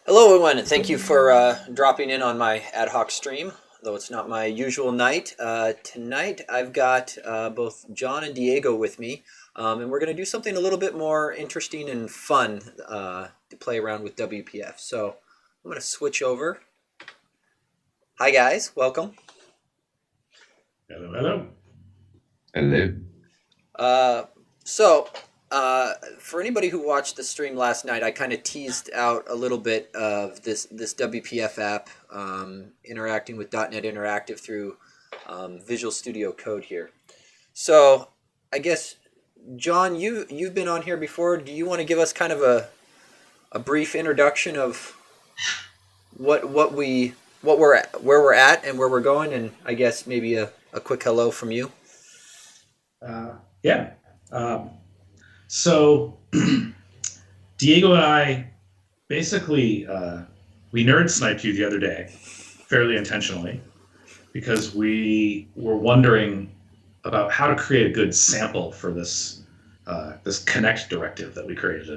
Hello, everyone, and thank you for dropping in on my ad hoc stream, though it's not my usual night. Tonight, I've got both Jon and Diego with me, and we're going to do something a little bit more interesting and fun to play around with WPF. So I'm going to switch over. Hi, guys. Welcome. Hello, hello. Hello. For anybody who watched the stream last night, I kind of teased out a little bit of this WPF app interacting with .NET Interactive through Visual Studio Code here. So I guess, Jon, you've been on here before. Do you want to give us kind of a brief introduction of where we're at and where we're going, and I guess maybe a quick hello from you? Yeah. So Diego and I basically we nerd sniped you the other day, fairly intentionally, because we were wondering about how to create a good sample for this this connect directive that we created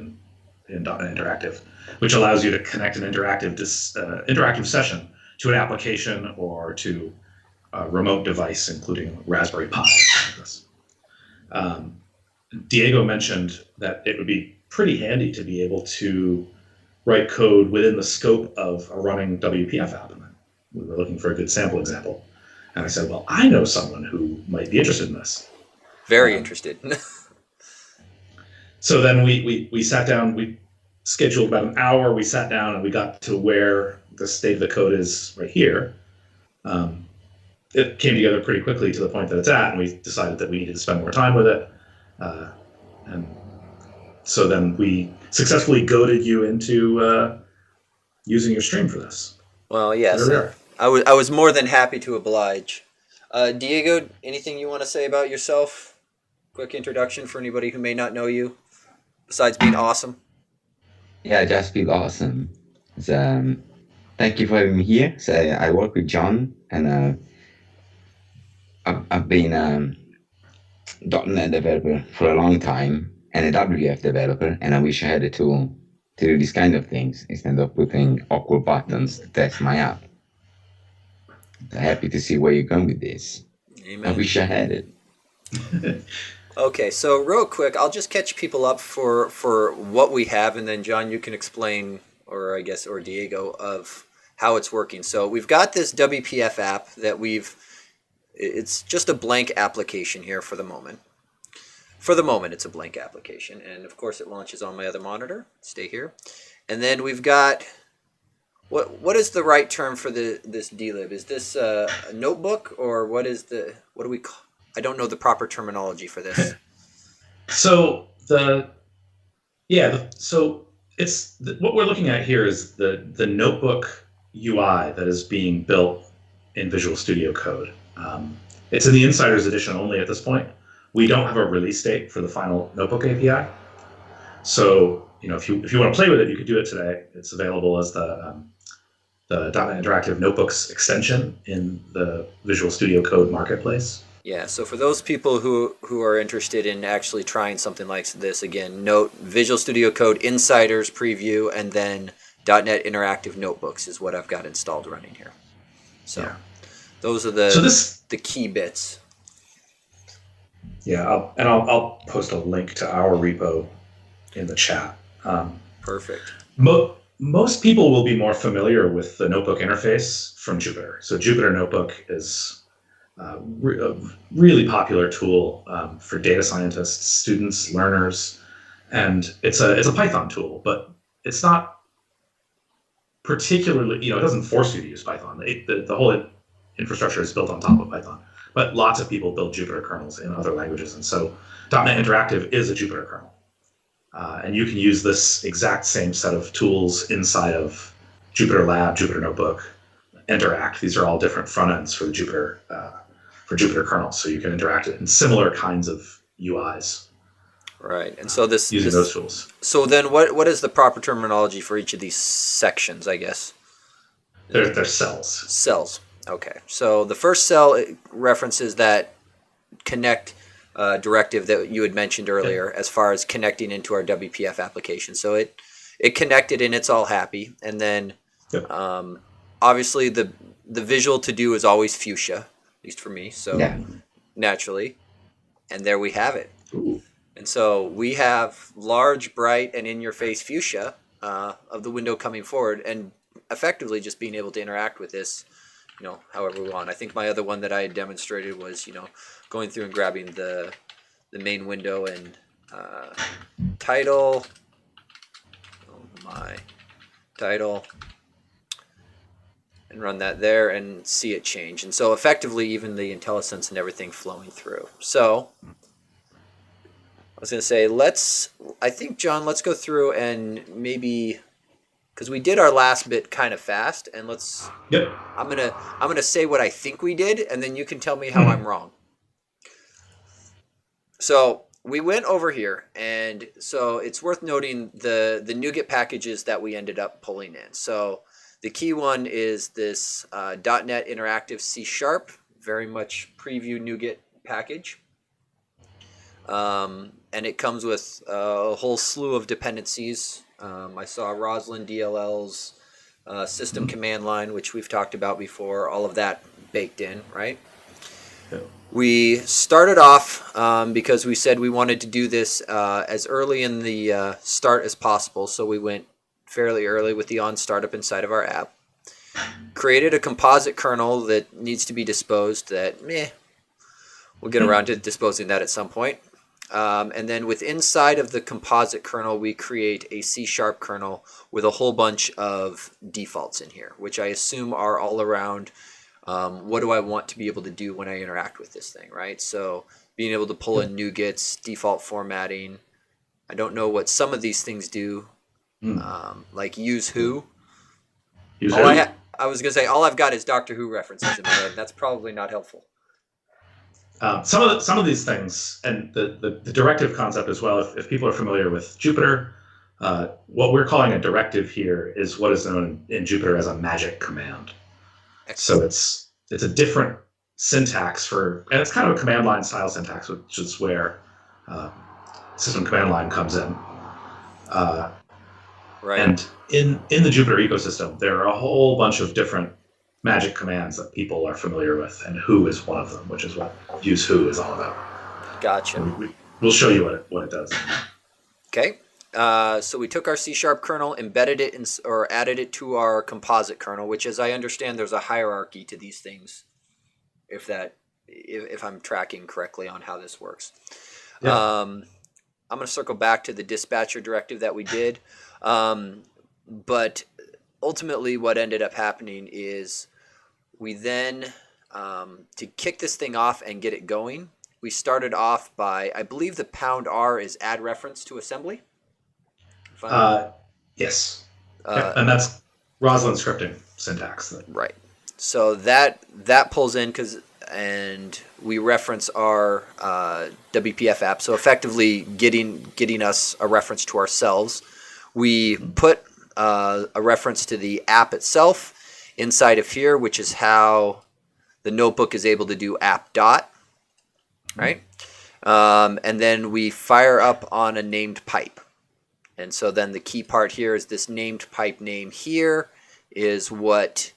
in .NET Interactive, which allows you to connect an interactive session to an application or to a remote device, including Raspberry Pi. Like this. Diego mentioned that it would be pretty handy to be able to write code within the scope of a running WPF app. And we were looking for a good sample example. And I said, well, I know someone who might be interested in this. Very interested. So then we sat down, we scheduled about an hour, we sat down and we got to where the state of the code is right here. It came together pretty quickly to the point that it's at, and we decided that we needed to spend more time with it. And so then we successfully goaded you into using your stream for this. Well, yes, I was more than happy to oblige. Diego, anything you want to say about yourself? Quick introduction for anybody who may not know you, besides being awesome. Yeah, I just feel awesome. Thank you for having me here. So I work with Jon, and I've been .NET developer for a long time and a WPF developer, and I wish I had a tool to do these kind of things instead of putting awkward buttons to test my app. Happy to see where you're going with this. Amen. I wish I had it. Okay, so real quick, I'll just catch people up for what we have, and then Jon, you can explain, or Diego, of how it's working. So we've got this WPF app that it's just a blank application here for the moment. For the moment, it's a blank application, and of course it launches on my other monitor. Stay here. And then we've got, what is the right term for this dlib? Is this a notebook, or what do we call? I don't know the proper terminology for this. So it's what we're looking at here is the notebook UI that is being built in Visual Studio Code. It's in the Insiders edition only at this point. We don't have a release date for the final notebook API. So if you want to play with it, you could do it today. It's available as the .NET Interactive Notebooks extension in the Visual Studio Code marketplace. Yeah, so for those people who are interested in actually trying something like this, again, note Visual Studio Code Insiders preview, and then .NET Interactive Notebooks is what I've got installed running here. So yeah. Those are the key bits. Yeah, I'll post a link to our repo in the chat. Perfect. Most people will be more familiar with the notebook interface from Jupyter. So Jupyter Notebook is a really popular tool for data scientists, students, learners, and it's a Python tool, but it's not particularly, it doesn't force you to use Python. The whole infrastructure is built on top of Python, but lots of people build Jupyter kernels in other languages, and so .NET Interactive is a Jupyter kernel, and you can use this exact same set of tools inside of Jupyter Lab, Jupyter Notebook, Interact. These are all different front ends for the Jupyter kernels, so you can interact in similar kinds of UIs. Right, and so using those tools. So then, what is the proper terminology for each of these sections? I guess they're cells. Cells. Okay, so the first cell references that connect directive that you had mentioned earlier, as far as connecting into our WPF application. So it it connected and it's all happy. And then Yep. obviously the visual to do is always fuchsia, at least for me. So Yeah. naturally, and there we have it. Ooh. And so we have large, bright, and in-your-face fuchsia of the window coming forward, and effectively just being able to interact with this, however we want. I think my other one that I had demonstrated was, going through and grabbing the main window and title. Oh my, title. And run that there and see it change. And so effectively, even the IntelliSense and everything flowing through. So I was going to say, I think, John, let's go through and maybe, because we did our last bit kind of fast, and Yep. I'm gonna say what I think we did, and then you can tell me how I'm wrong. So we went over here, and so it's worth noting the NuGet packages that we ended up pulling in. So the key one is this .NET Interactive C#, very much preview NuGet package. And it comes with a whole slew of dependencies. I saw Roslyn DLL's system command line, which we've talked about before, all of that baked in, right? Yeah. We started off because we said we wanted to do this as early in the start as possible, so we went fairly early with the on startup inside of our app. Created a composite kernel that needs to be disposed that, we'll get around to disposing that at some point. And then inside of the composite kernel, we create a C# kernel with a whole bunch of defaults in here, which I assume are all around what do I want to be able to do when I interact with this thing, right? So being able to pull in NuGets, default formatting. I don't know what some of these things do, like use who. I was going to say, all I've got is Doctor Who references in my head. That's probably not helpful. Some of these things, and the directive concept as well, if people are familiar with Jupyter, what we're calling a directive here is what is known in Jupyter as a magic command. Excellent. So it's a different syntax and it's kind of a command line style syntax, which is where system command line comes in. Right. And in the Jupyter ecosystem, there are a whole bunch of different magic commands that people are familiar with, and who is one of them, which is what use who is all about. Gotcha. We'll show you what it does. Okay. So we took our C# kernel, embedded it, or added it to our composite kernel, which, as I understand, there's a hierarchy to these things, if I'm tracking correctly on how this works. Yeah. I'm going to circle back to the dispatcher directive that we did. But ultimately what ended up happening is we then, to kick this thing off and get it going, we started off by, I believe the $R is add reference to assembly. Yes. And that's Roslyn scripting syntax. Right. So that pulls in and we reference our WPF app. So effectively getting us a reference to ourselves. We put a reference to the app itself inside of here, which is how the notebook is able to do app dot, right? And then we fire up on a named pipe. And so then the key part here is this named pipe name here is what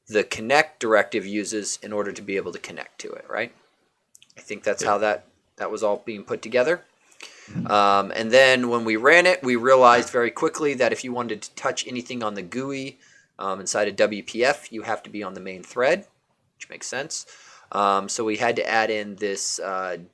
the connect directive uses in order to be able to connect to it, right? I think that's how that was all being put together. And then when we ran it, we realized very quickly that if you wanted to touch anything on the GUI inside of WPF, you have to be on the main thread, which makes sense. So we had to add in this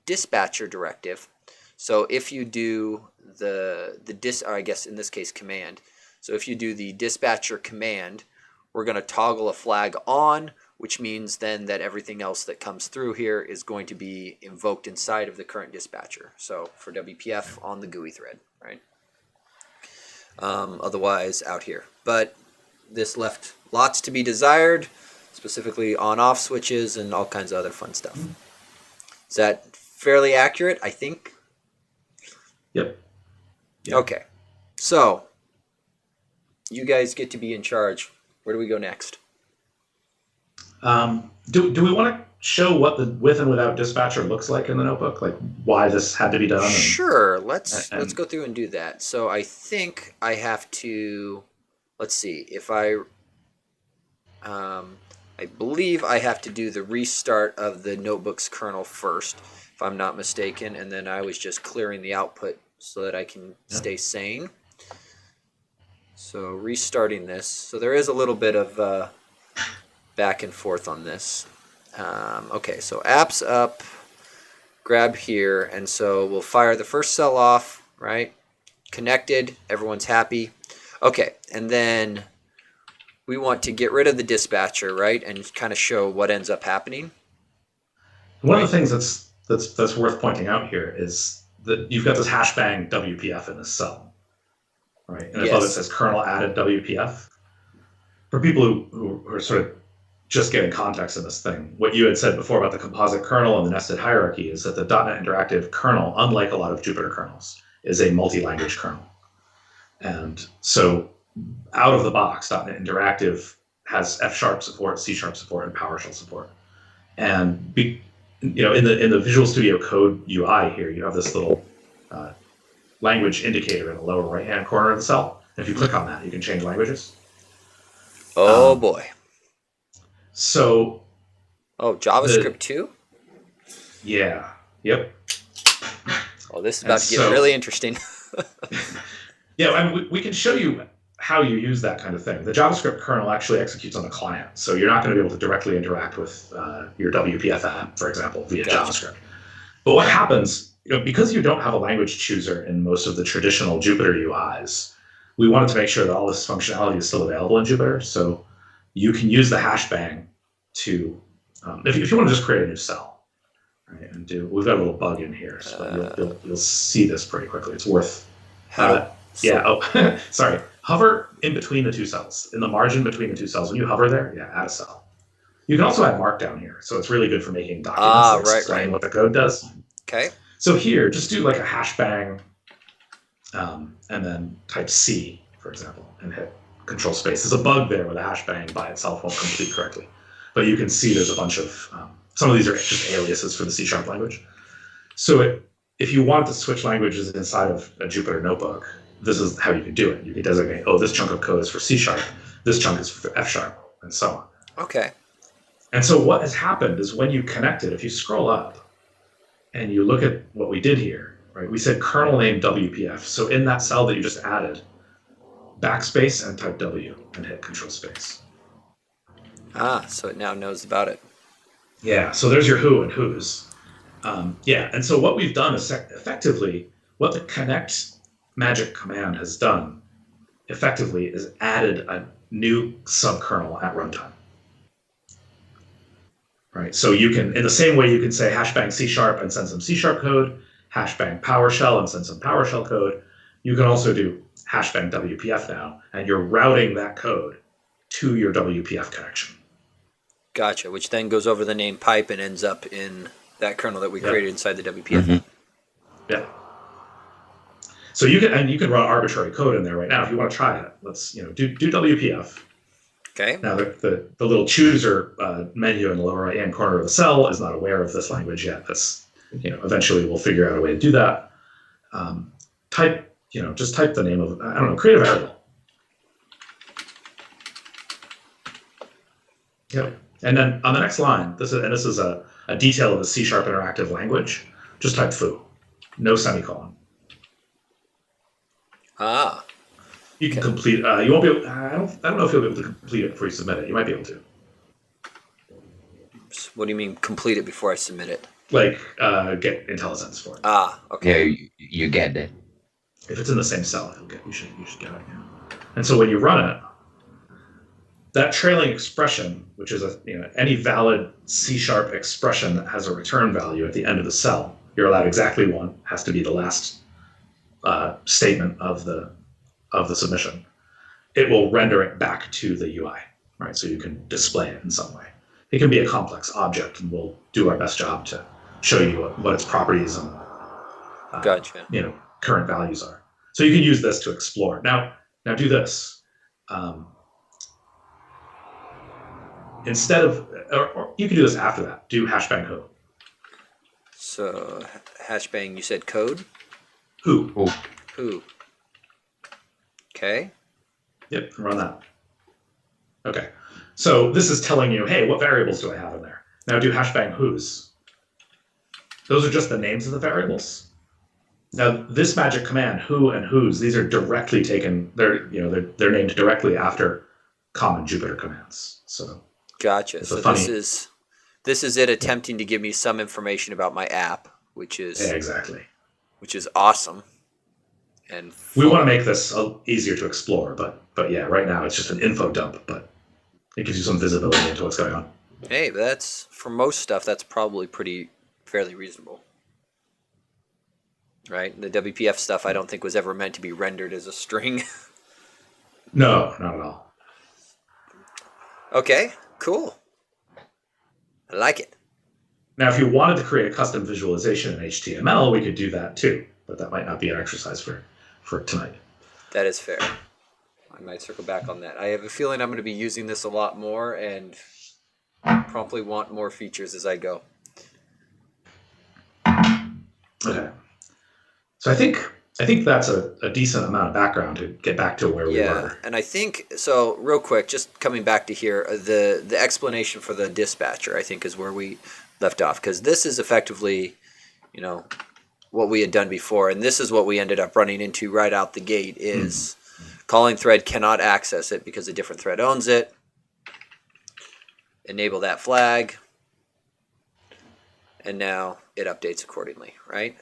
dispatcher directive. So if you do or I guess in this case command. So if you do the dispatcher command, we're going to toggle a flag on, which means then that everything else that comes through here is going to be invoked inside of the current dispatcher. So for WPF on the GUI thread, right? Otherwise out here. But this left lots to be desired, specifically on-off switches and all kinds of other fun stuff. Is that fairly accurate, I think? Yep. Okay. So you guys get to be in charge. Where do we go next? Do we want to show what the with and without dispatcher looks like in the notebook, like why this had to be done? Sure. Let's and go through and do that. So I think I have to. Let's see if I believe I have to do the restart of the notebook's kernel first, if I'm not mistaken, and then I was just clearing the output so that I can stay sane. So restarting this. So there is a little bit of back and forth on this. Okay, so apps up, grab here, and so we'll fire the first cell off, right? Connected, everyone's happy. Okay, and then we want to get rid of the dispatcher, right, and kind of show what ends up happening. One of the things that's worth pointing out here is that you've got this hashbang WPF in this cell, right? And above it says kernel added WPF. For people who are sort of just getting context in this thing, what you had said before about the composite kernel and the nested hierarchy is that the .NET Interactive kernel, unlike a lot of Jupyter kernels, is a multi-language kernel. And so out of the box, .NET Interactive has F# support, C# support, and PowerShell support. And in the Visual Studio Code UI here, you have this little language indicator in the lower right-hand corner of the cell. And if you click on that, you can change languages. Oh boy. So. Oh, JavaScript too? Yeah. Yep. Oh, this is about to get really interesting. Yeah, I mean, we can show you how you use that kind of thing. The JavaScript kernel actually executes on the client, so you're not going to be able to directly interact with your WPF app, for example, via JavaScript. But what happens, because you don't have a language chooser in most of the traditional Jupyter UIs, we wanted to make sure that all this functionality is still available in Jupyter. So you can use the hashbang to, if you want to just create a new cell, right? And we've got a little bug in here, so you'll see this pretty quickly. It's worth. Sorry. Hover in between the two cells, in the margin between the two cells. When you hover there, add a cell. You can also add Markdown here, so it's really good for making documents that explain what the code does. Okay. So here, just do like a hashbang, and then type C, for example, and hit Control Space. There's a bug there where the hashbang by itself won't complete correctly, but you can see there's a bunch of some of these are just aliases for the C# language. So if you want to switch languages inside of a Jupyter notebook, this is how you can do it. You can designate, this chunk of code is for C#, this chunk is for F#, and so on. Okay. And so what has happened is when you connect it, if you scroll up and you look at what we did here, right? We said kernel name WPF. So in that cell that you just added, backspace and type W and hit Control Space. So it now knows about it. Yeah, so there's your who and whos. And so what we've done is effectively, what the connect magic command has done effectively is added a new subkernel at runtime. Right, so you can, in the same way you can say hashbang C# and send some C# code, hashbang PowerShell and send some PowerShell code, you can also do hashbang WPF now, and you're routing that code to your WPF connection. Gotcha, which then goes over the name pipe and ends up in that kernel that we created inside the WPF. Mm-hmm. Yeah. So you can run arbitrary code in there right now if you want to try it. Let's do WPF. Okay. Now the little chooser menu in the lower right hand corner of the cell is not aware of this language yet. That's eventually we'll figure out a way to do that. Just type the name of create a variable. Yep. And then on the next line, this is a detail of the C# interactive language. Just type foo, no semicolon. You can complete. You won't be able. I don't know if you'll be able to complete it before you submit it. You might be able to. What do you mean complete it before I submit it? Like get IntelliSense for it. Okay. Yeah, you get that. If it's in the same cell, you should get it. Yeah. And so when you run it, that trailing expression, which is any valid C# expression that has a return value at the end of the cell, you're allowed exactly one. Has to be the last statement of the submission. It will render it back to the UI, right? So you can display it in some way. It can be a complex object, and we'll do our best job to show you what its properties and gotcha. Current values are. So you can use this to explore. Now do this. instead of, or you can do this after that. Do hashbang who. So hashbang, you said code? Who. Who. Okay. Yep, run that. Okay. So this is telling you, hey, what variables do I have in there? Now do hashbang who's. Those are just the names of the variables. Now this magic command, who and whose, these are directly taken. They're named directly after common Jupyter commands. So gotcha. So this is it attempting to give me some information about my app, which is exactly, which is awesome. And we want to make this easier to explore, but yeah, right now it's just an info dump, but it gives you some visibility into what's going on. Hey, that's for most stuff. That's probably fairly reasonable. Right? The WPF stuff I don't think was ever meant to be rendered as a string. No, not at all. Okay, cool. I like it. Now, if you wanted to create a custom visualization in HTML, we could do that too, but that might not be an exercise for tonight. That is fair. I might circle back on that. I have a feeling I'm going to be using this a lot more and promptly want more features as I go. Okay. So I think that's a decent amount of background to get back to where we were. Yeah, and I think, so real quick, just coming back to here, the explanation for the dispatcher, I think, is where we left off, because this is effectively, what we had done before, and this is what we ended up running into right out the gate, is calling thread cannot access it because a different thread owns it. Enable that flag, and now it updates accordingly, right?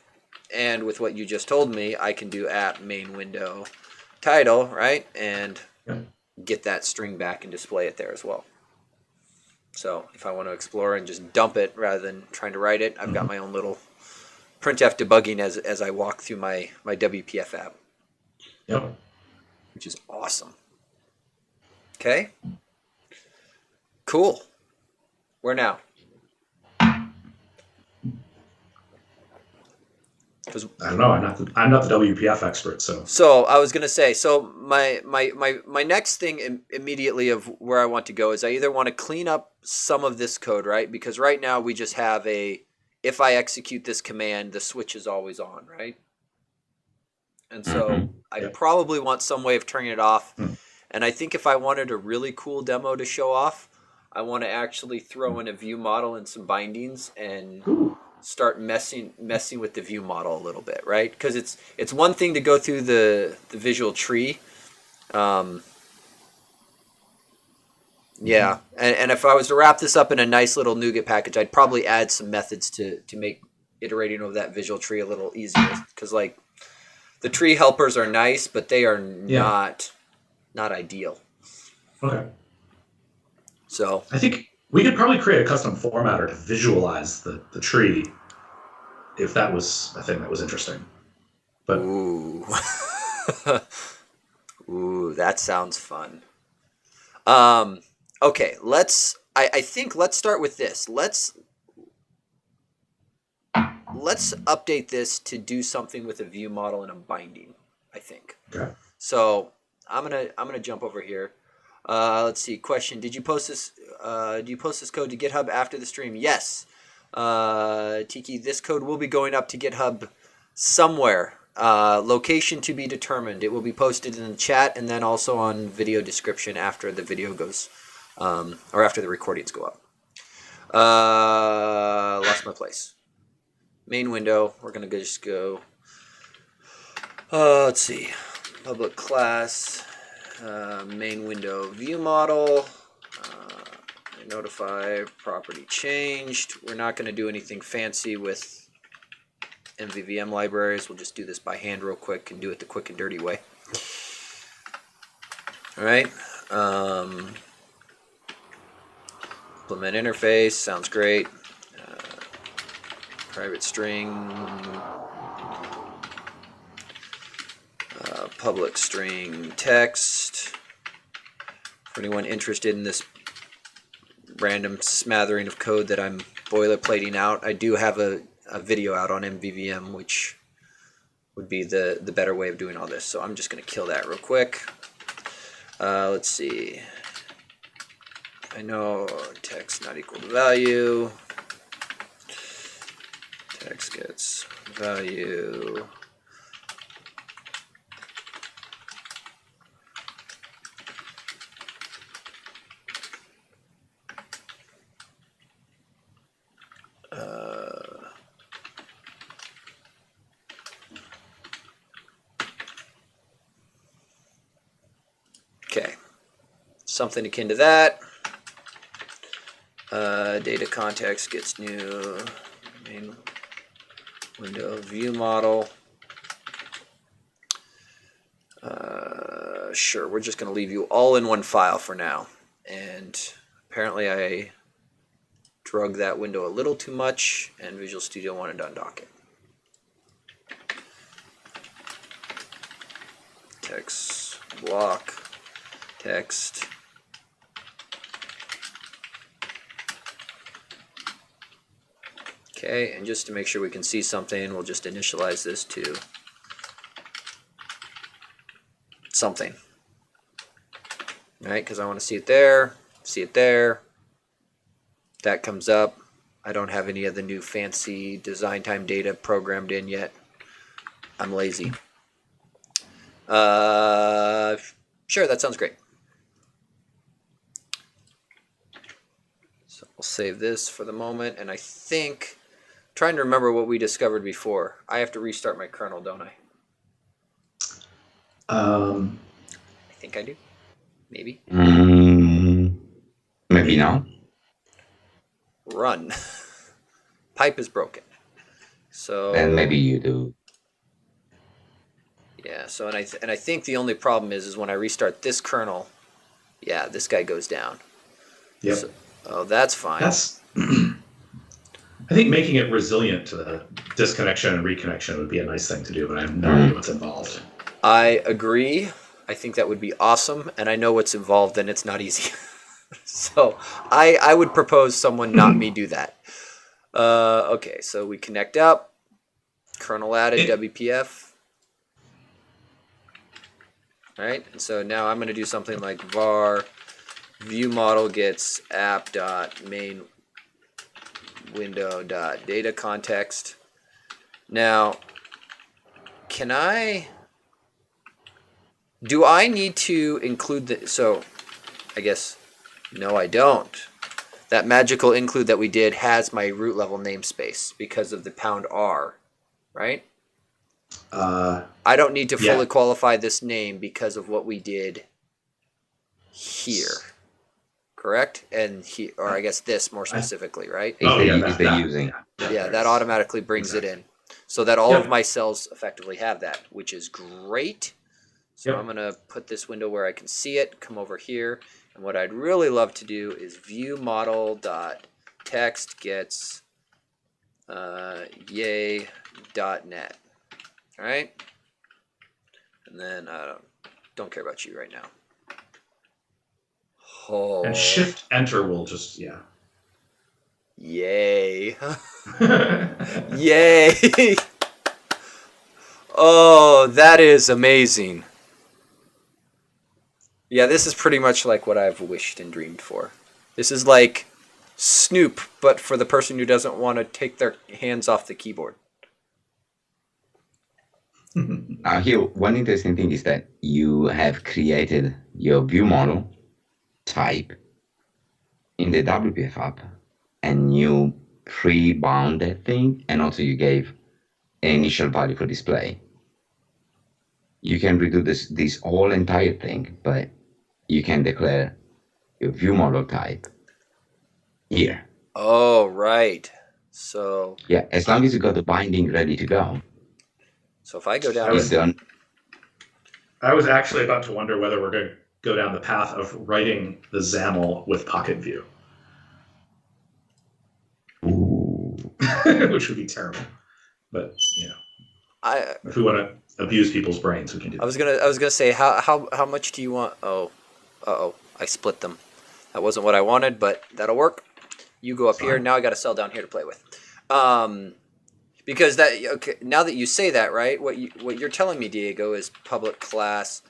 And with what you just told me, I can do app main window title, right? And get that string back and display it there as well. So if I want to explore and just dump it rather than trying to write it, I've got my own little printf debugging as I walk through my WPF app. Yep. Which is awesome. Okay. Cool. Where now? I don't know. I'm not the WPF expert, so. So I was gonna say. So my next thing immediately of where I want to go is I either want to clean up some of this code, right? Because right now we just have if I execute this command, the switch is always on, right? And so I probably want some way of turning it off. And I think if I wanted a really cool demo to show off, I want to actually throw in a view model and some bindings and start messing with the view model a little bit, right? Because it's one thing to go through the visual tree. Yeah, and if I was to wrap this up in a nice little NuGet package, I'd probably add some methods to make iterating over that visual tree a little easier. Because like the tree helpers are nice, but they are not ideal. Okay. So I think we could probably create a custom formatter to visualize the tree if that was a thing that was interesting. But ooh, ooh, that sounds fun. Okay, I think let's start with this. Let's update this to do something with a view model and a binding, I think. Okay. So I'm gonna jump over here. Let's see. Question: Did you post this? Do you post this code to GitHub after the stream? Yes. Tiki, this code will be going up to GitHub somewhere. Location to be determined. It will be posted in the chat and then also on video description after the video goes, or after the recordings go up. Lost my place. Main window. We're gonna just go. Let's see. Public class. Main window view model. Notify property changed. We're not going to do anything fancy with MVVM libraries. We'll just do this by hand real quick and do it the quick and dirty way. All right. Implement interface. Sounds great. Private string. Public string text. For anyone interested in this random smattering of code that I'm boilerplating out, I do have a video out on MVVM, which would be the better way of doing all this. So I'm just going to kill that real quick. Let's see. I know text not equal to value. Text gets value. Okay, something akin to that. Data context gets new main window view model. Sure, we're just going to leave you all in one file for now. And apparently I drug that window a little too much, and Visual Studio wanted to undock it. Text block, text. Okay, and just to make sure we can see something, we'll just initialize this to something. All right, because I want to see it there, see it there. That comes up. I don't have any of the new fancy design time data programmed in yet. I'm lazy. Sure, that sounds great. So we'll save this for the moment, and I think, trying to remember what we discovered before. I have to restart my kernel, don't I? I think I do. Maybe. Maybe not. Run. Pipe is broken. So. Then maybe you do. Yeah. So and I think the only problem is when I restart this kernel, yeah, this guy goes down. Yep. So, oh, that's fine. That's. I think making it resilient to the disconnection and reconnection would be a nice thing to do, but I have no idea what's involved. I agree. I think that would be awesome, and I know what's involved, and it's not easy. So I would propose someone not me do that. Okay, so we connect up. Kernel added WPF. All right, and so now I'm going to do something like var view model gets app dot main window dot data context. Now, do I need to include the, so I guess, no, I don't. That magical include that we did has my root level namespace because of the #R, right? I don't need to fully qualify this name because of what we did here, correct? And or I guess this more specifically, right? Is they using? Yeah, that automatically brings it in, so that all of my cells effectively have that, which is great. So I'm going to put this window where I can see it, come over here, and what I'd really love to do is view model dot text gets yay dot net. All right? And then don't care about you right now. Oh. And shift enter will just, Yay. Yay. Oh, that is amazing. Yeah, this is pretty much like what I've wished and dreamed for. This is like Snoop, but for the person who doesn't want to take their hands off the keyboard. Here, one interesting thing is that you have created your view model type in the WPF app, and you pre-bound that thing, and also you gave an initial value for display. You can redo this whole entire thing, but you can declare your view model type here. Oh, right. So yeah, as long as you got the binding ready to go. So if I go down, I was actually about to wonder whether we're going to go down the path of writing the XAML with PocketView. Ooh. Which would be terrible. But if we want to abuse people's brains, we can do that. I was gonna say how much do you want? Oh, I split them. That wasn't what I wanted, but that'll work. You go up here. Now I got a cell down here to play with. Because now that you say that, right? What you're telling me, Diego, is public class.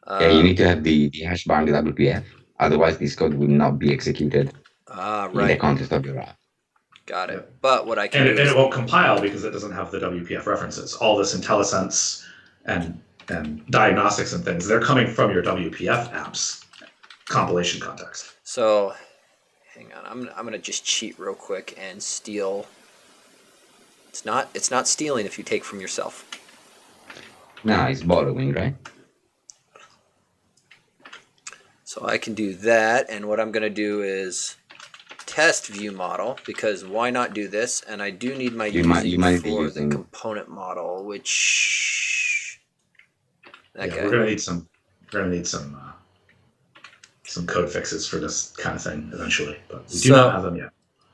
Yeah, you need to have the hash bound WPF. Otherwise, this code will not be executed in the Right. context of your app. Got it. But what I can And do is it won't compile because it doesn't have the WPF references. All this IntelliSense and diagnostics and things, they're coming from your WPF apps compilation context. so hang on. I'm gonna just cheat real quick and steal. It's not stealing if you take from yourself. No, it's borrowing, right? So I can do that, and what I'm gonna do is test view model, because why not do this? And I do need my You might be for the using- component model, which that guy. We're gonna need some code fixes for this kind of thing eventually, but we do not have them yet.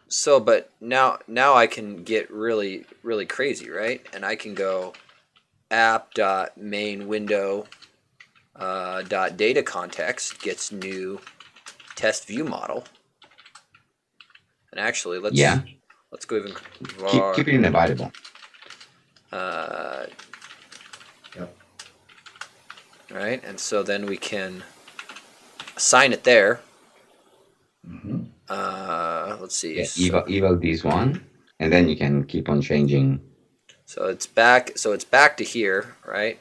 So, but now I can get really, really crazy, right? And I can go app.main window .data context gets new test view model. And actually, let's go even Keep it in the variable. Yep. Right, and so then we can assign it there. Mm-hmm. Let's see. Yeah, eval this one, and then you can keep on changing. So it's back. So it's back to here, right?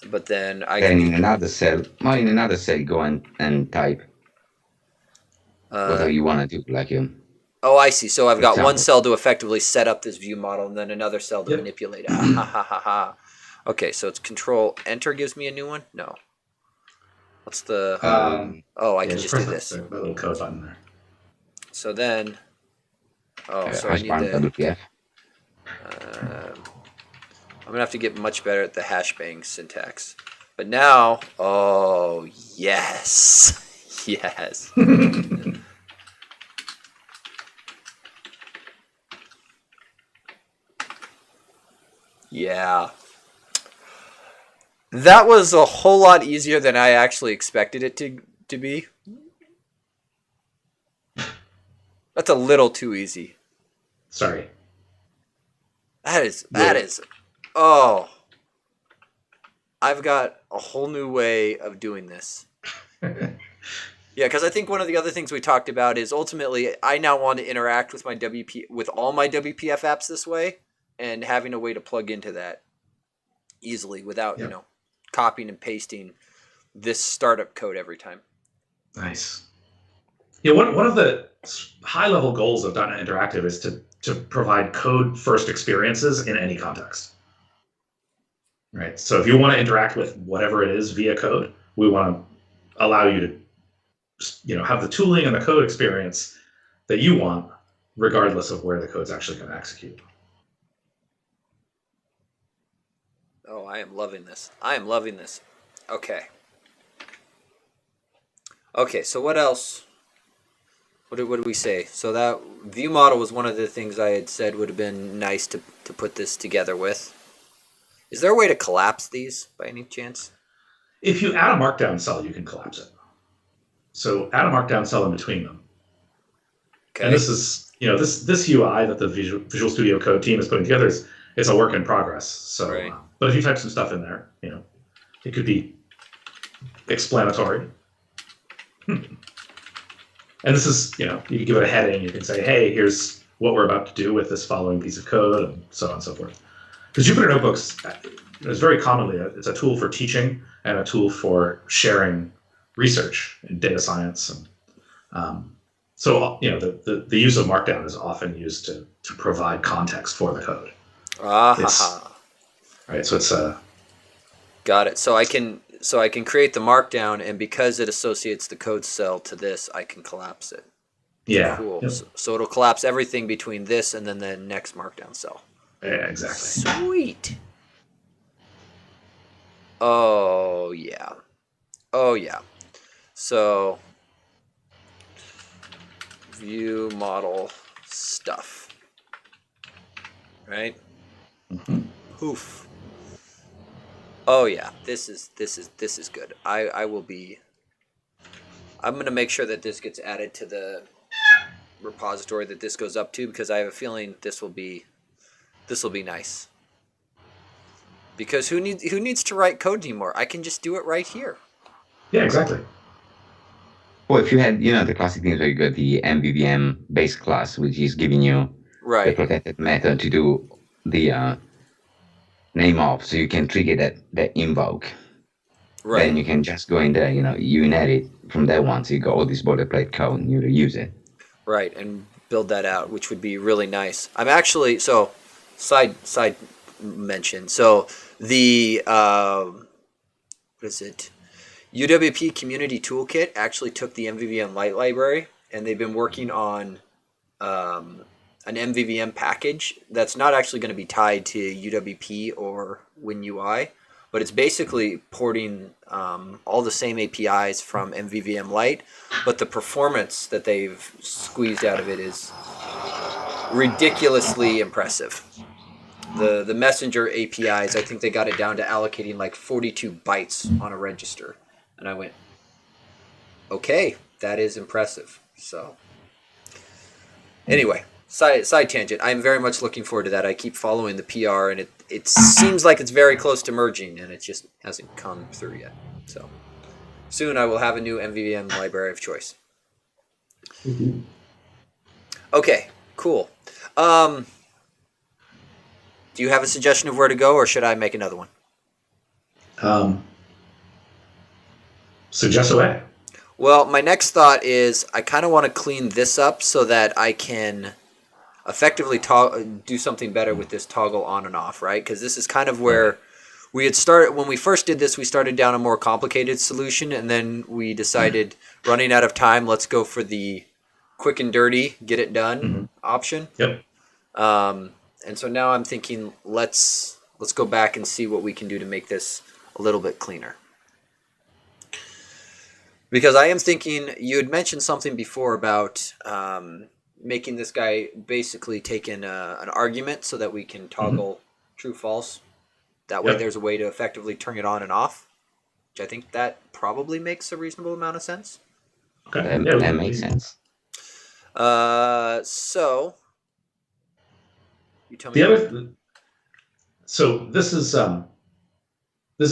But then in another cell, go and type whatever you want to do, like Oh, I see. So I've got one example. cell to effectively set up this view model, and then another cell to manipulate it. Ha ha ha ha. Okay, so it's Control Enter gives me a new one. No. What's the? I can just do this. The little code button there. So then. So I hash need bar the. WPF. I'm gonna have to get much better at the hash bang syntax. But now, oh yes, yes. Yeah. That was a whole lot easier than I actually expected it to be. That's a little too easy. Sorry. That is. Oh. I've got a whole new way of doing this. Yeah, because I think one of the other things we talked about is ultimately I now want to interact with with all my WPF apps this way, and having a way to plug into that easily without copying and pasting this startup code every time. Nice. Yeah, one of the high level goals of .NET Interactive is to provide code first experiences in any context. Right. So if you want to interact with whatever it is via code, we want to allow you to have the tooling and the code experience that you want, regardless of where the code's actually going to execute. Oh, I am loving this. I am loving this. Okay. Okay, so what else? What did we say? So that view model was one of the things I had said would have been nice to put this together with. Is there a way to collapse these by any chance? If you add a markdown cell, you can collapse it. So add a markdown cell in between them. Okay. And this is, this UI that the Visual Studio Code team is putting together is a work in progress. So, right. But if you type some stuff in there, it could be explanatory. And this is, you can give it a heading. You can say, hey, here's what we're about to do with this following piece of code, and so on and so forth. Because Jupyter Notebooks is very commonly it's a tool for teaching and a tool for sharing research in data science, and so the use of Markdown is often used to provide context for the code. Right, so it's got it. So I can create the Markdown, and because it associates the code cell to this, I can collapse it. Yeah, cool. Yep. So it'll collapse everything between this and then the next Markdown cell. Yeah, exactly. Sweet. Oh yeah. Oh yeah. So view model stuff. Right? Mm-hmm. Poof. Oh yeah. This is good. I'm gonna make sure that this gets added to the repository that this goes up to, because I have a feeling this will be nice. Because who needs to write code anymore? I can just do it right here. Yeah, exactly. Well, if you had, the classic things where you got the MVVM base class, which is giving you the Right. protected method to do the name of, so you can trigger that invoke. Right. Then you can just go in there, you inherit from that one, so you got all this boilerplate code and you use it. Right, and build that out, which would be really nice. I'm actually side mention. So the what is it? UWP Community Toolkit actually took the MVVM Lite library, and they've been working on an MVVM package that's not actually going to be tied to UWP or WinUI, but it's basically porting all the same APIs from MVVM Lite, but the performance that they've squeezed out of it is ridiculously impressive. The messenger APIs, I think they got it down to allocating like 42 bytes on a register. And I went, okay, that is impressive. So anyway, side tangent. I'm very much looking forward to that. I keep following the PR, and it seems like it's very close to merging, and it just hasn't come through yet. So soon I will have a new MVVM library of choice. Mm-hmm. Okay, cool. Do you have a suggestion of where to go, or should I make another one? Suggest away. Well, my next thought is I kind of want to clean this up so that I can effectively do something better with this toggle on and off, right? Because this is kind of where we had started. When we first did this, we started down a more complicated solution, and then we decided, running out of time, let's go for the quick and dirty, get it done option. Yep. And so now I'm thinking, let's go back and see what we can do to make this a little bit cleaner. Because I am thinking, you had mentioned something before about making this guy basically take in an argument so that we can toggle true false. That way there's a way to effectively turn it on and off, which I think that probably makes a reasonable amount of sense. Okay. That makes sense. So you tell me. So this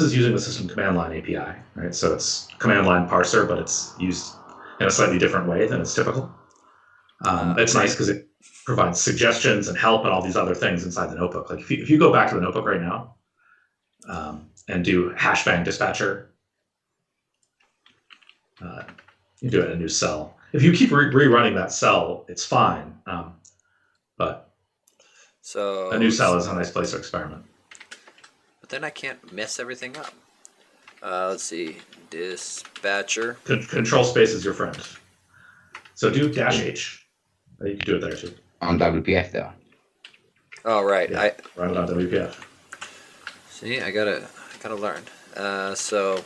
is using the system command line API, right? So it's command line parser, but it's used in a slightly different way than it's typical. It's nice because it provides suggestions and help and all these other things inside the notebook. Like if you go back to the notebook right now and do hashbang dispatcher, you do it in a new cell. If you keep rerunning that cell, it's fine. But a new cell is a nice place to experiment. But then I can't mess everything up. Let's see. Dispatcher. Control space is your friend. So do -H. You can do it there too. On WPF though. Oh right. Yeah, run it on WPF. See, I gotta learn. So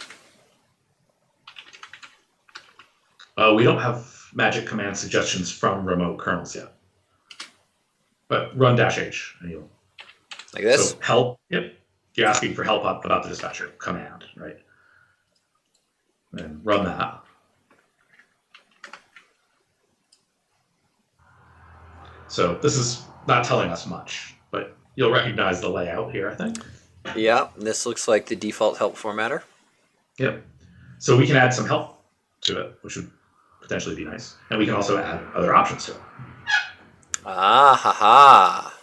we don't have magic command suggestions from remote kernels yet. But run -H and you'll like this? So help. Yep. You're asking for help about the dispatcher command, right? And run that. So this is not telling us much, but you'll recognize the layout here, I think. Yeah, this looks like the default help formatter. Yep. So we can add some help to it, which would potentially be nice. And we can also add other options to it. Ah, ha, ha.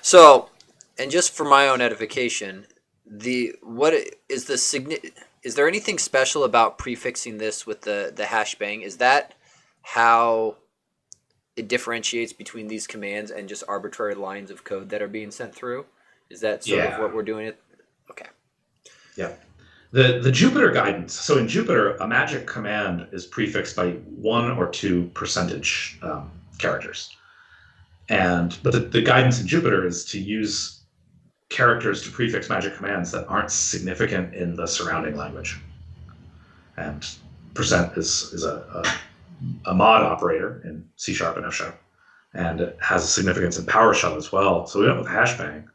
So, and just for my own edification, is there anything special about prefixing this with the hashbang? Is that how it differentiates between these commands and just arbitrary lines of code that are being sent through? Is that sort of what we're doing? Okay. Yeah. The Jupyter guidance. So in Jupyter, a magic command is prefixed by 1 or 2 percentage characters. But the guidance in Jupyter is to use characters to prefix magic commands that aren't significant in the surrounding language. And percent is a mod operator in C# and F#, and it has a significance in PowerShell as well. So we went with hashbang,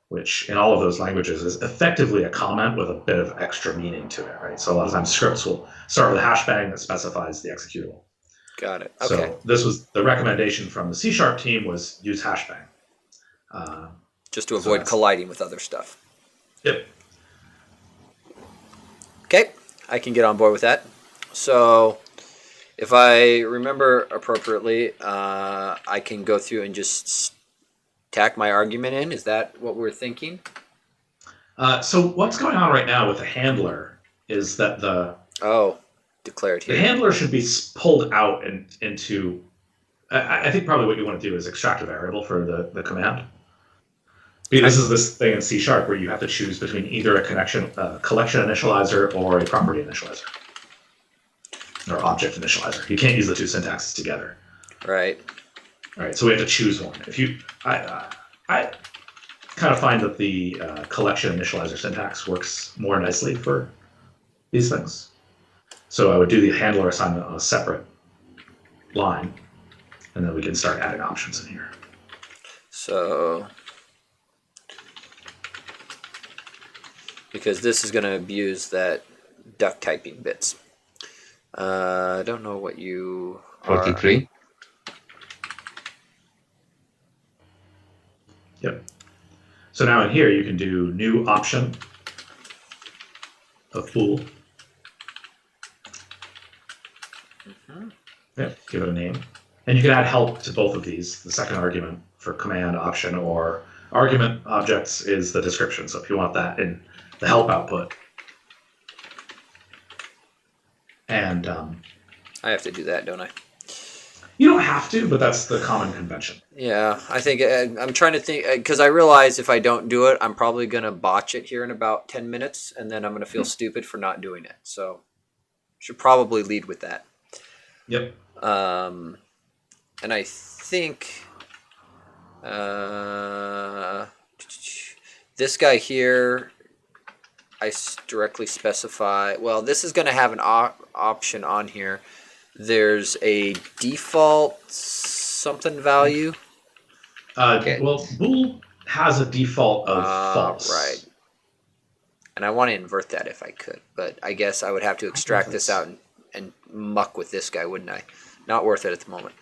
which in all of those languages is effectively a comment with a bit of extra meaning to it, right? So a lot of times scripts will start with a hashbang that specifies the executable. Got it. Okay. So this was the recommendation from the C# team was use hashbang. Just to avoid colliding with other stuff. Yep. Okay, I can get on board with that. So if I remember appropriately, I can go through and just tack my argument in. Is that what we're thinking? So what's going on right now with the handler is that declared the here. handler should be pulled out into. I think probably what you want to do is extract a variable for the command. This is this thing in CSharp where you have to choose between either a collection initializer or a property initializer or object initializer. You can't use the two syntaxes together. Right. All right. So we have to choose one. I kind of find that the collection initializer syntax works more nicely for these things. So I would do the handler assignment on a separate line, and then we can start adding options in here. So, because this is going to abuse that duck typing bits. I don't know what you 43. Yep. So now in here you can do new option of bool. Yep, give it a name. And you can add help to both of these. The second argument for command option or argument objects is the description. So if you want that in the help output. And I have to do that, don't I? you don't have to, but that's the common convention. Yeah, I think I'm trying to think because I realize if I don't do it, I'm probably going to botch it here in about 10 minutes, and then I'm going to feel stupid for not doing it. So should probably lead with that. Yep. And I think this guy here, I directly specify. Well, this is going to have an option on here. There's a default something value. Okay. Well, bool has a default of false. Right. And I want to invert that if I could, but I guess I would have to extract this out and muck with this guy, wouldn't I? Not worth it at the moment.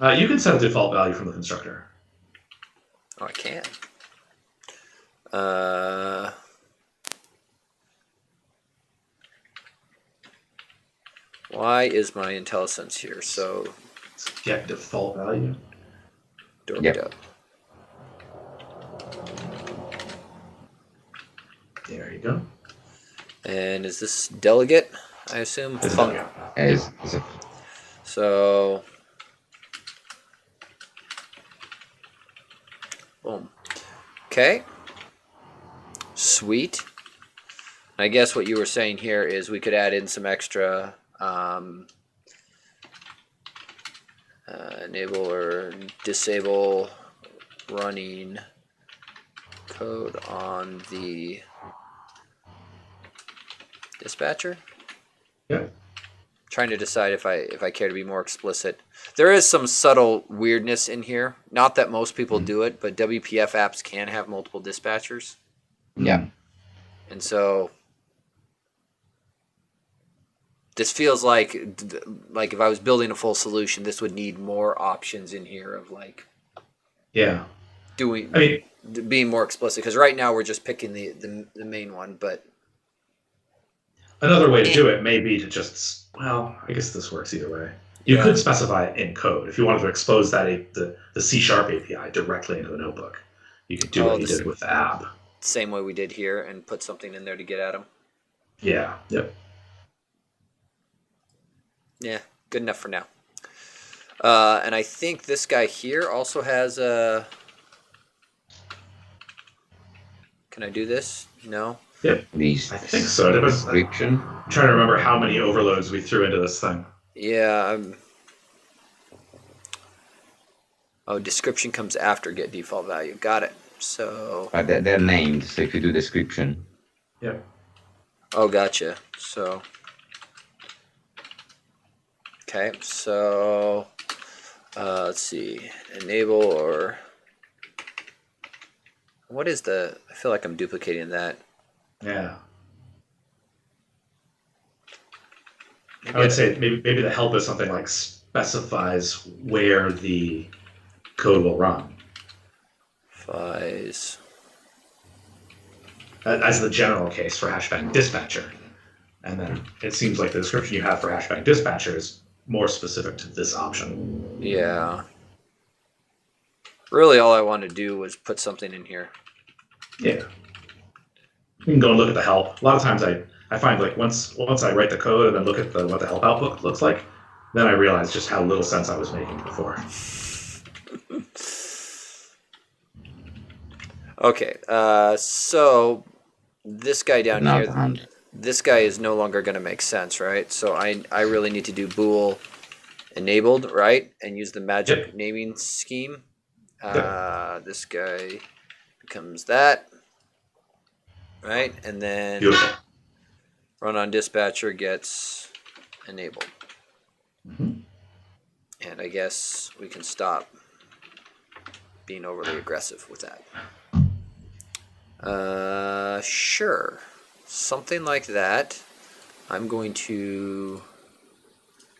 You can set a default value from the constructor. Oh, I can. Why is my IntelliSense here? So Get default value. Yep. There you go. And is this delegate? I assume. So, boom. Okay. Sweet. I guess what you were saying here is we could add in some extra enable or disable running code on the dispatcher. Yeah. Trying to decide if I care to be more explicit. There is some subtle weirdness in here. Not that most people do it, but WPF apps can have multiple dispatchers. Yeah. And so this feels like if I was building a full solution, this would need more options in here of being more explicit. Because right now we're just picking the main one, but another way to do it may be to just, well, I guess this works either way. You could specify it in code. If you wanted to expose that the C# API directly into the notebook, you could do what you did with the app. Same way we did here and put something in there to get at them. Yeah. Yep. Yeah, good enough for now. And I think this guy here also has a... Can I do this? No? Yep. I think so. Description. I'm trying to remember how many overloads we threw into this thing. Yeah. Oh, description comes after get default value. Got it. So... they're named, so if you do description. Yep. Oh, gotcha. So... Okay, so let's see, enable or what is the? I feel like I'm duplicating that. Yeah. I would say maybe the help is something like specifies where the code will run. As the general case for hashbang dispatcher. And then it seems like the description you have for hashbang dispatcher is more specific to this option. Yeah. Really, all I wanted to do was put something in here. Yeah. You can go and look at the help. A lot of times I find like once I write the code and then look at what the help output looks like, then I realize just how little sense I was making before. Okay, so this guy down Not here, 100. this guy is no longer going to make sense, right? So I really need to do bool enabled, right? And use the magic naming scheme. This guy becomes that, right? And then Beautiful. run on dispatcher gets enabled. Mm-hmm. And I guess we can stop being overly aggressive with that. Sure. Something like that. I'm going to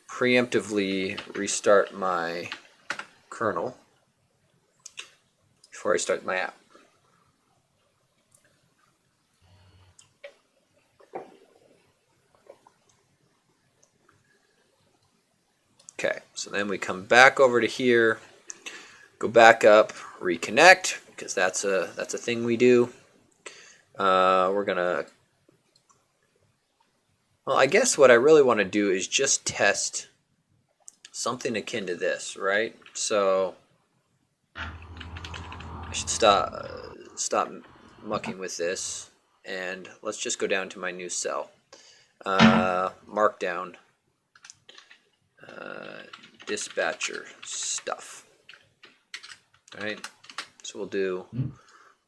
preemptively restart my kernel before I start my app. Okay, so then we come back over to here, go back up, reconnect, because that's a thing we do. We're gonna, well, I guess what I really want to do is just test something akin to this, right? So I should stop mucking with this, and let's just go down to my new cell. Markdown. Dispatcher stuff. All right, so we'll do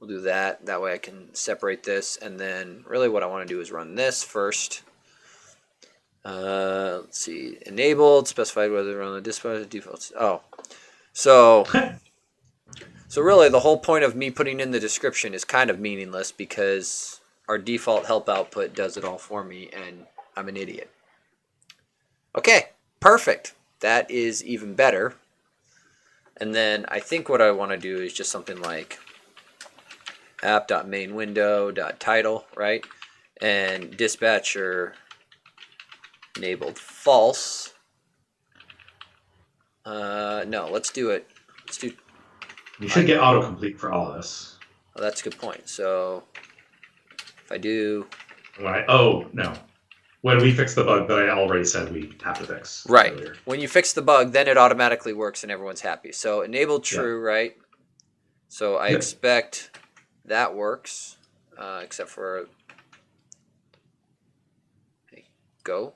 that. That way I can separate this, and then really what I want to do is run this first. Let's see, enabled, specified whether to run the dispatcher defaults. Oh, so really the whole point of me putting in the description is kind of meaningless because our default help output does it all for me, and I'm an idiot. Okay. Perfect. That is even better. And then I think what I want to do is just something like app.mainWindow.title, right? And dispatcher enabled false. No, let's do it. Let's do. You should get autocomplete for all of this. Oh, that's a good point. So if I do. Oh, no. When we fix the bug that I already said we have to fix. Right. Earlier. When you fix the bug, then it automatically works and everyone's happy. So enable true, right? So I expect that works, except for go,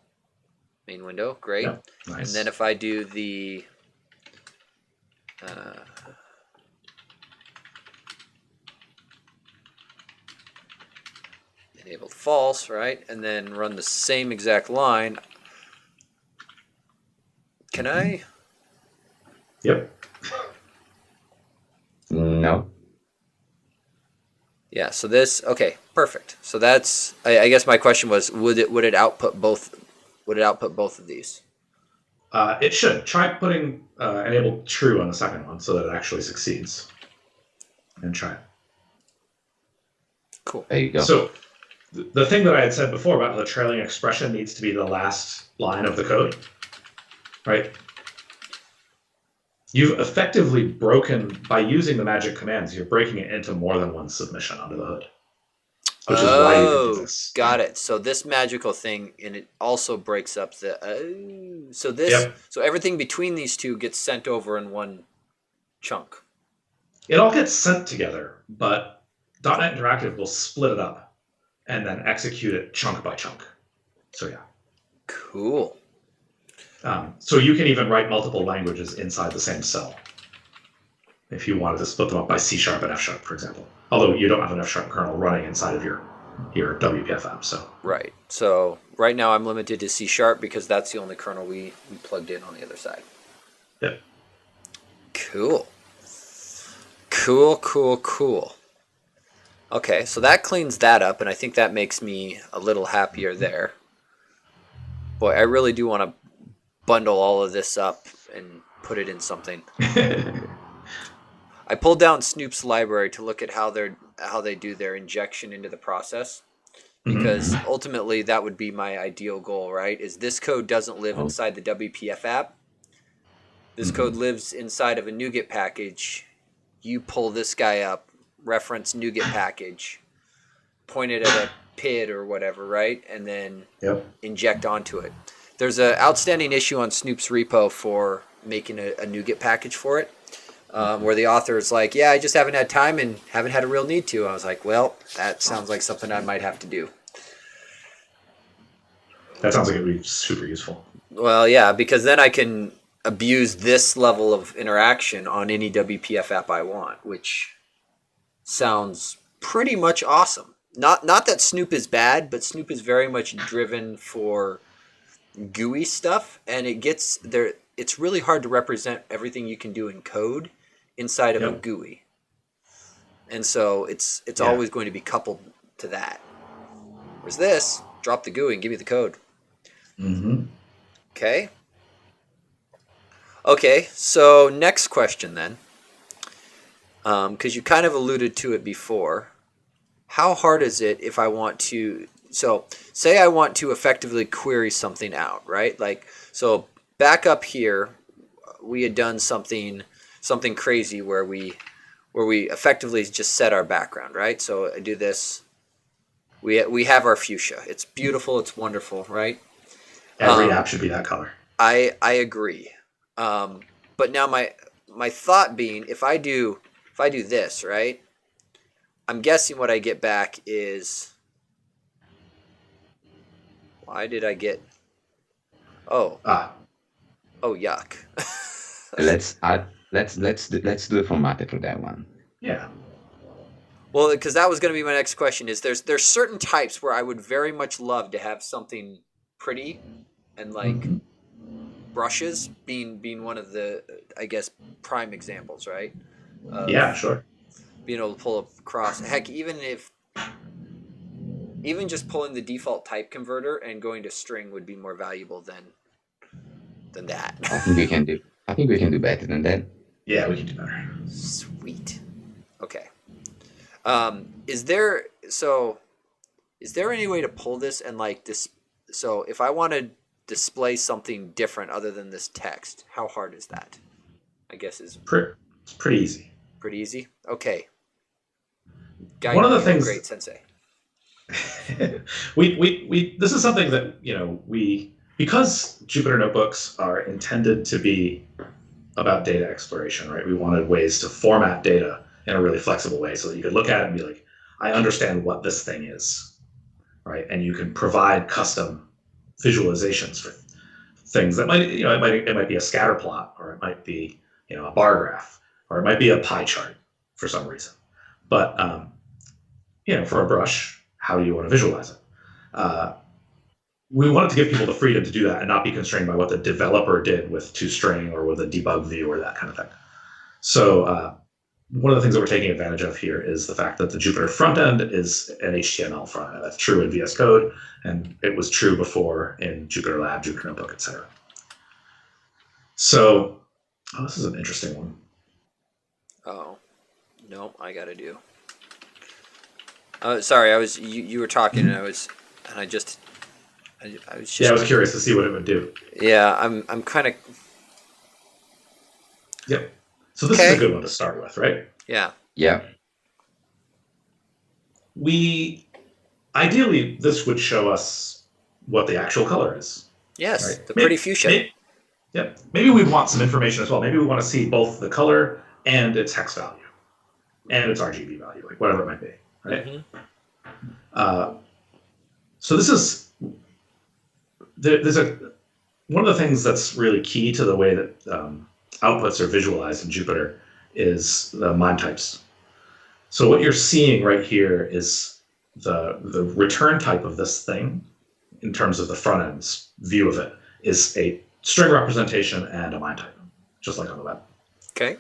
main window, great. Yep. Nice. And then if I do the enabled false, right? And then run the same exact line. Can I? Yep. No. Yeah, so this, okay, perfect. So that's, I guess my question was, would it output both of these? It should. Try putting enable true on the second one so that it actually succeeds. And try it. Cool. There you go. So the thing that I had said before about the trailing expression needs to be the last line of the code, right? You've effectively broken, by using the magic commands, you're breaking it into more than one submission under the hood. Which is why you do this. Got it. So this magical thing, and it also breaks up the, so this, so everything between these two gets sent over in one chunk. It all gets sent together, but .NET Interactive will split it up and then execute it chunk by chunk. So yeah. Cool. So you can even write multiple languages inside the same cell if you wanted to split them up by CSharp and F#, for example. Although you don't have an F# kernel running inside of your WPF app. So right. So right now I'm limited to C# because that's the only kernel we plugged in on the other side. Yep. Cool. Okay, so that cleans that up, and I think that makes me a little happier there. Boy, I really do want to bundle all of this up and put it in something. I pulled down Snoop's library to look at how they do their injection into the process, because ultimately that would be my ideal goal, right? Is this code doesn't live inside the WPF app. This code lives inside of a NuGet package. You pull this guy up, reference NuGet package, point it at a PID or whatever, right? And then inject onto it. There's an outstanding issue on Snoop's repo for making a NuGet package for it, where the author is like, yeah, I just haven't had time and haven't had a real need to. I was like, well, that sounds like something I might have to do. That sounds like it would be super useful. Well, yeah, because then I can abuse this level of interaction on any WPF app I want, which sounds pretty much awesome. Not that Snoop is bad, but Snoop is very much driven for GUI stuff, and it gets there. It's really hard to represent everything you can do in code inside of a GUI, and so it's always going to be coupled to that. Whereas this, drop the GUI and give me the code. Okay. Okay, so next question then, because you kind of alluded to it before. How hard is it if I want to, so say I want to effectively query something out, right? Like, so back up here, we had done something crazy where we effectively just set our background, right? So I do this, we have our fuchsia. It's beautiful, it's wonderful, right? Every app should be that color. I agree. But now my thought being, if I do this, right? I'm guessing what I get back is, why did I get? Oh, yuck. let's do a format for that one. Yeah. Well, because that was going to be my next question. Is there's certain types where I would very much love to have something pretty and like brushes being one of the, I guess, prime examples, right? Yeah, sure. Being able to pull across, heck, even just pulling the default type converter and going to string would be more valuable than that. I think we can do better than that. Yeah, we can do better. Sweet. Okay. Is there any way to pull this and like this? So if I want to display something different other than this text, how hard is that? I guess it's pretty easy. Pretty easy. Okay. One of the things, great sensei. we this is something that because Jupyter notebooks are intended to be about data exploration, right? We wanted ways to format data in a really flexible way so that you could look at it and be like, I understand what this thing is, right? And you can provide custom visualizations for things that might, it might be a scatter plot, or it might be, a bar graph, or it might be a pie chart for some reason. But, for a brush, how do you want to visualize it? We wanted to give people the freedom to do that and not be constrained by what the developer did with toString or with a debug view or that kind of thing. So one of the things that we're taking advantage of here is the fact that the Jupyter front end is an HTML front end. That's true in VS Code, and it was true before in Jupyter Lab, Jupyter Notebook, etc. So, this is an interesting one. Oh, no, I got to do. Sorry, you were talking and I was just. Yeah, I was curious to see what it would do. Yeah, I'm kind of. Yep. So this is a good one to start with, right? Yeah. Yeah. Ideally, this would show us what the actual color is. Yes, right? the pretty fuchsia. Maybe we want some information as well. Maybe we want to see both the color and its hex value, and its RGB value, like whatever it might be, right? Mm-hmm. So this is. There's one of the things that's really key to the way that outputs are visualized in Jupyter is the MIME types. So what you're seeing right here is the return type of this thing, in terms of the front end's view of it, is a string representation and a MIME type, just like on the web. Okay.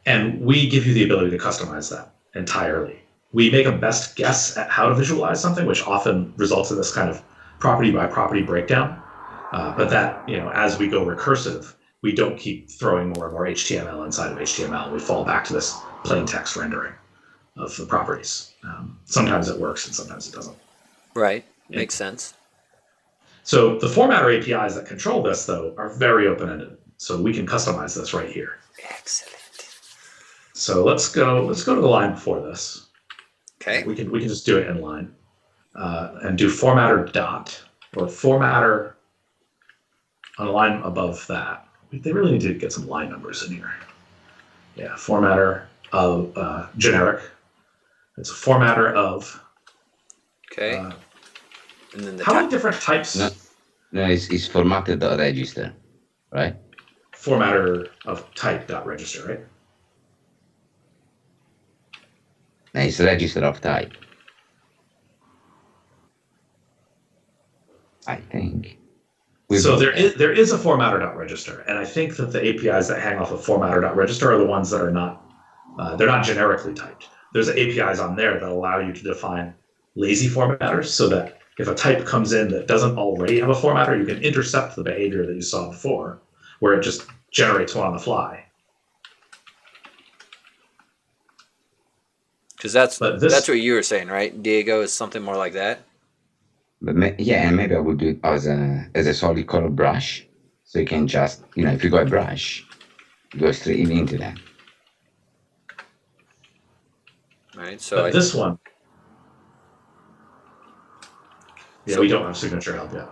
And we give you the ability to customize that entirely. We make a best guess at how to visualize something, which often results in this kind of property by property breakdown. But that, as we go recursive, we don't keep throwing more and more HTML inside of HTML. We fall back to this plain text rendering of the properties. Sometimes it works and sometimes it doesn't. Right. Makes sense. So the formatter APIs that control this, though, are very open-ended. So we can customize this right here. Excellent. So let's go to the line before this. Okay. We can just do it in line and do formatter dot or formatter on a line above that. They really need to get some line numbers in here. Yeah, formatter of generic. It's a formatter of. Okay. And then how many different types? No, it's formatted register, right? Formatter of type dot register, right? No, it's register of type. I think. So there is a formatter dot register, and I think that the APIs that hang off of formatter dot register are the ones that are not they're not generically typed. There's APIs on there that allow you to define lazy formatters, so that if a type comes in that doesn't already have a formatter, you can intercept the behavior that you saw before, where it just generates one on the fly. Because that's what you were saying, right? Diego is something more like that. But yeah, and maybe I would do it as a solid color brush, so you can just, if you got a brush, you go straight into that. All right. So this one, yeah, we don't have signature help yet.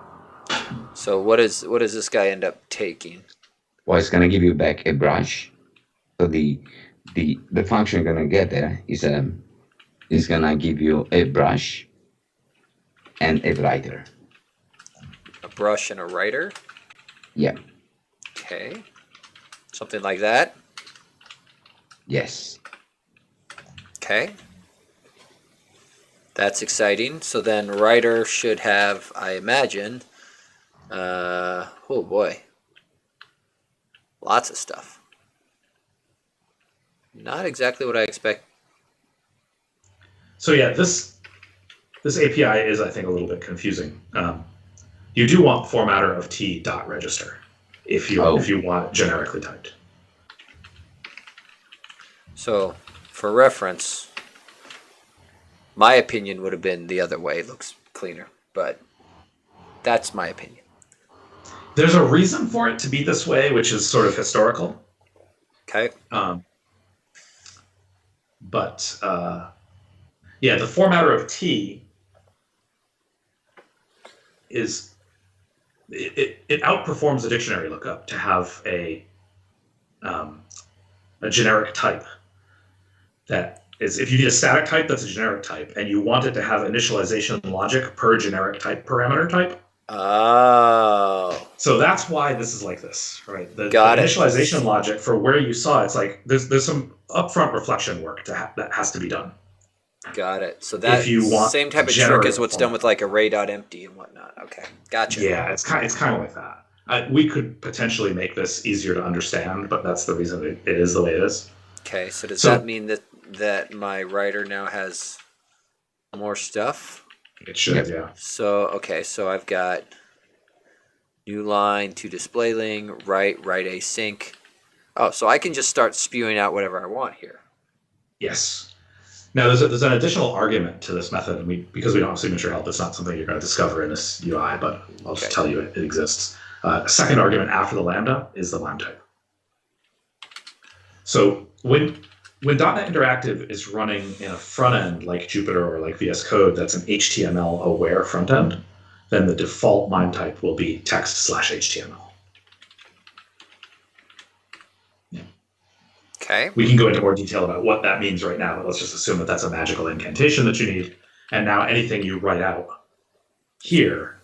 So what does this guy end up taking? Well, it's gonna give you back a brush. So the function you're gonna get there is gonna give you a brush and a writer. A brush and a writer? Yeah. Okay. Something like that? Yes. Okay. That's exciting. So then writer should have, I imagine, oh boy, lots of stuff. Not exactly what I expect. So yeah, this API is, I think, a little bit confusing. You do want formatter of t dot register if you want it generically typed. So for reference, my opinion would have been the other way. It looks cleaner, but that's my opinion. There's a reason for it to be this way, which is sort of historical. Okay. But yeah, the formatter of t is it outperforms the dictionary lookup to have a generic type. That is, if you need a static type, that's a generic type, and you want it to have initialization logic per generic type parameter type. Oh. So that's why this is like this, right? The Got it. initialization logic for where you saw it's like there's some upfront reflection work that has to be done. Got it. So that same type of trick is what's done with like array.empty and whatnot. Okay, gotcha. Yeah, it's kind of like that. We could potentially make this easier to understand, but that's the reason it is the way it is. Okay, so does that mean that my writer now has more stuff? It should, yeah. So okay, so I've got new line to display ling, write async. Oh, so I can just start spewing out whatever I want here. Yes. Now there's an additional argument to this method, and because we don't have signature help, it's not something you're going to discover in this UI, but I'll just tell you it exists. A second argument after the lambda is the line type. So when .NET Interactive is running in a front end like Jupyter or like VS Code that's an HTML aware front end, then the default MIME type will be text/HTML. Yeah. Okay. We can go into more detail about what that means right now, but let's just assume that that's a magical incantation that you need. And now anything you write out here,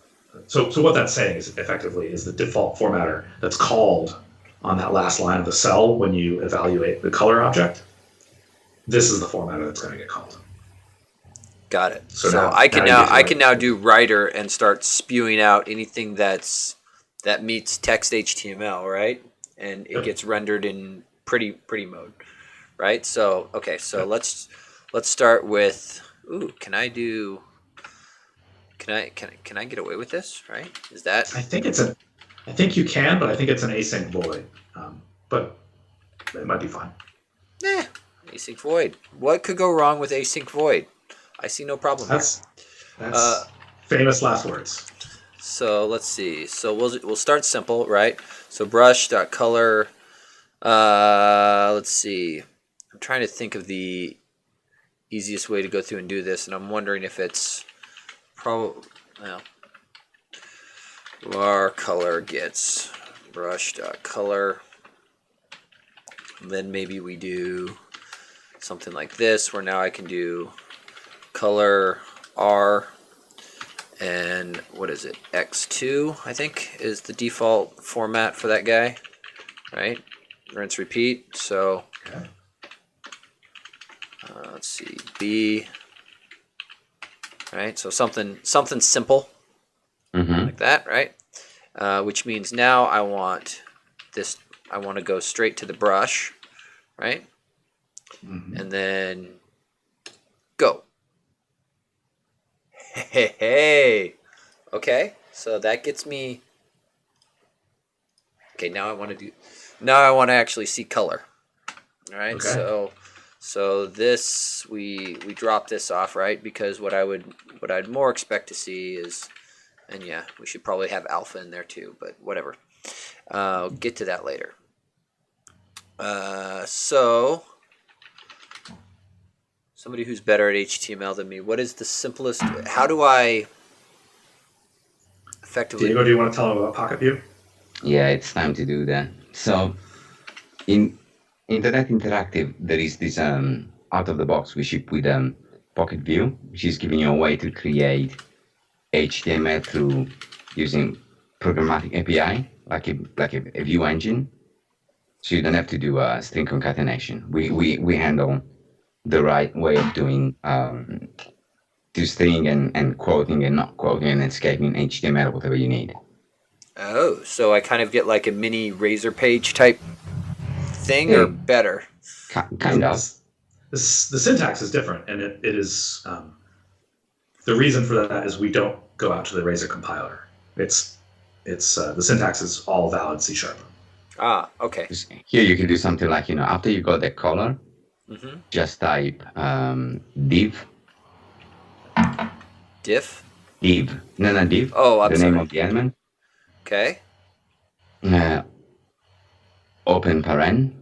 so what that's saying is effectively is the default formatter that's called on that last line of the cell when you evaluate the color object. This is the formatter that's going to get called. Got it. So I can now do writer and start spewing out anything that meets text HTML, right? And it gets rendered in pretty mode, right? So okay, so let's start with can I get away with this, right? Is that I think you can, but I think it's an async void. But it might be fine. async void. What could go wrong with async void? I see no problem. That's Uh, famous last words. So let's see. So we'll start simple, right? So brush.color. Let's see. I'm trying to think of the easiest way to go through and do this, and I'm wondering if it's probably var color gets brush.color. Then maybe we do something like this, where now I can do color R. And what is it? X2, I think, is the default format for that guy, right? Rinse, repeat. So Okay. let's see, B. Right, so something simple like that, right? Which means now I want this. I want to go straight to the brush, right? And then go. Hey. Okay, so that gets me. Okay, now I want to actually see color. All right, Okay. so this we drop this off, right? Because what I'd more expect to see is, and yeah, we should probably have alpha in there too, but whatever. I'll get to that later. So somebody who's better at HTML than me, what is the simplest? How do I effectively? Diego, do you want to tell them about PocketView? Yeah, it's time to do that. So in Internet Interactive, there is this out of the box we ship with PocketView, which is giving you a way to create HTML through using programmatic API, like a view engine. So you don't have to do a string concatenation. We handle the right way of doing to string and quoting and not quoting and escaping HTML, whatever you need. Oh, so I kind of get like a mini Razor page type thing, or better? Kind of. The syntax is different, and it is the reason for that is we don't go out to the Razor compiler. It's the syntax is all valid C#. Ah, okay. Here you can do something like, after you got the color, just type div. Diff? Div. No, div. Oh, I'm the sorry. name of the element. Okay. Open paren.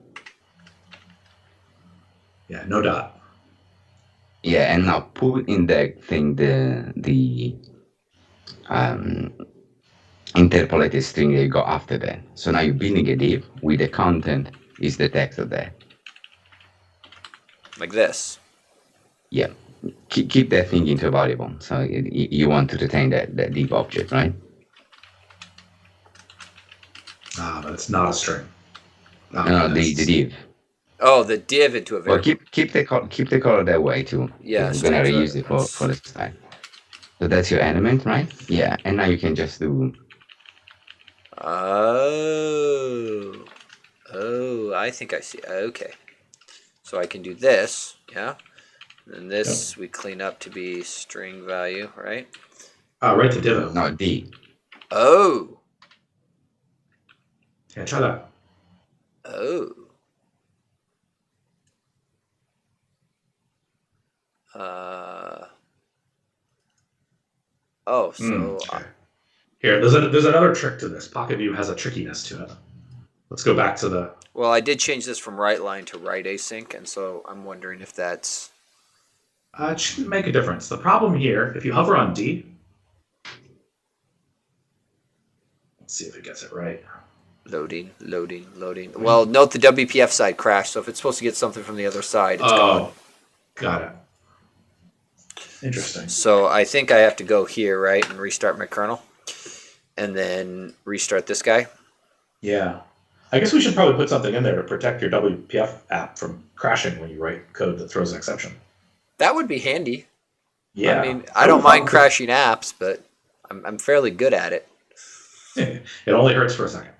Yeah, no dot. Yeah, and now put in the thing the interpolated string that you got after that. So now you're building a div with the content is the text of that. Like this. Yeah. Keep that thing into a variable. So you want to retain that div object, right? But it's not a string. No, the div. Oh, the div into a Well, variable. keep the color that way too. Yeah, We're gonna strings reuse it for the style. So that's your element, right? Yeah, and now you can just do. Oh, I think I see. Okay. So I can do this, yeah? And this we clean up to be string value, right? Right to div. No, D. Oh. Yeah, try that. Oh. So Okay. Here, there's another trick to this. PocketView has a trickiness to it. Let's go back to the. well, I did change this from right line to right async, and so I'm wondering if that's. It shouldn't make a difference. The problem here, if you hover on D, let's see if it gets it right. Loading. Well, note the WPF side crashed, so if it's supposed to get something from the other side, it's gone. Got it. Interesting. So I think I have to go here, right, and restart my kernel, and then restart this guy. Yeah. I guess we should probably put something in there to protect your WPF app from crashing when you write code that throws an exception. That would be handy. Yeah. I mean, I don't mind crashing apps, but I'm fairly good at it. It only hurts for a second.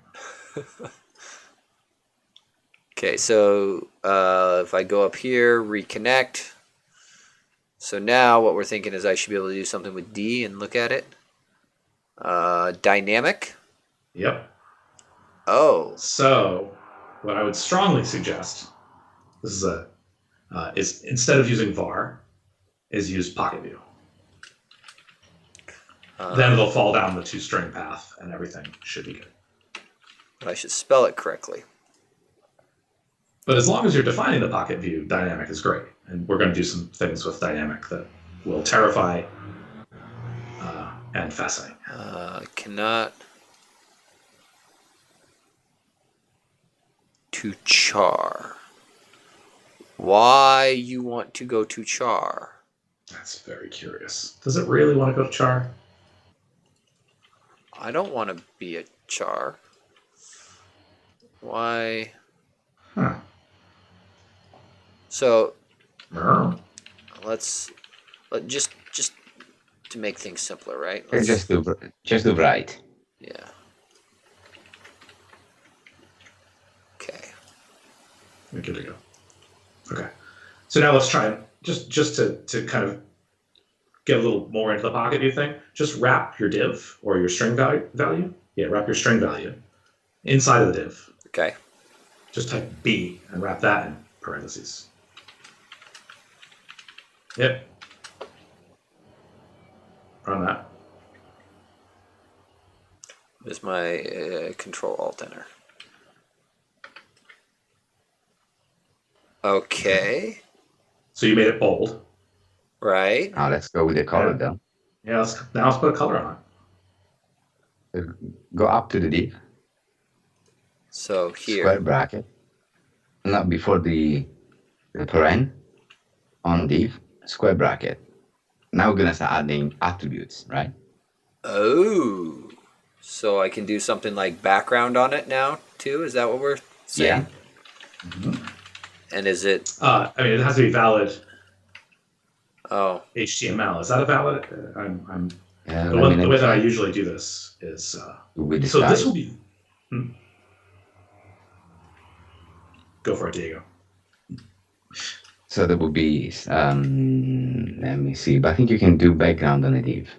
Okay, so if I go up here, reconnect. So now what we're thinking is I should be able to do something with D and look at it. Dynamic. Yep. Oh. So what I would strongly suggest, this is is instead of using var, is use PocketView. Then it'll fall down the toString path, and everything should be good. But I should spell it correctly. But as long as you're defining the PocketView, dynamic is great. And we're going to do some things with dynamic that will terrify and fascinate. Cannot to char. Why you want to go to char? That's very curious. Does it really want to go to char? I don't want to be a char. Why? Huh. So Oh. let's just to make things simpler, right? Okay, just do right. Yeah. Okay. Good to go. Okay. So now let's try it. Just to kind of get a little more into the PocketView thing, just wrap your div or your string value. Yeah, wrap your string value inside of the div. Okay. Just type B and wrap that in parentheses. Yep. Run that. There's my Control Alt Enter. Okay. So you made it bold. Right. Now let's go with the color though. Yeah. Now let's put a color on it. Go up to the div, So here. square bracket, not before the paren, on div, square bracket. Now we're gonna start adding attributes, right? Oh. So I can do something like background on it now too? Is that what we're saying? Yeah. Mm-hmm. And is it? I mean, it has to be valid Oh. HTML. Is that a valid? Yeah, The way that I usually do this is with the so this style. will be. Go for it, Diego. So that would be, let me see, but I think you can do background on a div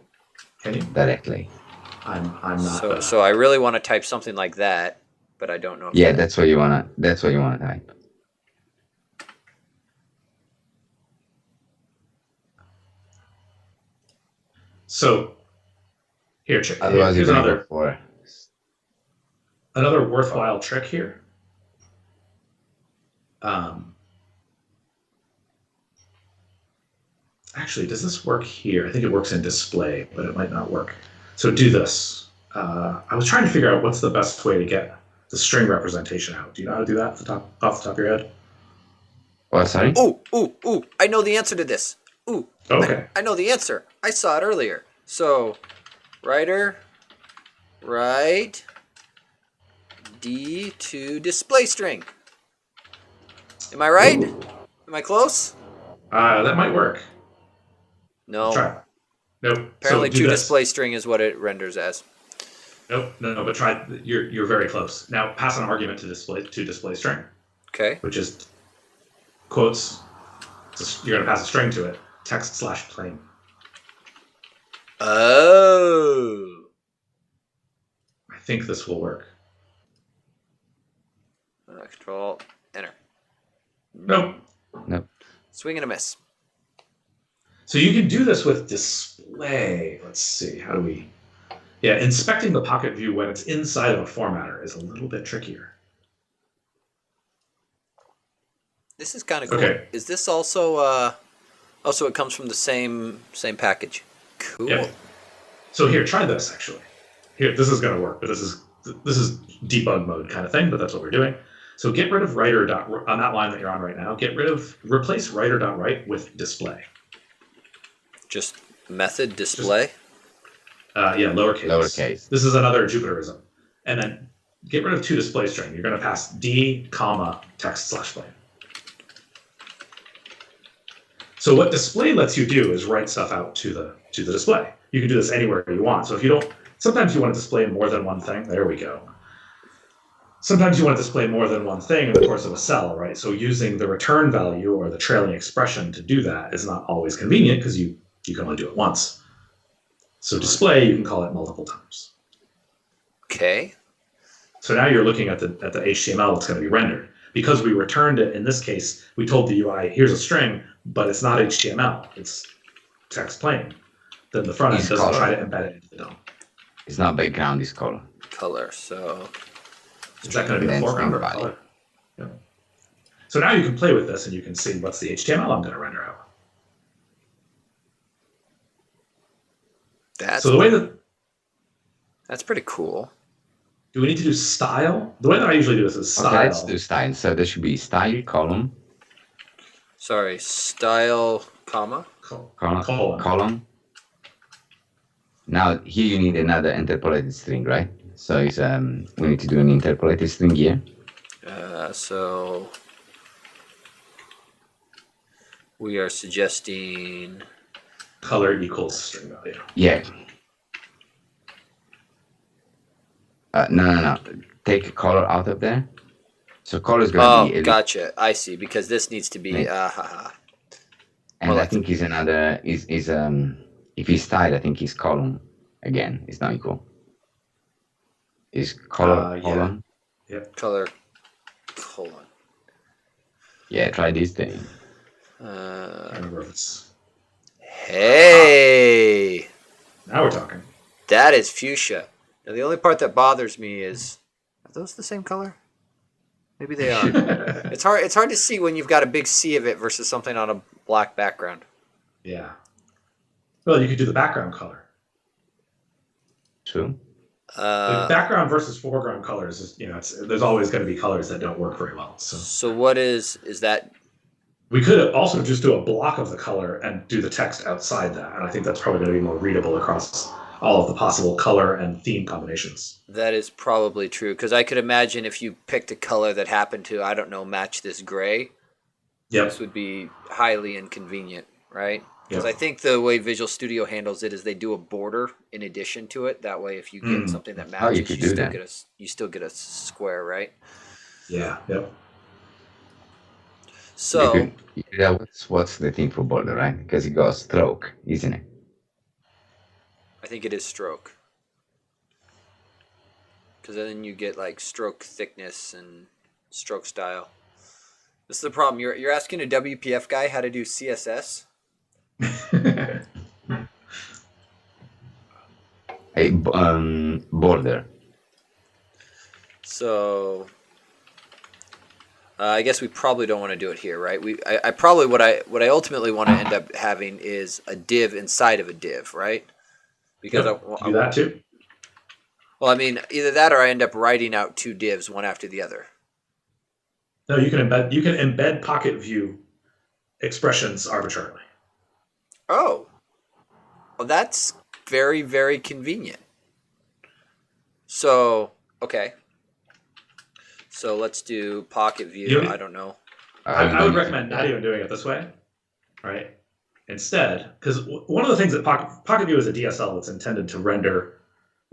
Can you? directly. I'm not. So I really want to type something like that, but I don't know. Yeah, that's what you wanna type. So here, Otherwise, here's you're gonna go for another worthwhile trick here. Actually, does this work here? I think it works in display, but it might not work. So do this. I was trying to figure out what's the best way to get the string representation out. Do you know how to do that off the top of your head? Oh, sorry. Ooh! I know the answer to this. Ooh. Okay. I know the answer. I saw it earlier. So, writer, write D to display string. Am I right? Am I close? That might work. No. Try it. Nope. Apparently, so do to this. display string is what it renders as. Nope. No. But try. You're very close. Now pass an argument to display string, Okay. which is quotes. You're going to pass a string to it. Text/plain. Oh. I think this will work. Control enter. Nope. Swing and a miss. So you can do this with display. Let's see. How do we? Yeah, inspecting the PocketView when it's inside of a formatter is a little bit trickier. This is kind of cool. Okay. Is this also? Also, it comes from the same package. Cool. Yeah. So here, try this actually. Here, this is going to work, but this is debug mode kind of thing, but that's what we're doing. So get rid of writer on that line that you're on right now. Replace writer.write with display. Just method display. Yeah, lowercase. Lowercase. This is another Jupyterism. And then get rid of to display string. You're going to pass D, comma, text/plain. So what display lets you do is write stuff out to the display. You can do this anywhere you want. So if you don't, sometimes you want to display more than one thing. There we go. Sometimes you want to display more than one thing in the course of a cell, right? So using the return value or the trailing expression to do that is not always convenient because you can only do it once. So display, you can call it multiple times. Okay. So now you're looking at the HTML that's going to be rendered. Because we returned it, in this case, we told the UI, here's a string, but it's not HTML. It's text plain. Then the front end It's doesn't color. try to embed it into the DOM. It's not background, it's color. Color. So Is that going to be a Then foreground or string a value. color? Yeah. So now you can play with this and you can see what's the HTML I'm going to render out. that's So the way that, that's pretty cool. do we need to do style? The way that I usually do this is style. Okay, let's do style. So there should be style column, Sorry, style, comma. column. Now here you need another interpolated string, right? So it's we need to do an interpolated string here. So we are suggesting Color equals string value. Yeah. No. Take color out of there. So color is going to be. Gotcha. I see. Because this needs to be. Yeah. And Well, I think is another is if he's style, I think he's column again. It's not equal. Is color column? color colon. Yeah, try this thing. I remember if it's. Hey, Now we're talking. that is fuchsia. Now the only part that bothers me is, are those the same color? Maybe they are. It's hard to see when you've got a big sea of it versus something on a black background. Yeah. Well, you could do the background color. True. Like background versus foreground colors is, there's always going to be colors that don't work very well. So what is that? We could also just do a block of the color and do the text outside that. And I think that's probably going to be more readable across all of the possible color and theme combinations. That is probably true, because I could imagine if you picked a color that happened to, I don't know, match this gray, this would be highly inconvenient, right? Because I think the way Visual Studio handles it is they do a border in addition to it. That way, if you get something that matches, you still get a square, right? Yeah. Yep. So what's the thing for border, right? Because it goes stroke, isn't it? I think it is stroke. Because then you get like stroke thickness and stroke style. This is the problem. You're asking a WPF guy how to do CSS? A border. So I guess we probably don't want to do it here, right? I probably what I ultimately want to end up having is a div inside of a div, right? Because I do that too. Well, I mean, either that or I end up writing out two divs, one after the other. No, you can embed PocketView expressions arbitrarily. Oh, well, that's very, very convenient. So, okay. So let's do PocketView. I don't know. I would recommend not even doing it this way, right? Instead, because one of the things that PocketView is a DSL that's intended to render.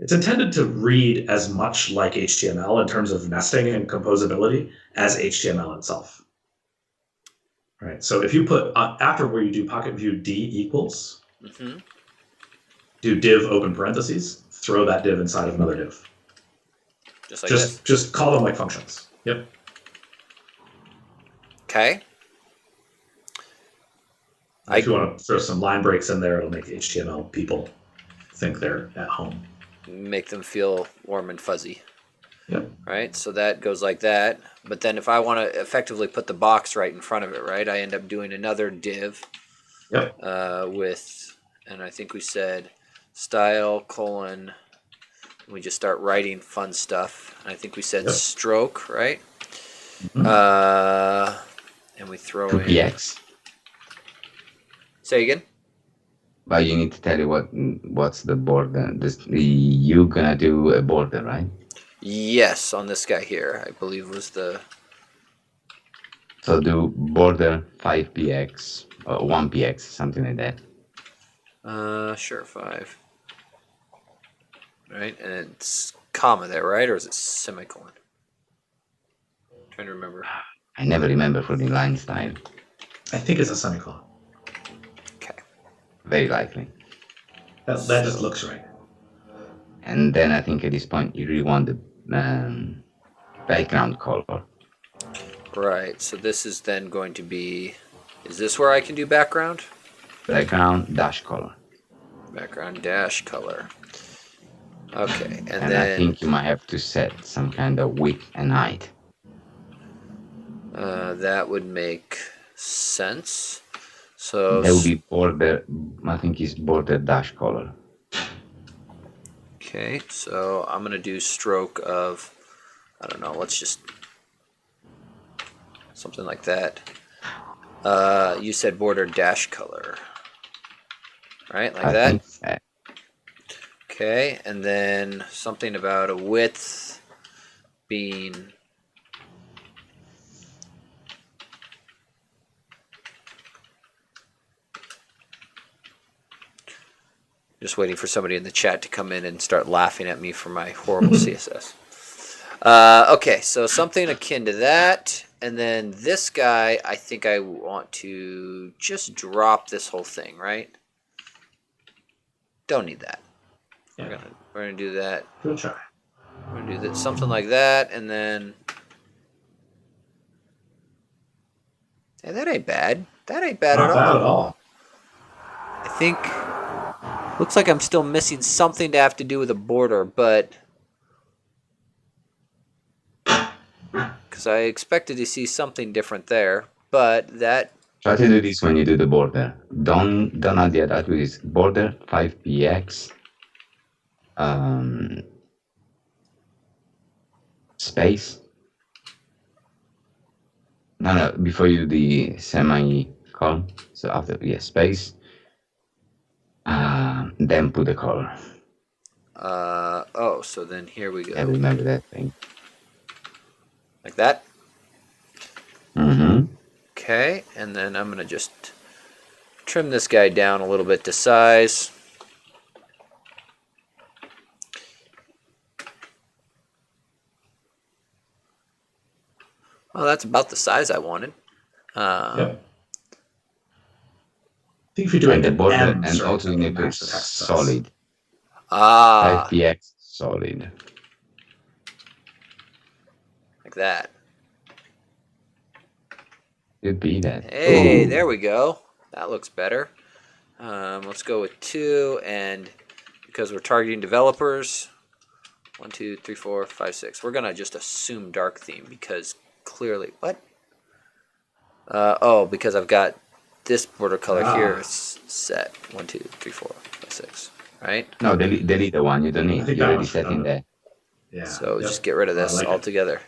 It's intended to read as much like HTML in terms of nesting and composability as HTML itself. Right. So if you put after where you do PocketView D equals, do div open parentheses, throw that div inside of another div. Just like this. Just call them like functions. Yep. Okay. If you want to throw some line breaks in there, it'll make HTML people think they're at home. Make them feel warm and fuzzy. Yep. Right? So that goes like that. But then if I want to effectively put the box right in front of it, right, I end up doing another div with, and I think we said style colon, we just start writing fun stuff. And I think we said stroke, right? And we throw in PX. Say again? But you need to tell you what's the border. You gonna do a border, right? Yes, on this guy here, I believe was the. So do border 5px or 1px, something like that. Sure, 5. Right, and it's comma there, right, or is it semicolon? I'm trying to remember. I never remember for the line style. I think it's a semicolon. Okay. Very likely. That just looks right. And then I think at this point you really want the background color. Right, so this is then going to be, is this where I can do background? background dash color. Background dash color. Okay, and I then think you might have to set some kind of width and height. that would make sense. So That would be border. I think it's border dash color. okay, so I'm gonna do stroke of, I don't know, let's just something like that. You said border dash color, right? Like I that. think that. Okay, and then something about a width being just waiting for somebody in the chat to come in and start laughing at me for my horrible CSS. Okay, so something akin to that. And then this guy, I think I want to just drop this whole thing, right? Don't need that. Yeah. We're gonna do that. Good try. We're gonna do that, something like that, and then yeah, that ain't bad. That ain't bad Not at bad all. at all. I think looks like I'm still missing something to have to do with a border, but because I expected to see something different there, but that Try to do this when you do the border. Don't add the attributes border 5px space. No, before you do the semicolon. So after space, then put the color. oh, so then here we go. Yeah, remember that thing. Like that. Mm-hmm. Okay, and then I'm gonna just trim this guy down a little bit to size. Well, that's about the size I wanted. Yep. I think if you're doing And the border, M, and sorry, also you need to put match the text size. solid. Ah, 5px solid. like that. Could be that. Hey, Ooh. there we go. That looks better. Let's go with 2, and because we're targeting developers, 1, 2, 3, 4, 5, 6. We're gonna just assume dark theme because clearly, what? Oh, because I've got this border color here set. 1, 2, 3, 4, 5, 6. Right? No, delete the one you don't I need. think You're that already one's setting redundant. that. Yeah. So Yep. just get rid of this I like it. altogether.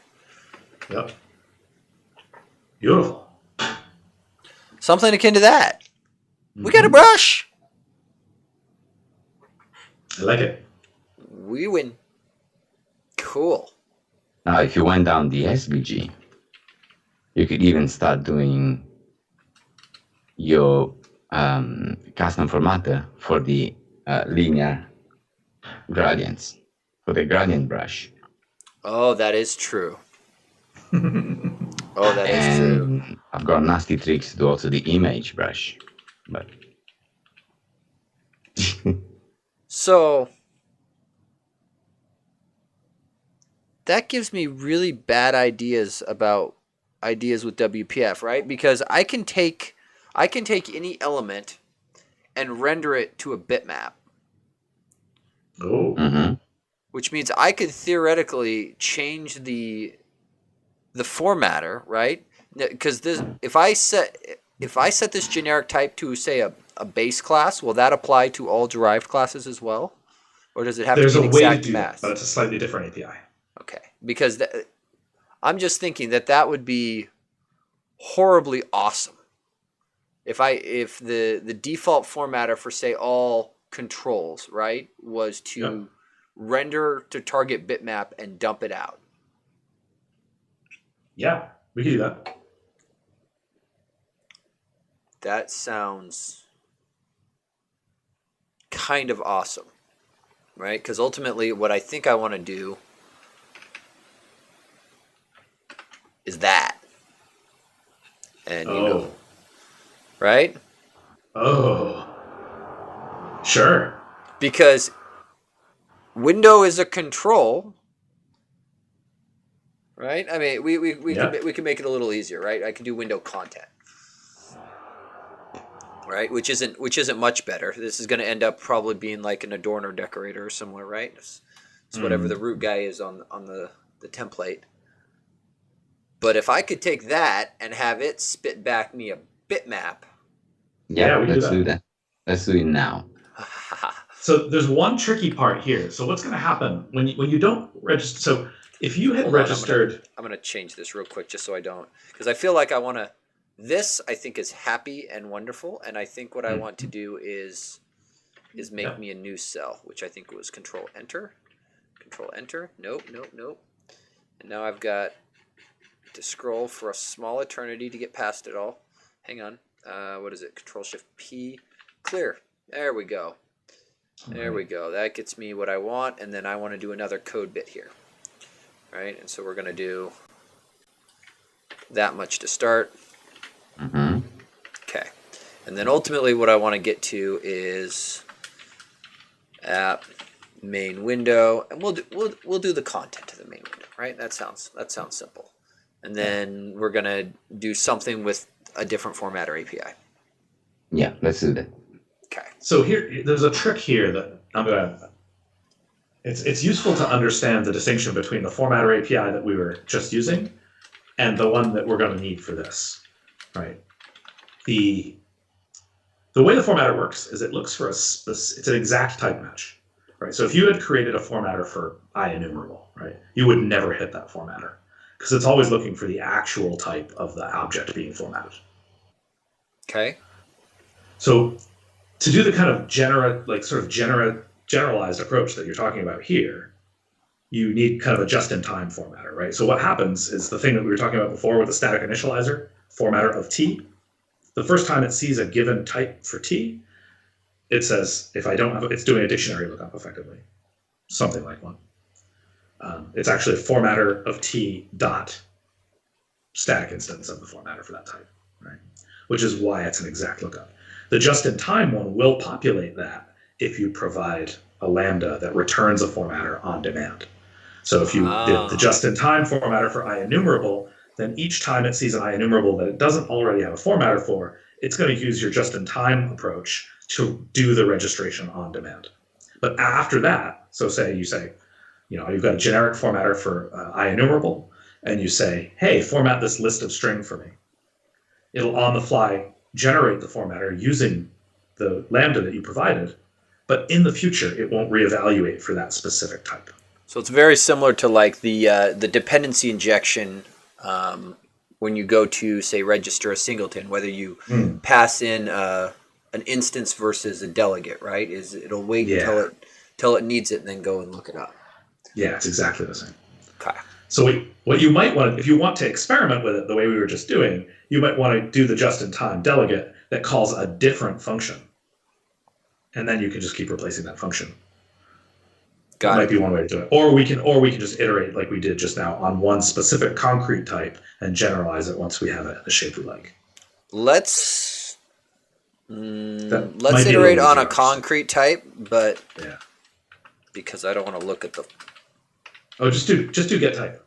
Yep. Beautiful. Something akin to that. We got a brush. I like it. We win. Cool. Now, if you went down the SVG, you could even start doing your custom formatter for the linear gradients, for the gradient brush. Oh, that is true. Oh, that is true. And I've got nasty tricks to do also the image brush, but So that gives me really bad ideas about ideas with WPF, right? Because I can take any element and render it to a bitmap, Oh. mm-hmm. which means I could theoretically change the formatter, right? Because this, if I set this generic type to say a base class, will that apply to all derived classes as well, or does it have There's to a be an way to exact do math? that, but it's a slightly different API. Okay, because I'm just thinking that would be horribly awesome if the default formatter for say all controls, right, was to render to target bitmap and dump it out. Yeah, we can do that. That sounds kind of awesome, right? Because ultimately what I think I want to do is that. And, you know, right? Oh. Sure. Because window is a control, right? I mean, we can make it a little easier, right? I can do window content. right? Which isn't much better. This is going to end up probably being like an adorn or decorator or similar, right? It's whatever the root guy is on the template. But if I could take that and have it spit back me a bitmap. Yeah, we let's do that. Let's do it now. So there's one tricky part here. So what's going to happen when you don't register? So if you had registered, I'm going to change this real quick just so I don't, because I feel like I want to. This I think is happy and wonderful, and I think what I want to do is make me a new cell, which I think was Control Enter. Nope. And now I've got to scroll for a small eternity to get past it all. Hang on. What is it? Control Shift P. Clear. There we go. There we go. That gets me what I want, and then I want to do another code bit here. Right? And so we're going to do that much to start. Mm-hmm. Okay. And then ultimately what I want to get to is app main window, and we'll do the content of the main window, right? That sounds simple. And then we're going to do something with a different formatter API. Yeah, let's do that. Okay. So here, there's a trick here that I'm going to. It's useful to understand the distinction between the formatter API that we were just using and the one that we're going to need for this, right? The way the formatter works is it looks for it's an exact type match, right? So if you had created a formatter for IEnumerable, right, you would never hit that formatter because it's always looking for the actual type of the object being formatted. Okay. So to do the kind of generalized approach that you're talking about here, you need kind of a just-in-time formatter, right? So what happens is the thing that we were talking about before with the static initializer, formatter of T, the first time it sees a given type for T, it says, if I don't have, it's doing a dictionary lookup effectively, something like one. It's actually a formatter of T dot static instance of the formatter for that type, right? Which is why it's an exact lookup. The just-in-time one will populate that if you provide a lambda that returns a formatter on demand. So if you did the just-in-time formatter for IEnumerable, then each time it sees an IEnumerable that it doesn't already have a formatter for, it's going to use your just-in-time approach to do the registration on demand. But after that, so say you say, you've got a generic formatter for IEnumerable, and you say, hey, format this list of string for me. It'll on the fly generate the formatter using the lambda that you provided, but in the future, it won't reevaluate for that specific type. So it's very similar to like the dependency injection when you go to, say, register a singleton, whether you pass in an instance versus a delegate, right? It'll wait until it needs it and then go and look it up. Yeah, it's exactly the same. Okay. So what you might want to, if you want to experiment with it the way we were just doing, you might want to do the just-in-time delegate that calls a different function. And then you can just keep replacing that function. That might be one way to do it. Or we can just iterate like we did just now on one specific concrete type and generalize it once we have it in the shape we like. Let's iterate on a concrete type, but because I don't want to look at the. Oh, just do get type.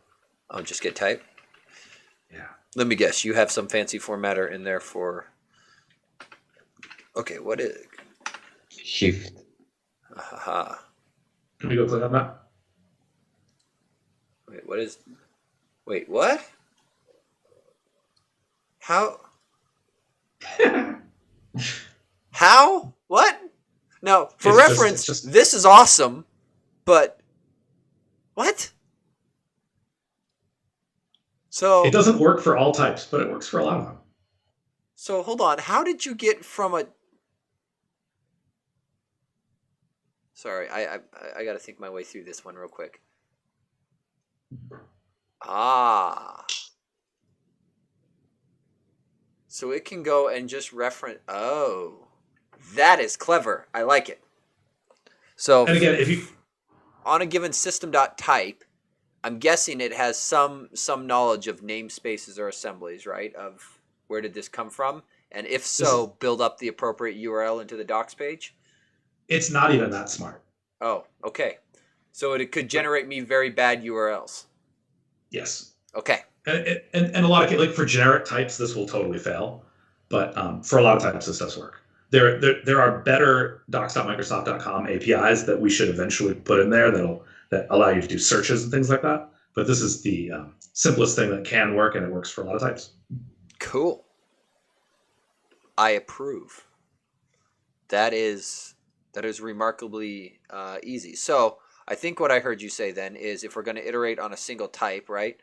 Oh, just get type. Yeah. Let me guess. You have some fancy formatter in there for. Okay, what is it? Shift. Aha. Can we go click on that? Wait, what? How? How? What? No, for reference, this is awesome, but what? So it doesn't work for all types, but it works for a lot of them. So hold on, how did you get from a? Sorry, I got to think my way through this one real quick. So it can go and just reference. Oh, that is clever. I like it. So, and again, if you on a given system.type, I'm guessing it has some knowledge of namespaces or assemblies, right? Of where did this come from, and if so, build up the appropriate URL into the docs page. It's not even that smart. Oh, okay. So it could generate me very bad URLs. Yes. Okay. And a lot of, like for generic types, this will totally fail. But for a lot of types, this does work. there are better docs.microsoft.com APIs that we should eventually put in there that allow you to do searches and things like that. But this is the simplest thing that can work, and it works for a lot of types. Cool. I approve. That is remarkably easy. So I think what I heard you say then is if we're going to iterate on a single type, right?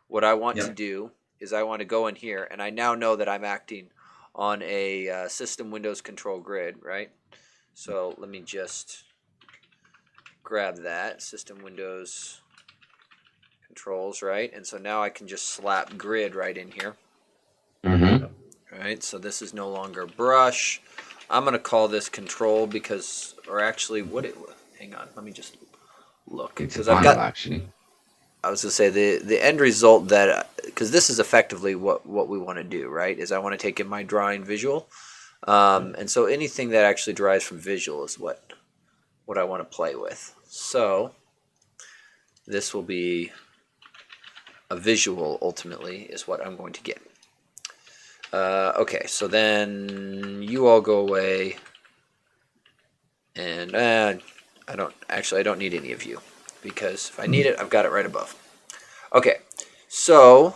What I want to do is I want to go in here, and I now know that I'm acting on a system Windows control grid, right? So let me just grab that system Windows controls, right? And so now I can just slap grid right in here. Mm-hmm. Right, so this is no longer brush. I'm going to call this control because, or actually, hang on, let me just look. Because I've got, actually. I was going to say the end result because this is effectively what we want to do, right, is I want to take in my drawing visual. And so anything that actually derives from visual is what I want to play with. So this will be a visual, ultimately, is what I'm going to get. Okay, so then you all go away, and I don't need any of you, because if I need it, I've got it right above. Okay, so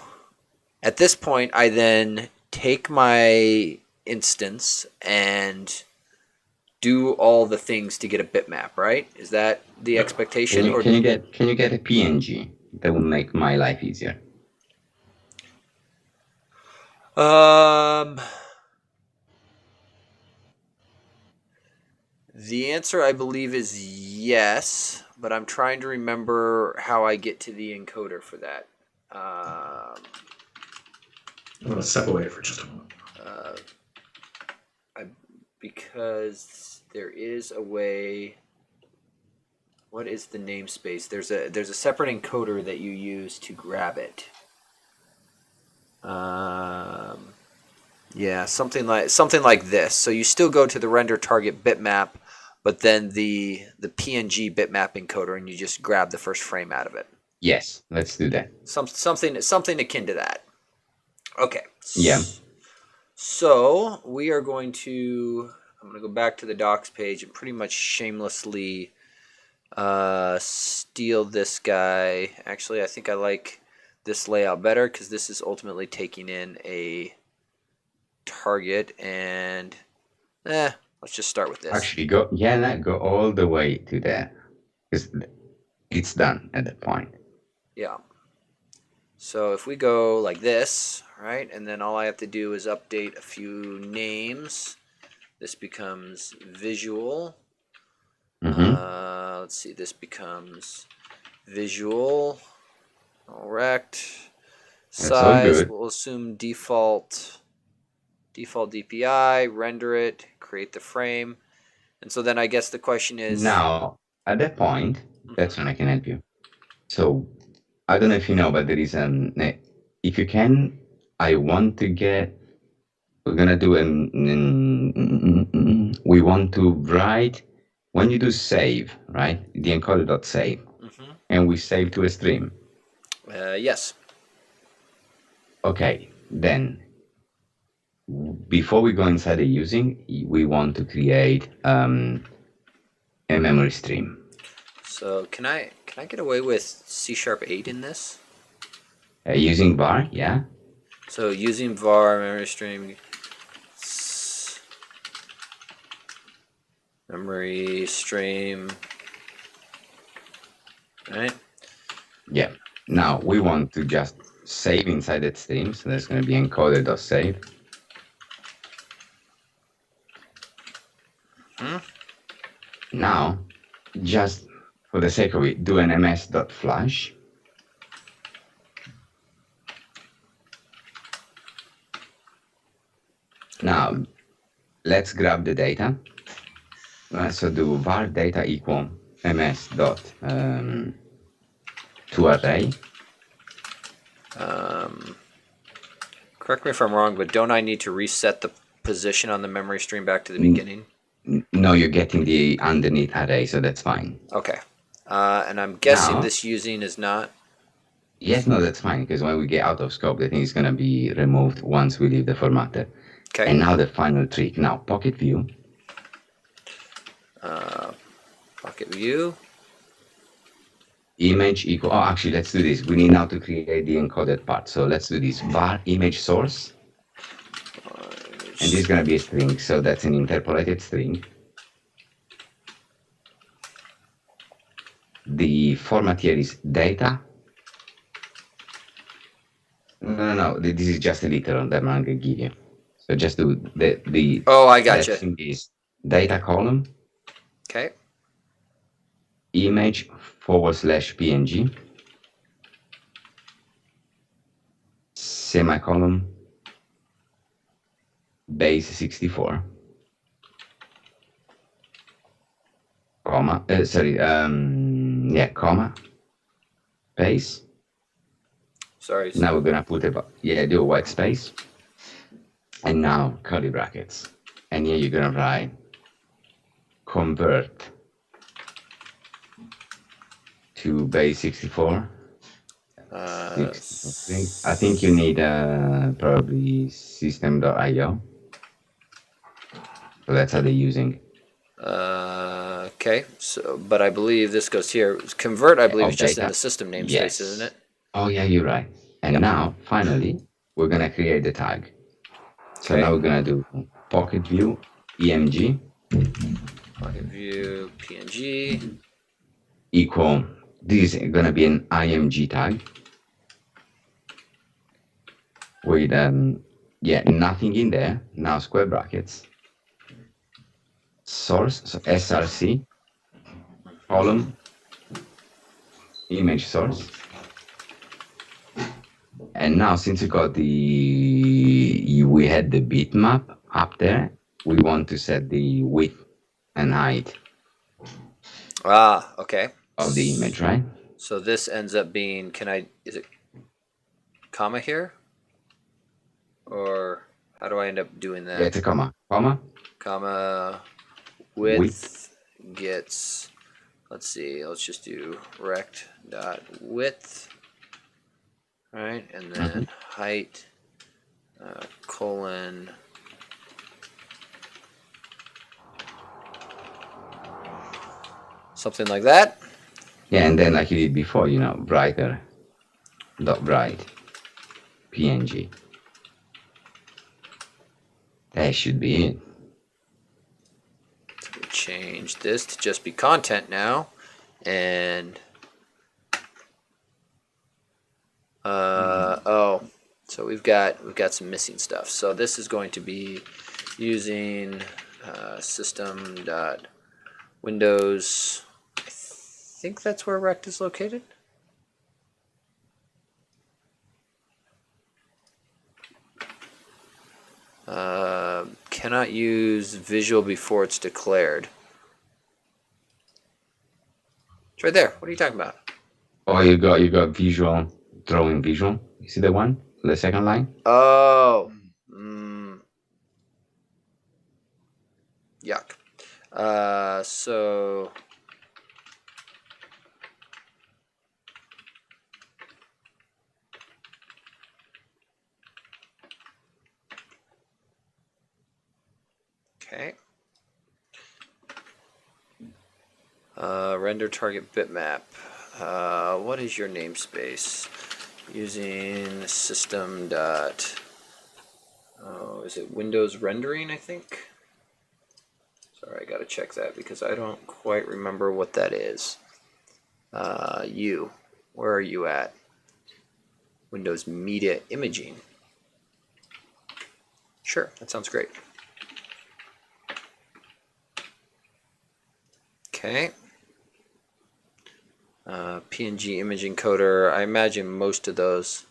at this point, I then take my instance and do all the things to get a bitmap, right? Is that the expectation? Can you get a PNG? That will make my life easier. The answer, I believe, is yes, but I'm trying to remember how I get to the encoder for that. I'm going to step away for just a moment. Because there is a way. What is the namespace? There's a separate encoder that you use to grab it. Yeah, something like this. So you still go to the render target bitmap, but then the PNG bitmap encoder, and you just grab the first frame out of it. Yes, let's do that. Something akin to that. Okay. Yeah. So we are going to. I'm going to go back to the docs page and pretty much shamelessly steal this guy. Actually, I think I like this layout better because this is ultimately taking in a target, and let's just start with this. Actually, go all the way to there, because it's done at that point. Yeah. So if we go like this, right, and then all I have to do is update a few names. This becomes visual. Mm-hmm. Let's see, this becomes visual. Correct. Size, we'll assume default DPI, render it, create the frame. And so then I guess the question is... Now, at that point, that's when I can help you. So, I don't know if you know, but there is if you can, I want to get... We're going to do we want to write... When you do save, right? The encoder.save. Mm-hmm. And we save to a stream. Yes. Okay, then before we go inside the using, we want to create a memory stream. So can I get away with CSharp 8 in this? Using var, yeah. So using var memory stream, right? Yeah. Now we want to just save inside that stream, so that's going to be encoder.save. Now, just for the sake of it, do an ms.flash. Now, let's grab the data. So do var data equal ms dot to array. Correct me if I'm wrong, but don't I need to reset the position on the memory stream back to the beginning? No, you're getting the underneath array, so that's fine. Okay. And I'm guessing this using is not... Yes, no, that's fine, because when we get out of scope, the thing is going to be removed once we leave the formatter. Okay. And now the final trick. Now, PocketView PocketView. Image equal. Oh, actually, let's do this. We need now to create the encoded part. So let's do this. Var image source. And this is going to be a string. So that's an interpolated string. The format here is data. No. This is just a literal that I'm going to give you. So just do the. Oh, I got you. Thing is data column. Okay. Image /PNG. Semicolon. Base 64. Comma. Comma. Space. Sorry. Now we're gonna put do a white space. And now curly brackets. And here you're gonna write convert to base 64. I think you need probably system.io. So that's how they're using. Okay. So, but I believe this goes here. Convert, I believe, is just in the system namespace, isn't it? Oh yeah, you're right. And now, finally, we're gonna create the tag. So now we're gonna do PocketView EMG. PocketView PNG equal. This is gonna be an IMG tag with nothing in there. Now square brackets. Source, so SRC column image source. And now since we got we had the bitmap up there, we want to set the width and height. Okay. Of the image, right? So this ends up being, is it comma here? Or how do I end up doing that? Yeah, it's a comma. Comma width gets, let's see, let's just do rect dot width. Right, and then height colon something like that. Yeah, and then like you did before, brighter dot bright PNG. That should be it. So we change this to just be content now, and so we've got some missing stuff. So this is going to be using system.windows. I think that's where rect is located. Cannot use visual before it's declared. It's right there. What are you talking about? Oh, you got visual, drawing visual. You see the one? The second line? Oh. Yuck. So okay. Render target bitmap. What is your namespace? Using system dot. Oh, is it Windows rendering? I think. Sorry, I gotta check that because I don't quite remember what that is. Where are you at? Windows Media Imaging. Sure, that sounds great. Okay. PNG imaging encoder. I imagine most of those.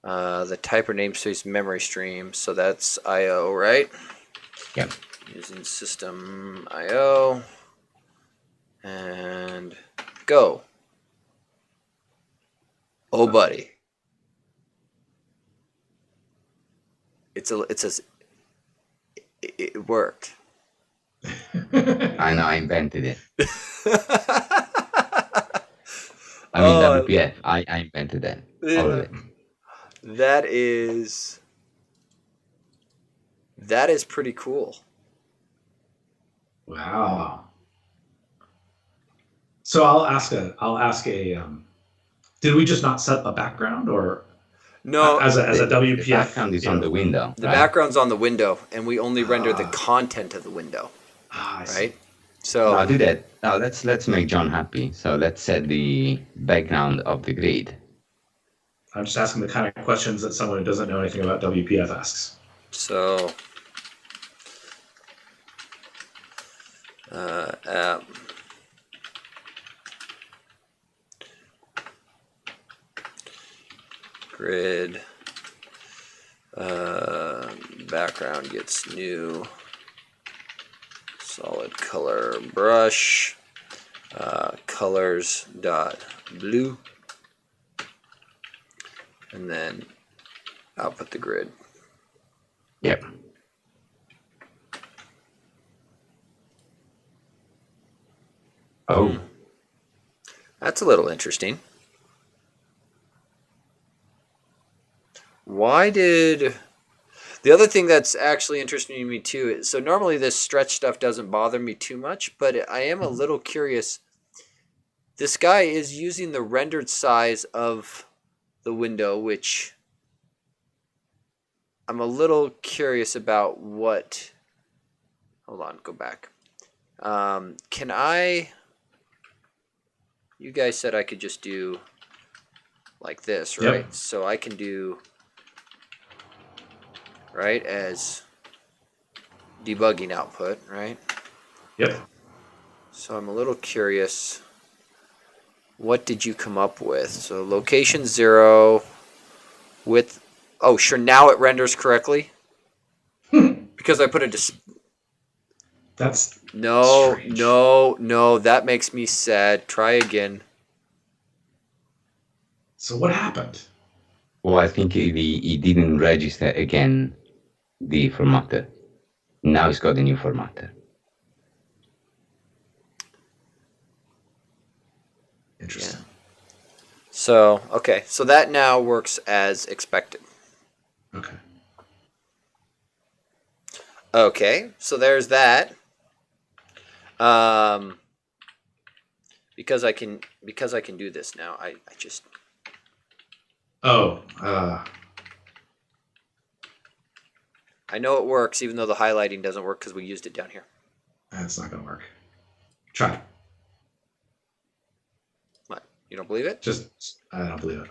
The type or namespace memory stream. So that's IO, right? Yep. Using system IO. And go. Oh, buddy. It worked. I know, I invented it. I mean, WPF. I invented that. All of it. That is pretty cool. Wow. So I'll ask a. Did we just not set a background, or No, as a The WPF? background is on the window, the right? background's on the window, and we only render the Ah. content of the window, I see. right? So Now do that. Now let's make John happy. So let's set the background of the grid. I'm just asking the kind of questions that someone who doesn't know anything about WPF asks. So, app grid background gets new solid color brush colors dot blue, and then output the grid. Yep. Oh, That's a little interesting. Why did the other thing that's actually interesting to me too is, so normally this stretch stuff doesn't bother me too much, but I am a little curious. This guy is using the rendered size of the window, which I'm a little curious about what. Hold on, go back. Can I? You guys said I could just do like this, right? Yep. So I can do, right, as debugging output, right? Yep. So I'm a little curious. What did you come up with? So location 0 with, oh sure, now it renders correctly because I put a That's no, strange. no, that makes me sad. Try again. So what happened? well, I think he didn't register again the formatter. Now he's got a new formatter. Interesting. So, okay, so that now works as expected. Okay. Okay, so there's that. Because I can do this now. I just Oh, I know it works, even though the highlighting doesn't work because we used it down here. that's not gonna work. Try it. What? You don't believe it? Just, I don't believe it.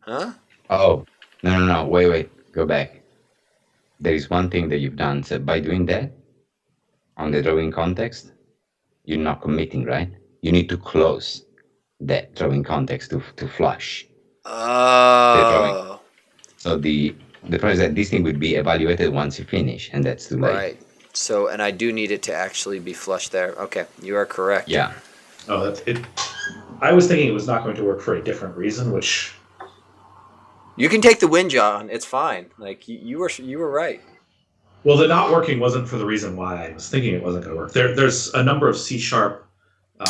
Huh? Oh, no, wait, go back. There is one thing that you've done. So by doing that, on the drawing context, you're not committing, right? You need to close that drawing context to flush the drawing. Oh, So the problem is that this thing would be evaluated once you finish, and that's too late. right. So, and I do need it to actually be flushed there. Okay, you are correct. Yeah. Oh, that's it. I was thinking it was not going to work for a different reason, which You can take the win, John. It's fine. Like you were right. well, the not working wasn't for the reason why I was thinking it wasn't going to work. There's a number of C#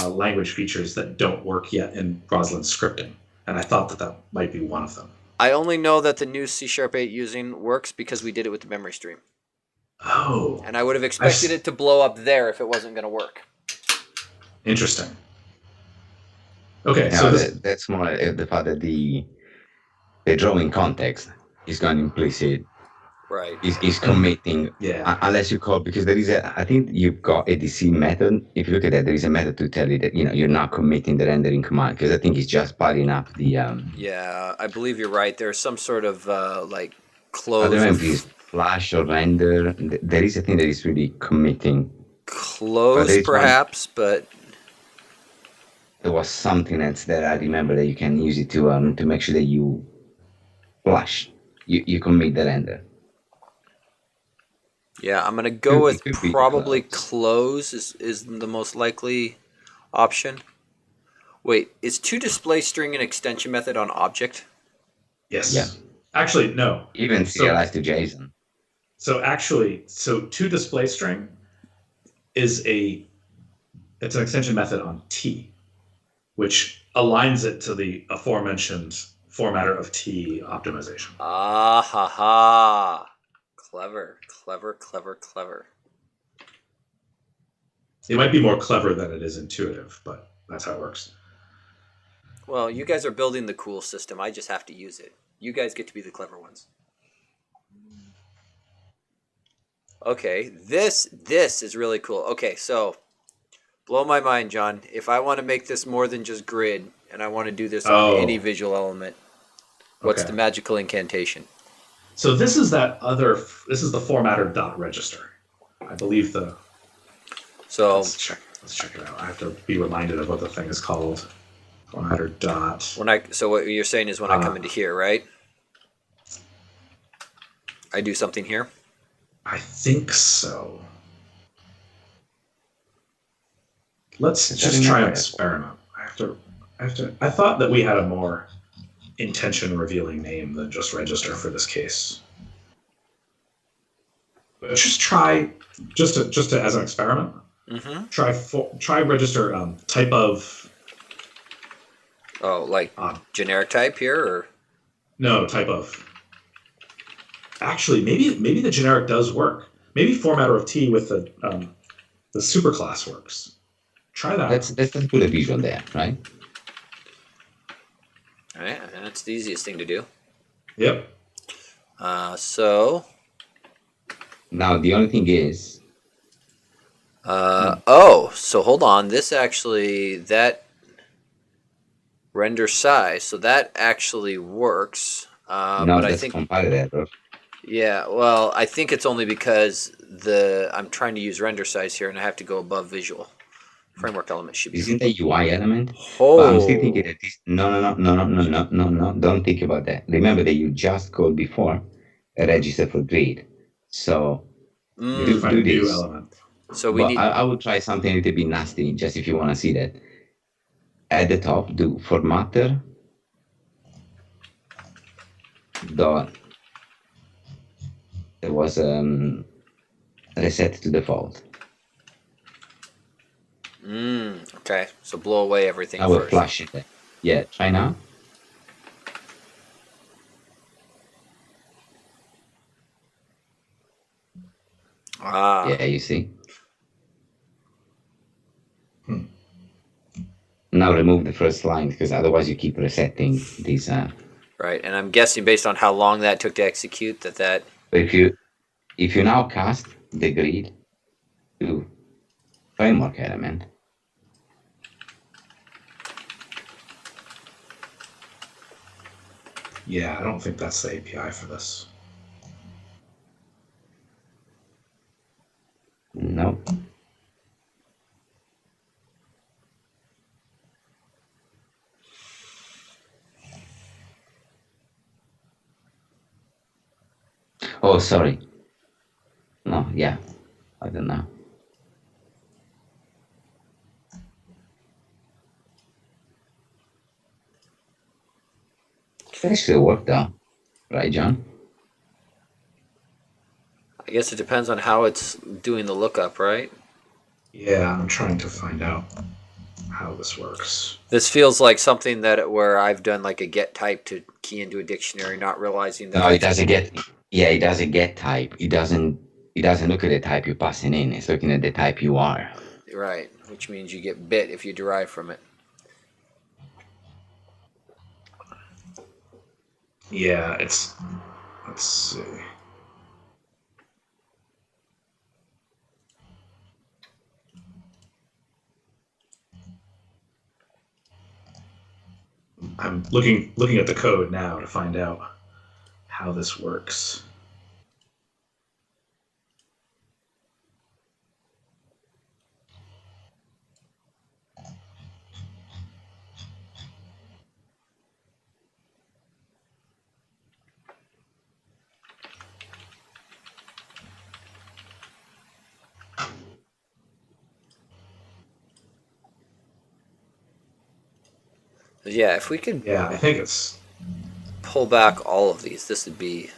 language features that don't work yet in Roslyn scripting, and I thought that might be one of them. I only know that the new C# 8 using works because we did it with the memory stream. Oh, And I would have expected it to blow up there if it wasn't going to work. interesting. Okay, Now, so this, that's more the fact that the drawing context is gone implicit. Right. Is committing, yeah. Unless you call, because there is I think you've got a DC method. If you look at that, there is a method to tell you that you're not committing the rendering command, because I think it's just padding up the. Yeah, I believe you're right. There's some sort of like I close. don't know if it's flash or render. There is a thing that is really committing. Close, perhaps, but there was something else that I remember that you can use it to make sure that you flash. You commit the render. yeah, I'm gonna go with It could be probably close is the most likely option. Wait, is toDisplayString an extension method on object? Yes. Yeah. Actually, no. Even serialize to JSON. So toDisplayString is it's an extension method on T, which aligns it to the aforementioned formatter of T optimization. Ah ha ha. Clever. It might be more clever than it is intuitive, but that's how it works. Well, you guys are building the cool system. I just have to use it. You guys get to be the clever ones. Okay, this is really cool. Okay, so blow my mind, Jon. If I want to make this more than just grid, and I want to do this on any visual element, what's the magical incantation? So this is the formatter dot register. I believe the. So let's check it out. I have to be reminded of what the thing is called. Formatter dot. So what you're saying is when I come into here, right? I do something here. I think so. Let's just try an experiment. I thought that we had a more intention revealing name than just register for this case. But just try just to as an experiment. Mm-hmm. Try register type of. Oh, like generic type here, or no type of. Actually, maybe the generic does work. Maybe formatter of T with the superclass works. Try that. Let's put a visual there, right? All right, that's the easiest thing to do. Yep. So. Now the only thing is. So hold on. This actually that render size, so that actually works. No, but that's I think compiler error. Yeah, well, I think it's only because I'm trying to use render size here, and I have to go above visual. Framework element should be. Isn't a UI element? Oh. But I'm still thinking that this. No. Don't think about that. Remember that you just called before a register for grid. So do this. Element. So we need. I will try something a little bit nasty, just if you want to see that. At the top, do formatter dot. There was reset to default. Okay, so blow away everything. I will first. flash it. Yeah, try now. Yeah, you see. Now remove the first line because otherwise you keep resetting these. Right, and I'm guessing based on how long that took to execute that. If you now cast the grid to framework element. Yeah, I don't think that's the API for this. No. Oh, sorry. No, yeah. I don't know. It actually worked though. Right, Jon? I guess it depends on how it's doing the lookup, right? Yeah, I'm trying to find out how this works. This feels like something where I've done like a get type to key into a dictionary, not realizing that. No, it doesn't get. Yeah, it doesn't get type. It doesn't look at the type you're passing in. It's looking at the type you are. Right, which means you get bit if you derive from it. Yeah, let's see. I'm looking at the code now to find out how this works. Yeah, if we could. Yeah, I think it's. Pull back all of these. This would be.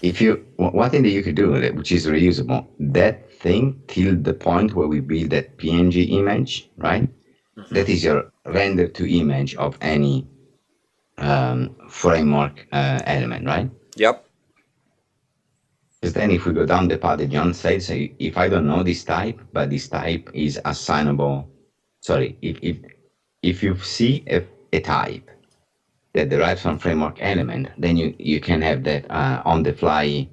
If you one thing that you could do with it, which is reusable, that thing till the point where we build that PNG image, right? Mm-hmm. That is your render to image of any framework element, right? Yep. Because then if we go down the path that John said, so if I don't know this type, but this type is assignable, sorry, if you see a type that derives from framework element, then you can have that on the fly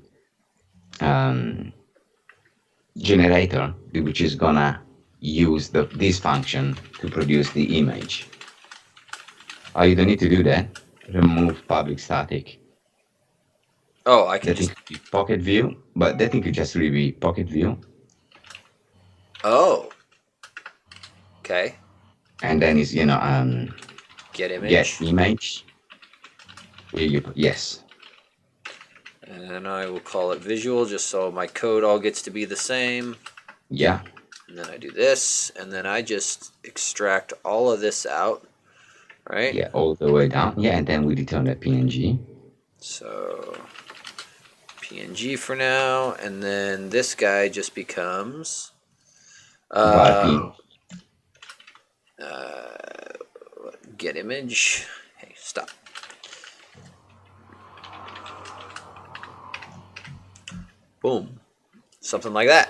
generator, which is gonna use this function to produce the image. Oh, you don't need to do that. Remove public static. Oh, I can That just. thing could be PocketView, but that thing could just really be PocketView. Oh. Okay. And then is Get image. get image. Yes. And then I will call it visual just so my code all gets to be the same. Yeah. And then I do this, and then I just extract all of this out, right? Yeah, all the way down. Yeah, and then we return a PNG. So PNG for now, and then this guy just becomes get image. Hey, stop. Boom. Something like that.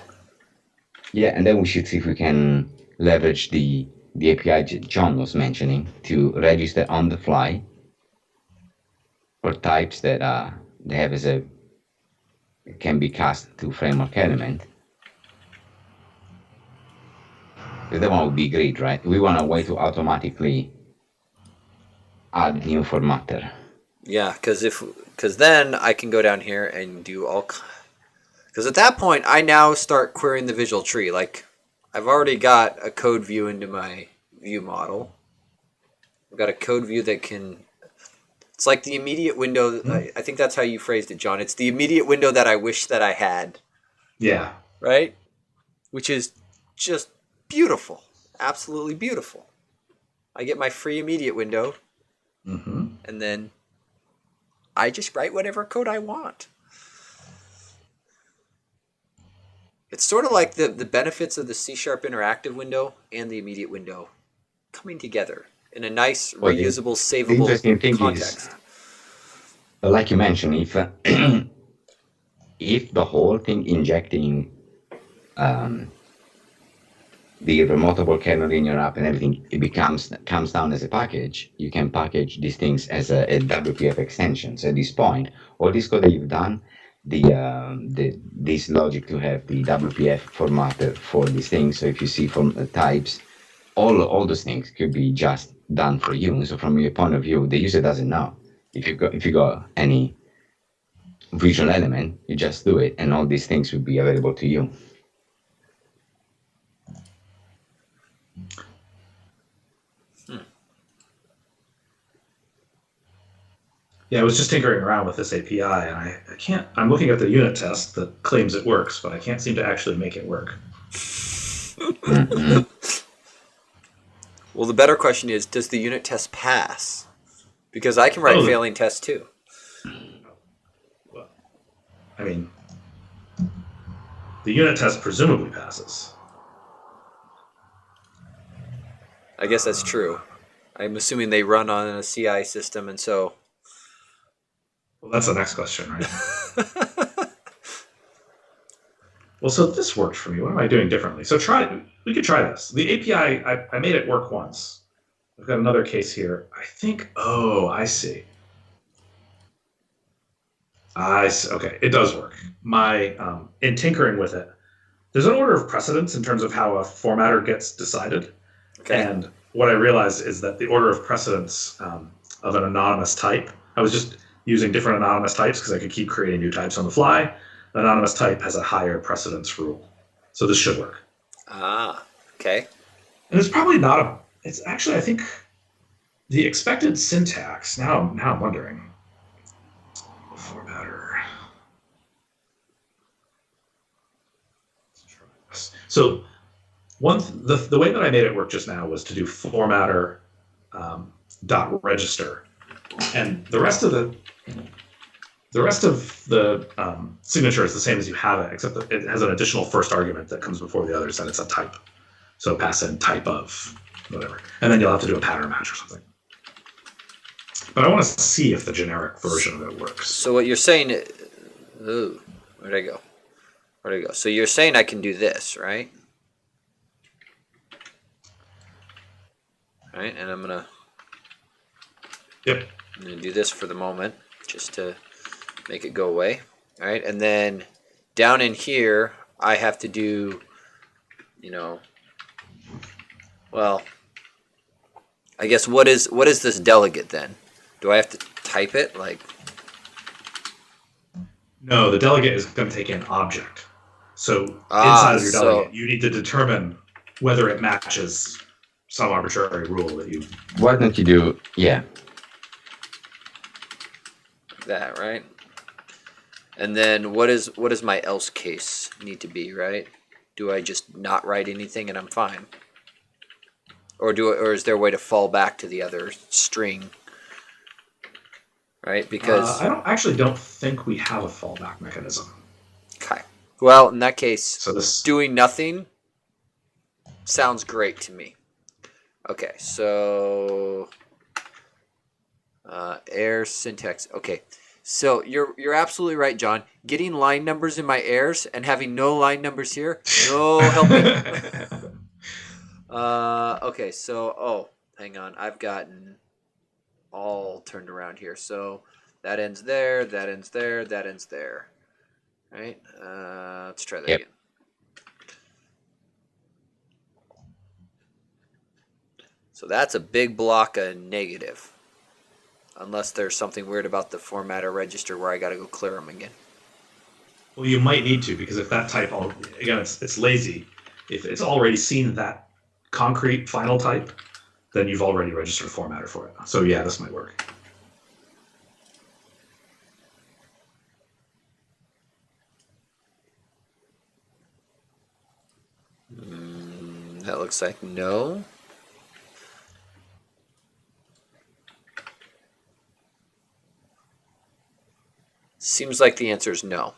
Yeah, and then we should see if we can leverage the API John was mentioning to register on the fly for types that they have as can be cast to framework element. That one would be great, right? We want a way to automatically add new formatter. Yeah, because then I can go down here and do all. Because at that point, I now start querying the visual tree. Like, I've already got a code view into my view model. I've got a code view that can. It's like the immediate window. I think that's how you phrased it, John. It's the immediate window that I wish that I had. Yeah. Right? Which is just beautiful. Absolutely beautiful. I get my free immediate window. Mm-hmm. And then I just write whatever code I want. It's sort of like the benefits of the C# interactive window and the immediate window coming together in a nice, reusable, savable interesting thing context. Is, like you mentioned, if the whole thing injecting the remotable kernel in your app and everything, it comes down as a package, you can package these things as a WPF extension. So at this point, all this code that you've done, this logic to have the WPF formatter for these things. So if you see from types, all those things could be just done for you. So from your point of view, the user doesn't know. If you got any visual element, you just do it, and all these things will be available to you. Yeah, I was just tinkering around with this API, and I can't. I'm looking at the unit test that claims it works, but I can't seem to actually make it work. Well, the better question is, does the unit test pass? Because I can write failing tests too. Well, I mean, the unit test presumably passes. I guess that's true. I'm assuming they run on a CI system, and so. Well, that's the next question, right? Well, so this worked for me. What am I doing differently? So we could try this. The API, I made it work once. I've got another case here. I think, I see. Okay, it does work. In tinkering with it, there's an order of precedence in terms of how a formatter gets decided. Okay. And what I realized is that the order of precedence of an anonymous type, I was just using different anonymous types because I could keep creating new types on the fly. An anonymous type has a higher precedence rule. So this should work. Ah, okay. And it's probably not it's actually, I think, the expected syntax. Now I'm wondering. Formatter. Let's try this. So the way that I made it work just now was to do formatter dot register, and the rest of the signature is the same as you have it, except that it has an additional first argument that comes before the others, and it's a type. So pass in type of whatever, and then you'll have to do a pattern match or something. But I want to see if the generic version of it works. So what you're saying, Where'd I go? Where'd I go? So you're saying I can do this, right? All right, and I'm gonna do this for the moment, just to make it go away. All right, and then down in here, I have to do, well, I guess what is this delegate then? Do I have to type it like? No, the delegate is going to take an object. So inside of your delegate, you need to determine whether it matches some arbitrary rule that you. Why don't you do that, right? And then what is my else case need to be, right? Do I just not write anything and I'm fine? Or is there a way to fall back to the other string? Right? Because I don't think we have a fallback mechanism. Okay. Well, in that case, so doing nothing sounds great to me. Okay, so error syntax. Okay. So you're absolutely right, John. Getting line numbers in my errors and having no line numbers here, no help me. Okay, so hang on. I've gotten all turned around here. So that ends there, that ends there, that ends there. Right? Let's try that again. So that's a big block of negative. Unless there's something weird about the formatter register where I got to go clear them again. Well, you might need to, because if that type, again, it's lazy. If it's already seen that concrete final type, then you've already registered a formatter for it. So yeah, this might work. That looks like no. Seems like the answer is no.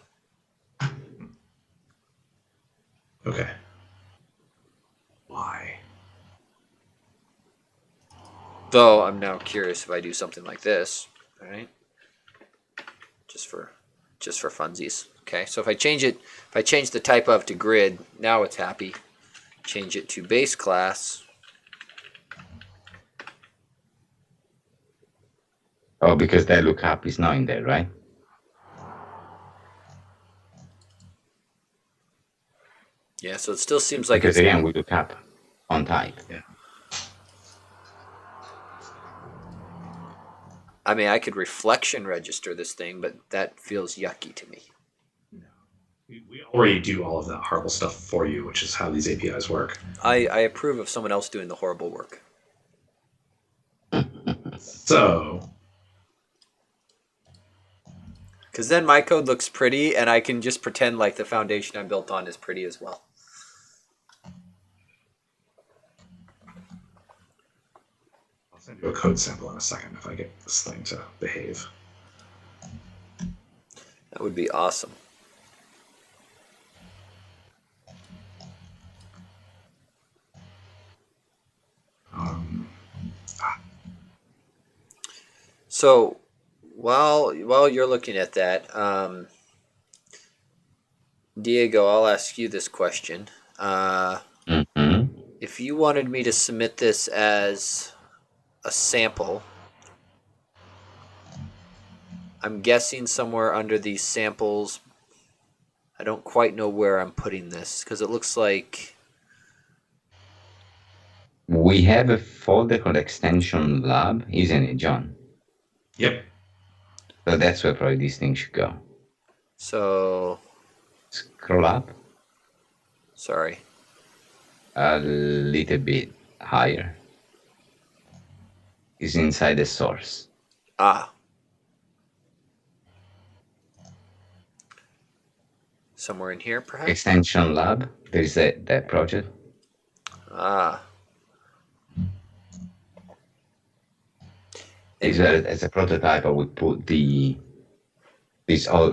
Okay. Why? Though I'm now curious if I do something like this, all right? Just for funsies. Okay, so if I change the type of to grid, now it's happy. Change it to base class. Oh, because that lookup is not in there, right? Yeah, so it still seems like because again we look up on type. Yeah. I mean, I could reflection register this thing, but that feels yucky to me. No. We already do all of that horrible stuff for you, which is how these APIs work. I approve of someone else doing the horrible work. So. Because then my code looks pretty, and I can just pretend like the foundation I'm built on is pretty as well. I'll send you a code sample in a second if I get this thing to behave. That would be awesome. So while you're looking at that, Diego, I'll ask you this question. If you wanted me to submit this as a sample, I'm guessing somewhere under these samples, I don't quite know where I'm putting this because it looks like we have a folder called extension lab, isn't it, John? Yep. So that's where probably this thing should go. So scroll up. Sorry. A little bit higher. Is inside the source. Ah. Somewhere in here, perhaps? Extension lab. There is that project. Ah. As a prototype, I would put all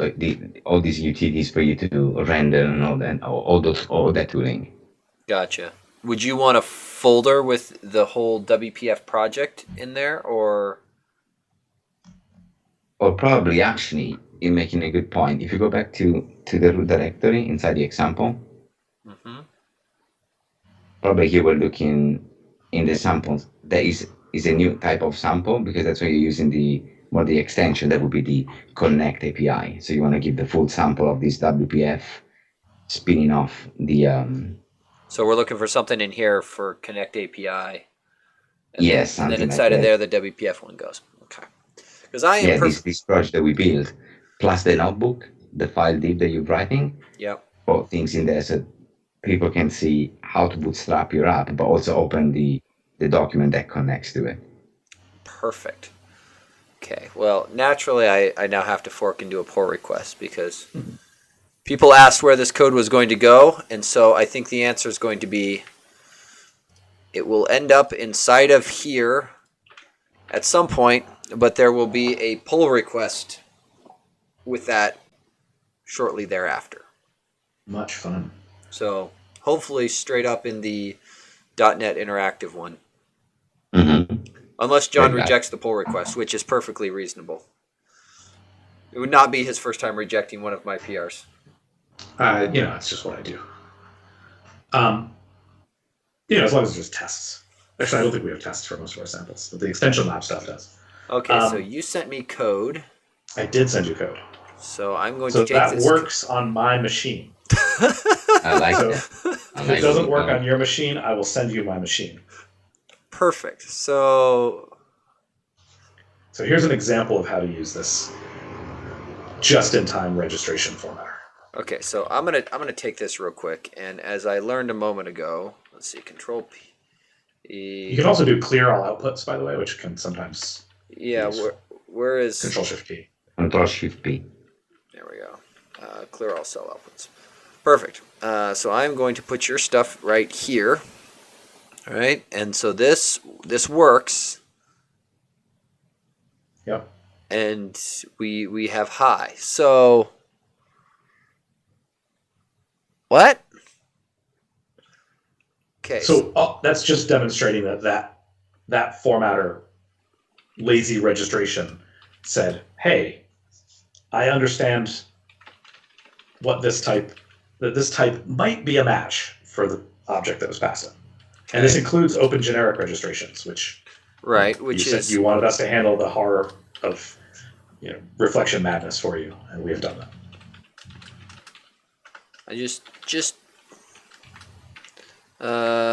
these utilities for you to render and all that tooling. Gotcha. Would you want a folder with the whole WPF project in there, or probably actually you're making a good point. If you go back to the root directory inside the example, probably you were looking in the samples. There is a new type of sample because that's why you're using the extension that would be the connect API. So you want to give the full sample of this WPF spinning off the. So we're looking for something in here for connect API. Yes, and then something inside like of that. there, the WPF one goes. Okay. Because I am. Yeah, this project that we built, plus the notebook, the file div that you're writing. Yep. All things in there so people can see how to bootstrap your app, but also open the document that connects to it. Perfect. Okay. Well, naturally, I now have to fork into a pull request because people asked where this code was going to go, and so I think the answer is going to be it will end up inside of here at some point, but there will be a pull request with that shortly thereafter. Much fun. So hopefully straight up in the .NET Interactive one. Mm-hmm. Unless Jon rejects the pull request, which is perfectly reasonable. It would not be his first time rejecting one of my PRs. It's just what I do. As long as there's tests. Actually, I don't think we have tests for most of our samples, but the extension lab stuff does. Okay, so you sent me code. I did send you code. So I'm going to take this. So that works on my machine. I like that. If it doesn't work on your machine, I will send you my machine. Perfect. So here's an example of how to use this just-in-time registration formatter. Okay, so I'm gonna take this real quick, and as I learned a moment ago, let's see, Control P. You can also do clear all outputs, by the way, which can sometimes. Yeah, where is Control Shift P? Control Shift P. There we go. Clear all cell outputs. Perfect. So I'm going to put your stuff right here. All right, and so this works. Yep. And we have high. So what? Okay. So that's just demonstrating that formatter lazy registration said, "Hey, I understand what this type might be a match for the object that was passed in." Okay. And this includes open generic registrations, which you said you wanted us to handle the horror of reflection madness for you, and we have done that. I just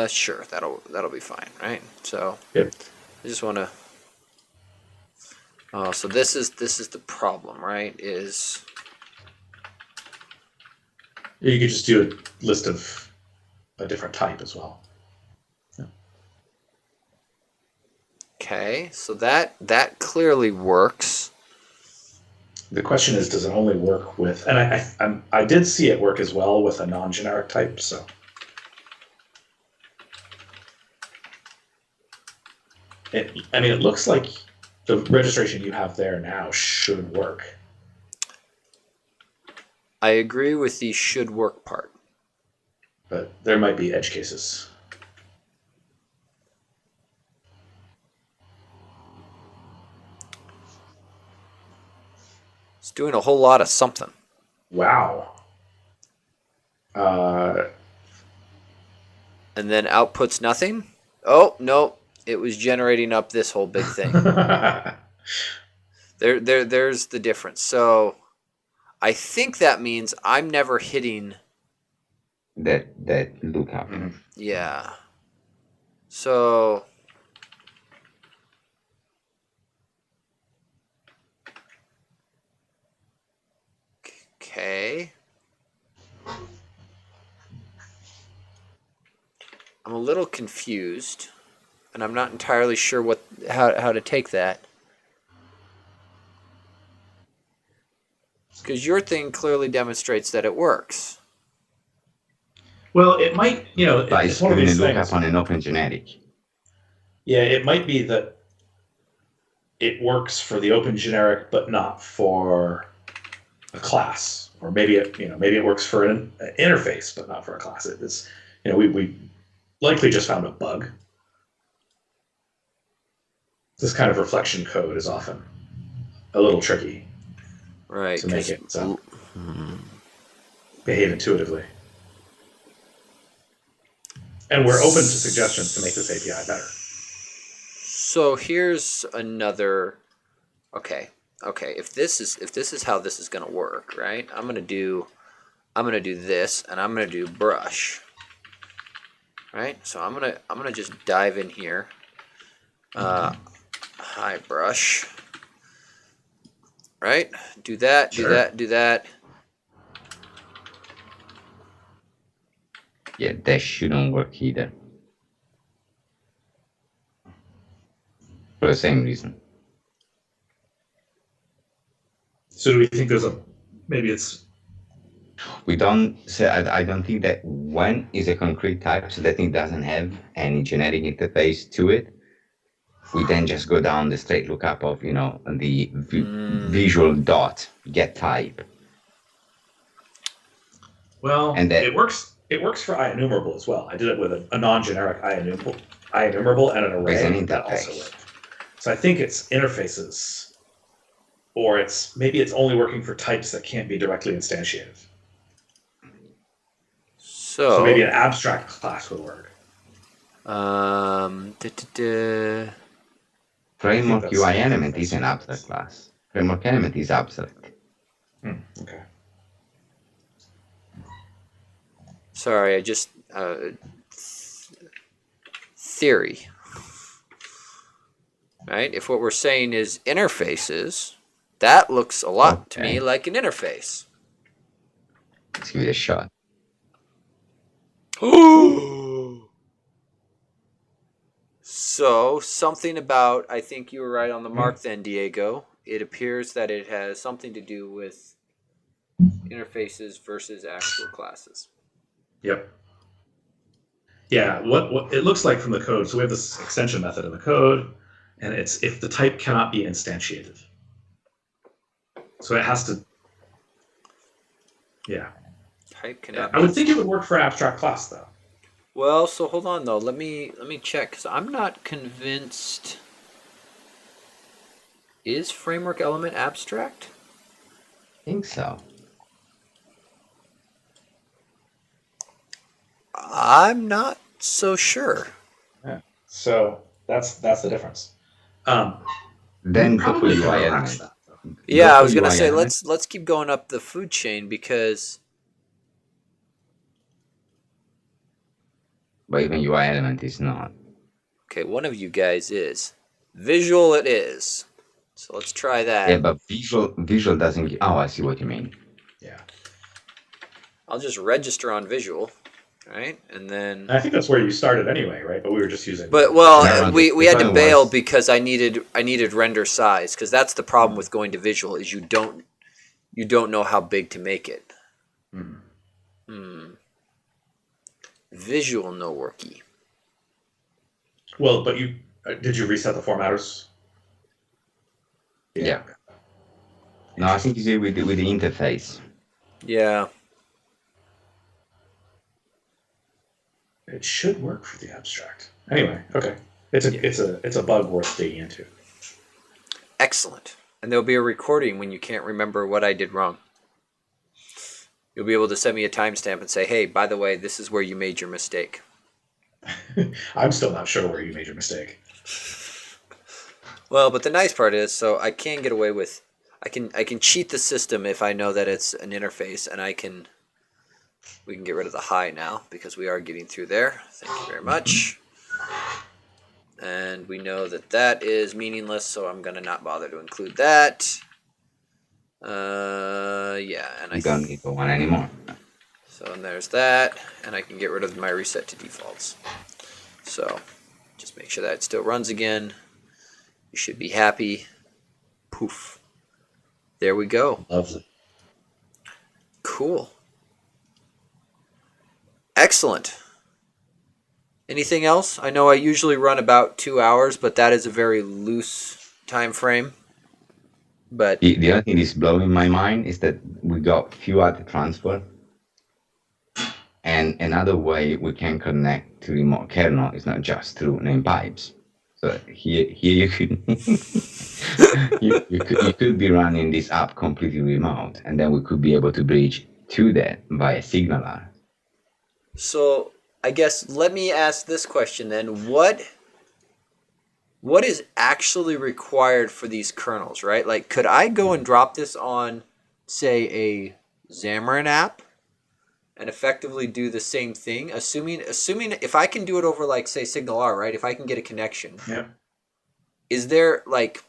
sure, that'll be fine, right? So yep. I just want to. Oh, so this is the problem, right? Is you could just do a list of a different type as well. Yeah. Okay, so that clearly works. The question is, does it only work with? And I did see it work as well with a non-generic type. So it looks like the registration you have there now should work. I agree with the should work part. But there might be edge cases. It's doing a whole lot of something. Wow. And then outputs nothing? Oh, no. It was generating up this whole big thing. There's the difference. So I think that means I'm never hitting that lookup. Mm-hmm. Yeah. So okay. I'm a little confused, and I'm not entirely sure how to take that. Because your thing clearly demonstrates that it works. Well, it might, But it's one of these look things. up on an open generic. Yeah, it might be that it works for the open generic, but not for a class, or maybe it works for an interface, but not for a class. It's we likely just found a bug. This kind of reflection code is often a little tricky. Right. to make it behave intuitively. And we're open to suggestions to make this API better. So here's another. Okay. If this is how this is going to work, right? I'm going to do this, and I'm going to do brush. Right. So I'm gonna just dive in here. Hi brush. Right. Do that. Sure. Do that. Do that. Yeah, that shouldn't work either. For the same reason. So do we think maybe it's... We don't say, I don't think that when is a concrete type, so that thing doesn't have any generic interface to it. We then just go down the straight lookup of, the visual dot get type. Well, and it works for IEnumerable as well. I did it with a non-generic IEnumerable and an array that also worked. So I think it's interfaces, or maybe it's only working for types that can't be directly instantiated. So maybe an abstract class would work. Framework UI element is an abstract class. Framework element is abstract. Okay. Sorry, I just theory. Right? If what we're saying is interfaces, that looks a lot to me like an interface. Let's give it a shot. So something about, I think you were right on the mark then, Diego. It appears that it has something to do with interfaces versus actual classes. Yep. Yeah, what it looks like from the code. So we have this extension method in the code, and it's if the type cannot be instantiated. So it has to. Yeah. Type cannot. I would think it would work for abstract class though. Well, so hold on though. Let me check because I'm not convinced. Is framework element abstract? I think so. I'm not so sure. Yeah. So that's the difference. Then probably the UI relax element. that. Yeah, I was gonna say let's keep going up the food chain because. But even UI element is not. Okay, one of you guys is. Visual it is. So let's try that. Yeah, but visual doesn't give... Oh, I see what you mean. Yeah. I'll just register on visual, right? And then... I think that's where you started anyway, right? But we were just using... But, well, we had to bail because I needed render size, because that's the problem with going to visual, is you don't know how big to make it. Visual no worky. Well, but did you reset the formatters? Yeah. No, I think you did with the interface. Yeah. It should work for the abstract. Anyway, okay. It's a bug worth digging into. Excellent. And there'll be a recording when you can't remember what I did wrong. You'll be able to send me a timestamp and say, hey, by the way, this is where you made your mistake. I'm still not sure where you made your mistake. Well, but the nice part is, so I can get away with, I can cheat the system if I know that it's an interface, and we can get rid of the hi now because we are getting through there. Thank you very much. And we know that that is meaningless, so I'm going to not bother to include that. Yeah, and I don't need the one anymore. So and there's that, and I can get rid of my reset to defaults. So just make sure that it still runs again. You should be happy. Poof. There we go. Lovely. Cool. Excellent. Anything else? I know I usually run about 2 hours, but that is a very loose time frame. But the other thing that's blowing my mind is that we got few other transfer. And another way we can connect to remote kernel is not just through name pipes. So here you could you could be running this app completely remote, and then we could be able to bridge to that via SignalR. So I guess let me ask this question then: what is actually required for these kernels, right? Like, could I go and drop this on, say, a Xamarin app, and effectively do the same thing? Assuming if I can do it over, like, say, SignalR, right? If I can get a connection, Yeah. is there, like,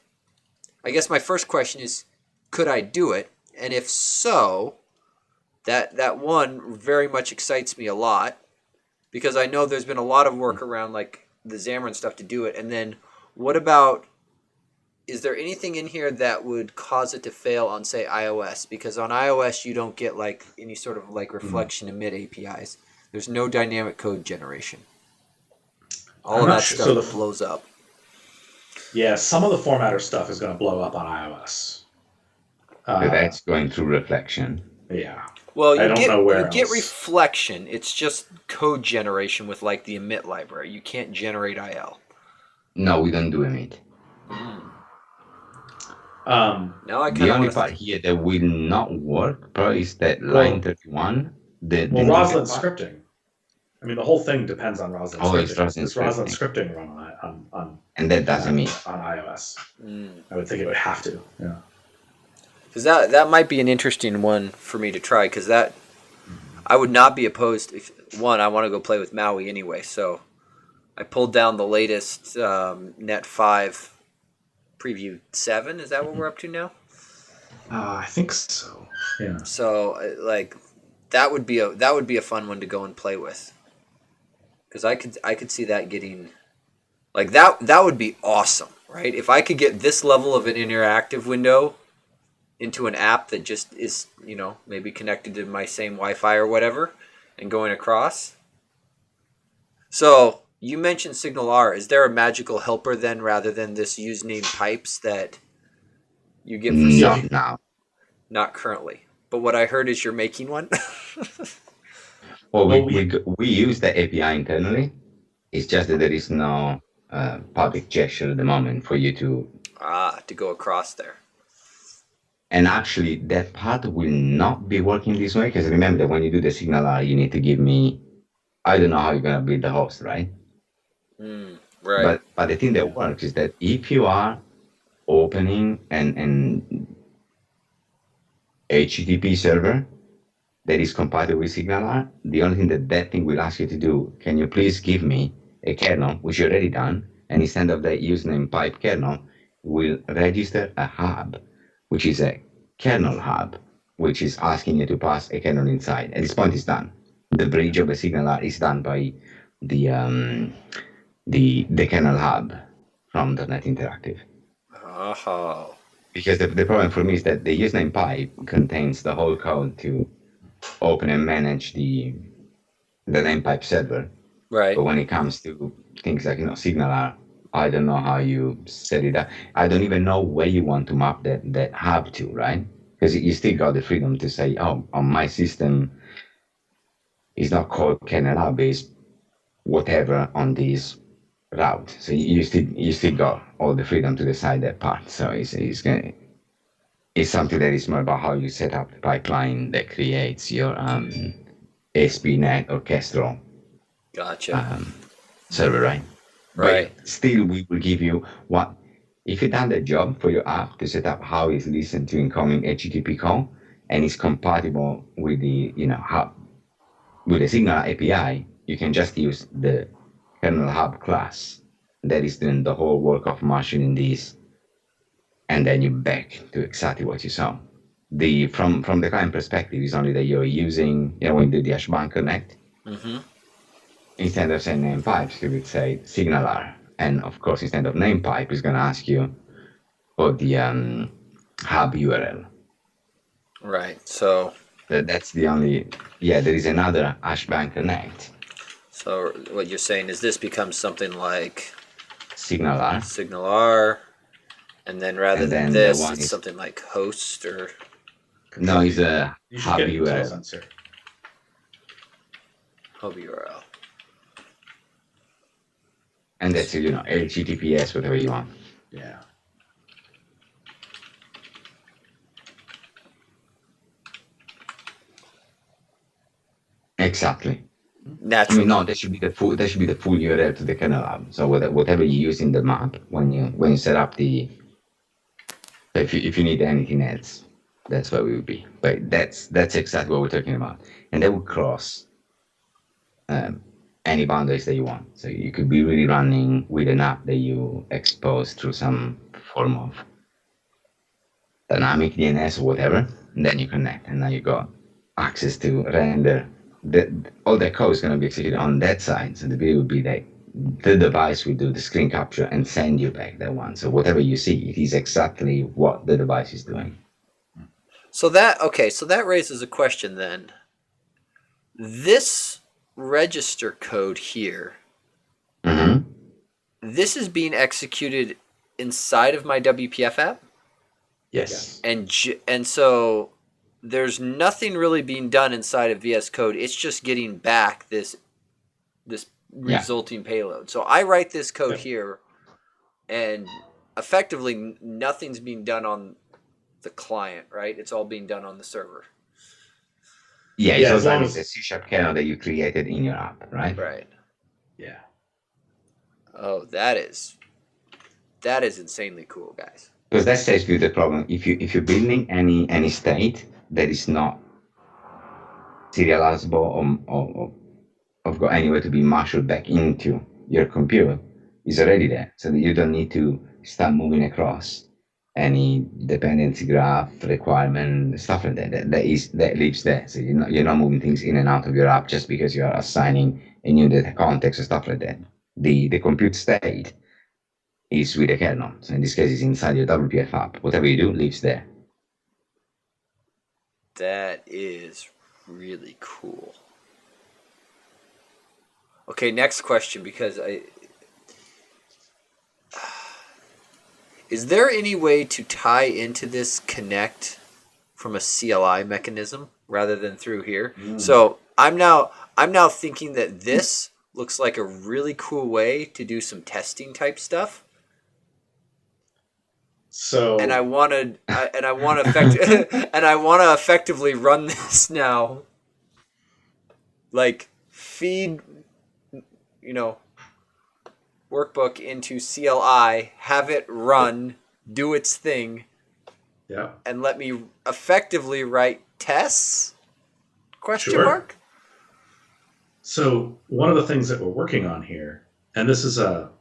I guess my first question is, could I do it? And if so, that one very much excites me a lot, because I know there's been a lot of work around, like, the Xamarin stuff to do it. And then what about, is there anything in here that would cause it to fail on, say, iOS? Because on iOS you don't get, like, any sort of, like, reflection emit APIs. There's no dynamic code generation. All I'm of not that sure. stuff So blows up. yeah, some of the formatter stuff is going to blow up on iOS. So that's going through reflection. Yeah. Well, I don't know where you get else. reflection. It's just code generation with, like, the emit library. You can't generate IL. No, we don't do emit. Now I The kind only of part here that will not work probably is that Well- line 31. The Roslyn part. scripting. I mean, the whole thing depends on Roslyn Oh, scripting. it's Roslyn Does Roslyn scripting. scripting run on And that doesn't mean. on iOS? I would think it would have to. Yeah. because that might be an interesting one for me to try, because that I would not be opposed. One, I want to go play with Maui anyway, so I pulled down the latest Net 5 Preview 7. Is that what we're up to now? I think so. Yeah. So like that would be a fun one to go and play with, because I could see that getting, like, that would be awesome, right? If I could get this level of an interactive window into an app that just is, maybe connected to my same Wi-Fi or whatever, and going across. So you mentioned SignalR. Is there a magical helper then, rather than this username pipes that you get for No. Not currently. But what I heard is you're making one. Well, Well, we use the API internally. It's just that there is no public gesture at the moment for you to. To go across there. And actually, that part will not be working this way, because remember, when you do the SignalR, you need to give me. I don't know how you're gonna build the host, right? Right. But the thing that works is that if you are opening an HTTP server that is compatible with SignalR, the only thing that thing will ask you to do, can you please give me a kernel, which you already done, and instead of the username pipe kernel, will register a hub, which is a kernel hub, which is asking you to pass a kernel inside. At this point, it's done. The bridge of the SignalR is done by the kernel hub from .NET Interactive. Oh. Because the problem for me is that the username pipe contains the whole code to open and manage the name pipe server. Right. But when it comes to things like SignalR, I don't know how you set it up. I don't even know where you want to map that hub to, right? Because you still got the freedom to say, oh, on my system, it's not called kernel hub, it's whatever on this route. So you still got all the freedom to decide that part. So it's something that is more about how you set up the pipeline that creates your ASP.NET orchestral Gotcha. server, right? Right. But still, we will give you what if you've done the job for your app to set up how it's listened to incoming HTTP call and it's compatible with the hub with the Signal API. You can just use the kernel hub class that is doing the whole work of marshalling these, and then you back to exactly what you saw. From the client perspective, is only that you're using when you do the hashband connect. Mm-hmm. Instead of saying name pipes, you would say SignalR, and of course, instead of name pipe, it's going to ask you for the hub URL. Right. So That's the only. Yeah, there is another hashband connect. So what you're saying is this becomes something like SignalR, and then rather And than then this, the one it's is- something like host or. No, it's a You should hub get control URL. sensor. hub URL. And that's, HTTPS, whatever you want. Yeah. Exactly. Naturally. No, that should be the full. That should be the full URL to the kernel app. So whatever you use in the map when you set up the. If you need anything else, that's where we would be. But that's exactly what we're talking about, and that would cross any boundaries that you want. So you could be really running with an app that you expose through some form of dynamic DNS or whatever, and then you connect, and now you got access to render. All that code is going to be executed on that side. So the beauty would be that the device will do the screen capture and send you back that one. So whatever you see, it is exactly what the device is doing. So that raises a question then. This register code here, this is being executed inside of my WPF app? Yes. And so there's nothing really being done inside of VS Code. It's just getting back this resulting payload. So I write this code here, and effectively nothing's being done on the client, right? It's all being done on the server. Yeah, it's as long as the CSharp kernel that you created in your app, right? Right. Yeah. Oh, that is insanely cool, guys. Because that saves you the problem. If you're building any state that is not serializable or got anywhere to be marshaled back into your computer, is already there, so that you don't need to start moving across any dependency graph requirement, stuff like that. That lives there. So you're not moving things in and out of your app just because you are assigning a new data context or stuff like that. The compute state is with the kernel. So in this case, it's inside your WPF app. Whatever you do lives there. That is really cool. Okay, next question, because is there any way to tie into this connect from a CLI mechanism rather than through here? So I'm now thinking that this looks like a really cool way to do some testing type stuff. So and I want to effectively run this now. Like feed, workbook into CLI, have it run, do its thing, and let me effectively write tests? Question mark? So one of the things that we're working on here, and this is so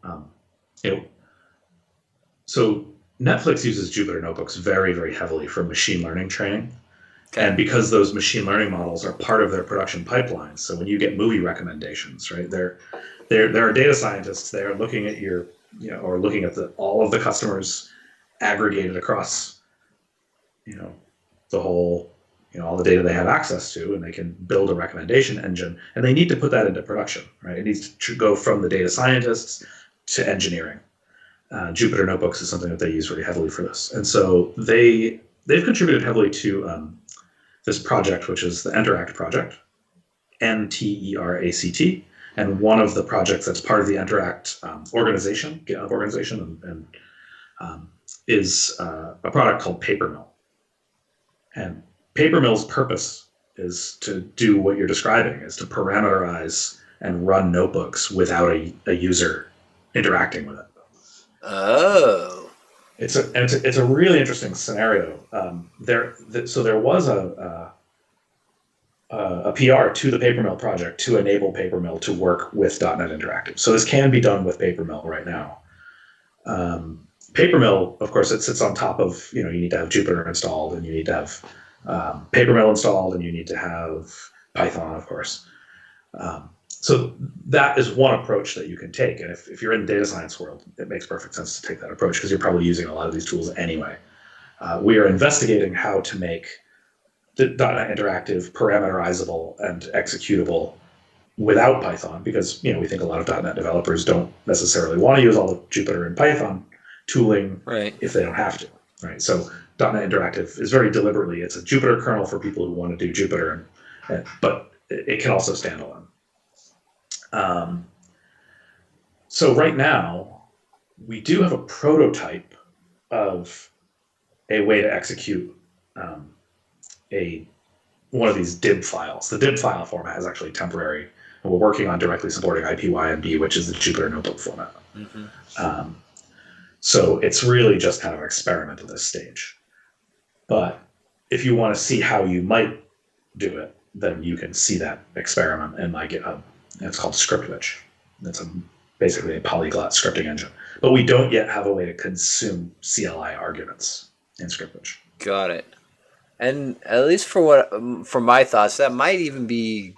Netflix uses Jupyter Notebooks very, very heavily for machine learning training. Okay. And because those machine learning models are part of their production pipelines, so when you get movie recommendations, right, there are data scientists there looking at or looking at all of the customers aggregated across, the whole, all the data they have access to, and they can build a recommendation engine, and they need to put that into production, right? It needs to go from the data scientists to engineering. Jupyter Notebooks is something that they use really heavily for this, and so they've contributed heavily to this project, which is the Interact project, NTERACT, and one of the projects that's part of the Interact organization, GitHub organization, and is a product called Papermill. And Papermill's purpose is to do what you're describing, is to parameterize and run notebooks without a user interacting with it. Oh. It's a really interesting scenario. There was a PR to the Papermill project to enable Papermill to work with .NET Interactive. So this can be done with Papermill right now. Papermill, of course, it sits on top of, you need to have Jupyter installed, and you need to have Papermill installed, and you need to have Python, of course. So that is one approach that you can take. And if you're in the data science world, it makes perfect sense to take that approach because you're probably using a lot of these tools anyway. We are investigating how to make the .NET Interactive parameterizable and executable without Python, because we think a lot of .NET developers don't necessarily want to use all the Jupyter and Python tooling if they don't have to. Right. So .NET Interactive is very deliberately, it's a Jupyter kernel for people who want to do Jupyter, but it can also stand alone. So So right now, we do have a prototype of a way to execute one of these dib files. The dib file format is actually temporary, and we're working on directly supporting IPYNB, which is the Jupyter Notebook format. So it's really just kind of an experiment at this stage. But if you want to see how you might do it, then you can see that experiment in my GitHub. And it's called Scriptwitch. It's basically a polyglot scripting engine. But we don't yet have a way to consume CLI arguments in Scriptwitch. Got it. And at least for my thoughts, that might even be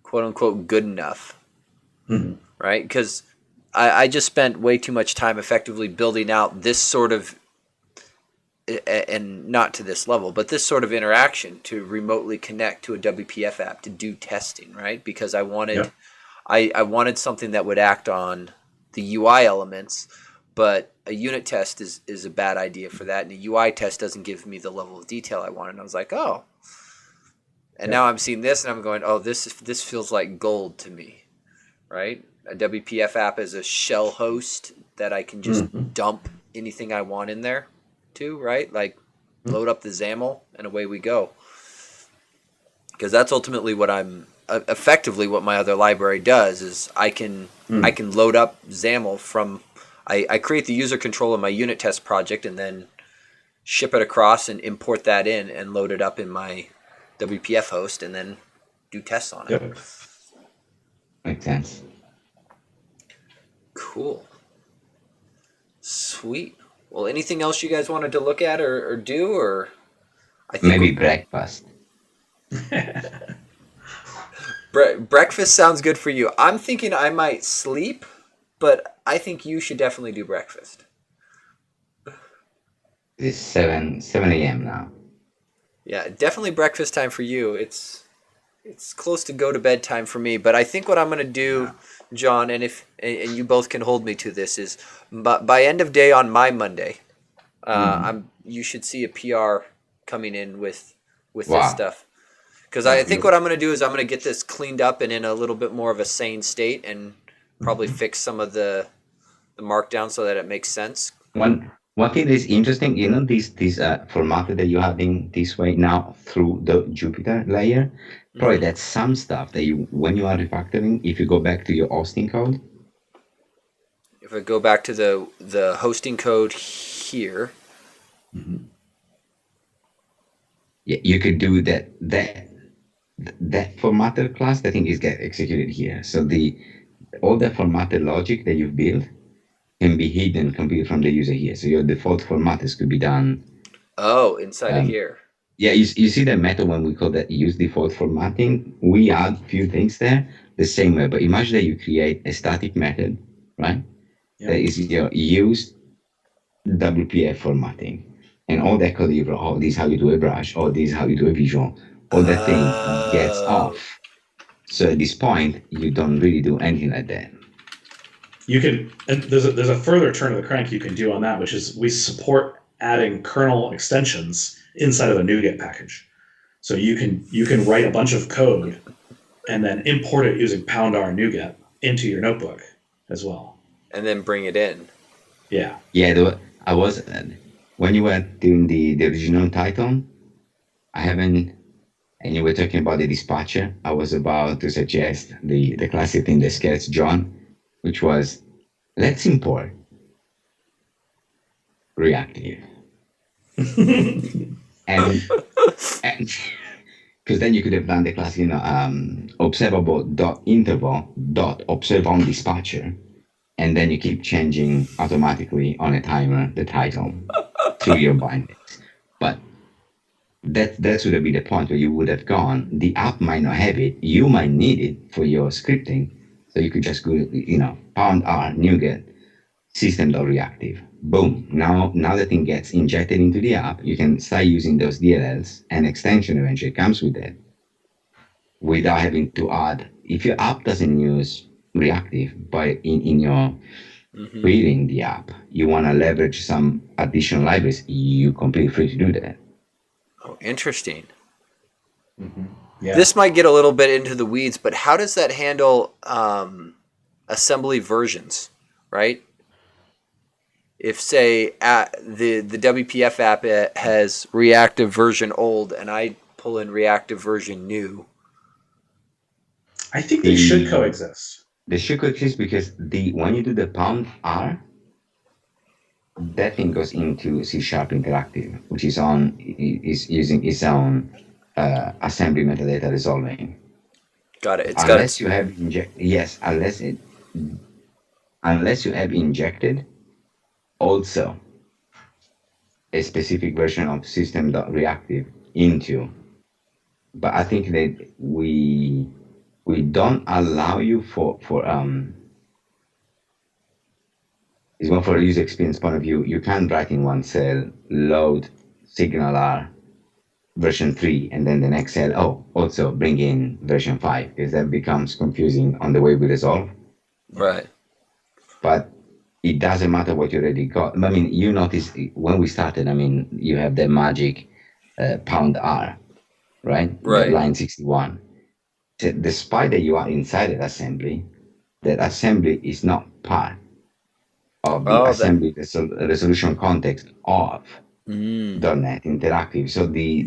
quote unquote good enough, right? Because I just spent way too much time effectively building out this sort of, and not to this level, but this sort of interaction to remotely connect to a WPF app to do testing, right? Because I wanted, I wanted something that would act on the UI elements, but a unit test is a bad idea for that, and a UI test doesn't give me the level of detail I want. And I was like, oh. And now I'm seeing this, and I'm going, oh, this feels like gold to me, right? A WPF app is a shell host that I can just dump anything I want in there to, right? Like load up the XAML, and away we go. Because that's ultimately what effectively what my other library does is I can load up XAML from. I create the user control in my unit test project and then ship it across and import that in and load it up in my WPF host and then do tests on it. Yep. Makes sense. Cool. Sweet. Well, anything else you guys wanted to look at or do, or I think maybe breakfast. Breakfast sounds good for you. I'm thinking I might sleep, but I think you should definitely do breakfast. It's 7 a.m. now. Yeah, definitely breakfast time for you. It's close to go to bed time for me. But I think what I'm going to do, Jon, and you both can hold me to this, is by end of day on my Monday, you should see a PR coming in with this stuff. Because I think what I'm going to do is I'm going to get this cleaned up and in a little bit more of a sane state and probably fix some of the markdown so that it makes sense. One thing that is interesting, this format that you're having this way now through the Jupyter layer, probably that's some stuff that when you are refactoring, if you go back to your hosting code. If I go back to the hosting code here. Yeah, you could do that formatter class, I think, is get executed here. So all the formatted logic that you've built can be hidden completely from the user here. So your default formatters could be done. Oh, inside of here. Yeah, you see the method when we call that use default formatting. We add a few things there the same way. But imagine that you create a static method, right? Yep. That is your use WPF formatting. And all that code you wrote, oh, this is how you do a brush, or this is how you do a visual. All that thing gets off. So at this point, you don't really do anything like that. You can, and there's a further turn of the crank you can do on that, which is we support adding kernel extensions inside of a NuGet package. So you can write a bunch of code and then import it using # NuGet into your notebook as well. And then bring it in. Yeah. Yeah, I was, when you were doing the original title, and you were talking about the dispatcher, I was about to suggest the classic thing that scares Jon, which was, let's import reactive. and because then you could have done the classic, observable.interval.observe on dispatcher, and then you keep changing automatically on a timer the title through your bindings. But that would have been the point where you would have gone. The app might not have it. You might need it for your scripting. So you could just go, #r NuGet system.reactive. Boom. Now the thing gets injected into the app. You can start using those DLLs, and extension eventually comes with that without having to add. If your app doesn't use reactive, but in your creating the app, you want to leverage some additional libraries, you're completely free to do that. Oh, interesting. Yeah. This might get a little bit into the weeds, but how does that handle assembly versions, right? If say the WPF app has reactive version old and I pull in reactive version new. I think they should coexist. They should coexist because when you do the .r, that thing goes into C# interactive, which is using its own assembly metadata resolving. Got it. Unless you have injected also a specific version of system.reactive into, but I think that we don't allow you for is one for a user experience point of view. You can't write in one cell load signal R version 3 and then the next cell also bring in version 5, because that becomes confusing on the way we resolve. Right. But it doesn't matter what you already got. I mean, you notice when we started, I mean, you have the magic £R, right? Right. Line 61. So despite that you are inside that assembly is not part of the assembly resolution context of .NET Interactive. So the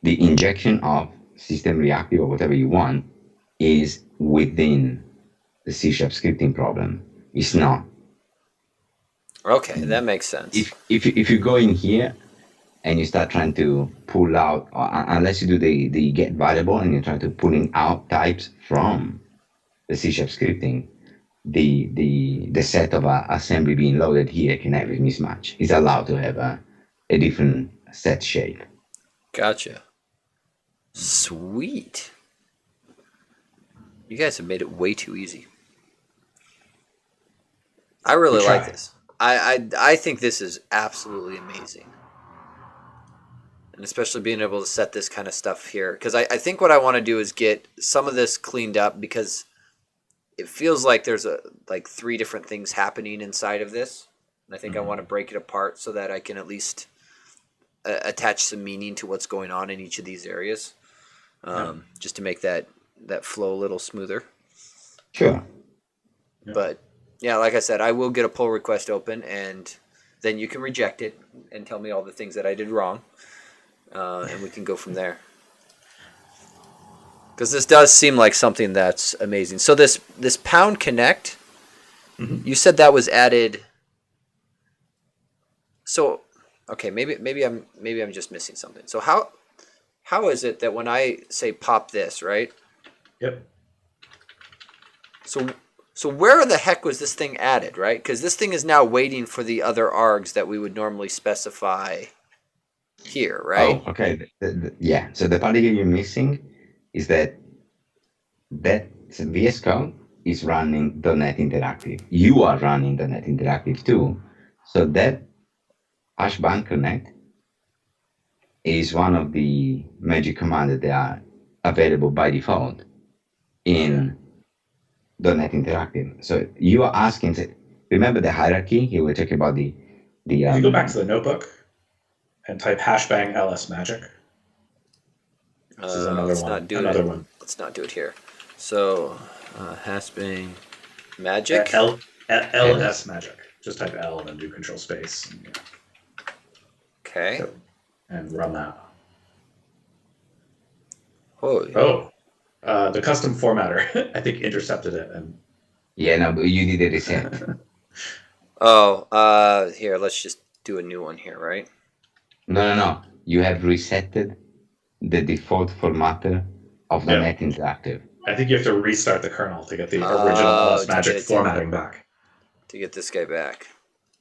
injection of system reactive or whatever you want is within the C# scripting problem. It's not. Okay, that makes sense. If you go in here and you start trying to pull out, unless you do the get variable and you try to pulling out types from the C# scripting, the set of assembly being loaded here can have a mismatch. It's allowed to have a different set shape. Gotcha. Sweet. You guys have made it way too easy. I really like this. I think this is absolutely amazing. And especially being able to set this kind of stuff here. Because I think what I want to do is get some of this cleaned up, because it feels like there's like 3 different things happening inside of this. And I think I want to break it apart so that I can at least attach some meaning to what's going on in each of these areas. Just to make that flow a little smoother. Sure. Yeah. But yeah, like I said, I will get a pull request open, and then you can reject it and tell me all the things that I did wrong, and we can go from there. Because this does seem like something that's amazing. So this pound connect, you said that was added. So, okay, maybe I'm just missing something. So how is it that when I say pop this, right? Yep. So where the heck was this thing added, right? Because this thing is now waiting for the other args that we would normally specify here, right? Oh, okay. Yeah. So the part here you're missing is that VS Code is running .NET Interactive. You are running .NET Interactive too. So that hashband connect is one of the magic commands that are available by default in .NET Interactive. So you are asking, remember the hierarchy? Here we're talking about the If you go back to the notebook and type hashbang ls magic. This is another one. Let's not do it here. So hashbang magic. ls magic. Just type L and then do control space. Okay. And run that. Holy. The custom formatter, I think, intercepted it. Yeah, no, but you did a reset. Here, let's just do a new one here, right? No. You have resetted the default formatter of the .NET Interactive. I think you have to restart the kernel to get the original LS Magic formatting back. To get this guy back.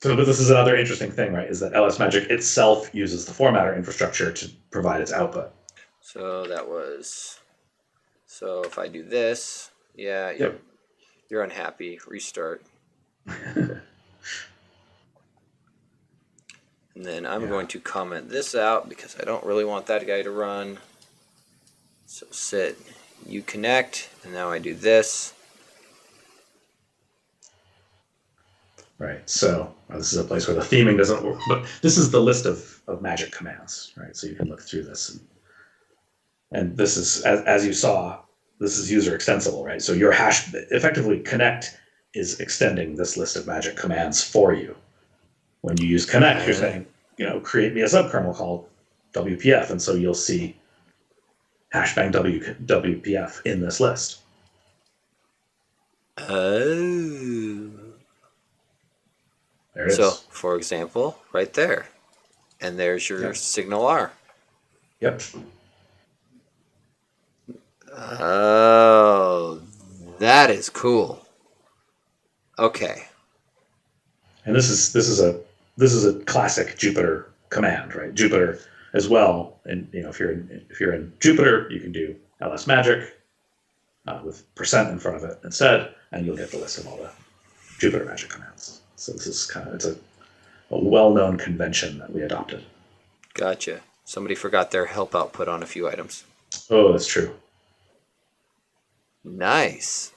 So, but this is another interesting thing, right? Is that LS Magic itself uses the formatter infrastructure to provide its output. So if I do this, you're unhappy. Restart. And then I'm going to comment this out because I don't really want that guy to run. So sit you connect, and now I do this. Right, so this is a place where the theming doesn't work, but this is the list of magic commands, right? So you can look through this. And this is, as you saw, this is user extensible, right? So your hash, effectively connect is extending this list of magic commands for you. When you use connect, you're saying, create me a subkernel called WPF, and so you'll see hashbang WPF in this list. Oh. There it is. So, for example, right there. And there's your signal R. Yep. Oh, that is cool. Okay. And this is a classic Jupyter command, right? Jupyter as well. And if you're in Jupyter, you can do ls magic with percent in front of it instead, and you'll get the list of all the Jupyter magic commands. So this is it's a well-known convention that we adopted. Gotcha. Somebody forgot their help output on a few items. Oh, that's true. Nice.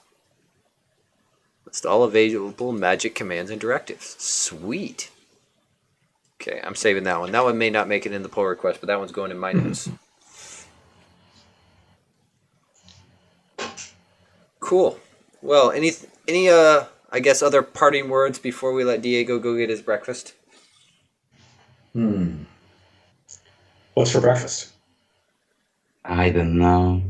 List all available magic commands and directives. Sweet. Okay, I'm saving that one. That one may not make it in the pull request, but that one's going in my notes. Cool. Well, any I guess other parting words before we let Diego go get his breakfast? What's for breakfast? I don't know.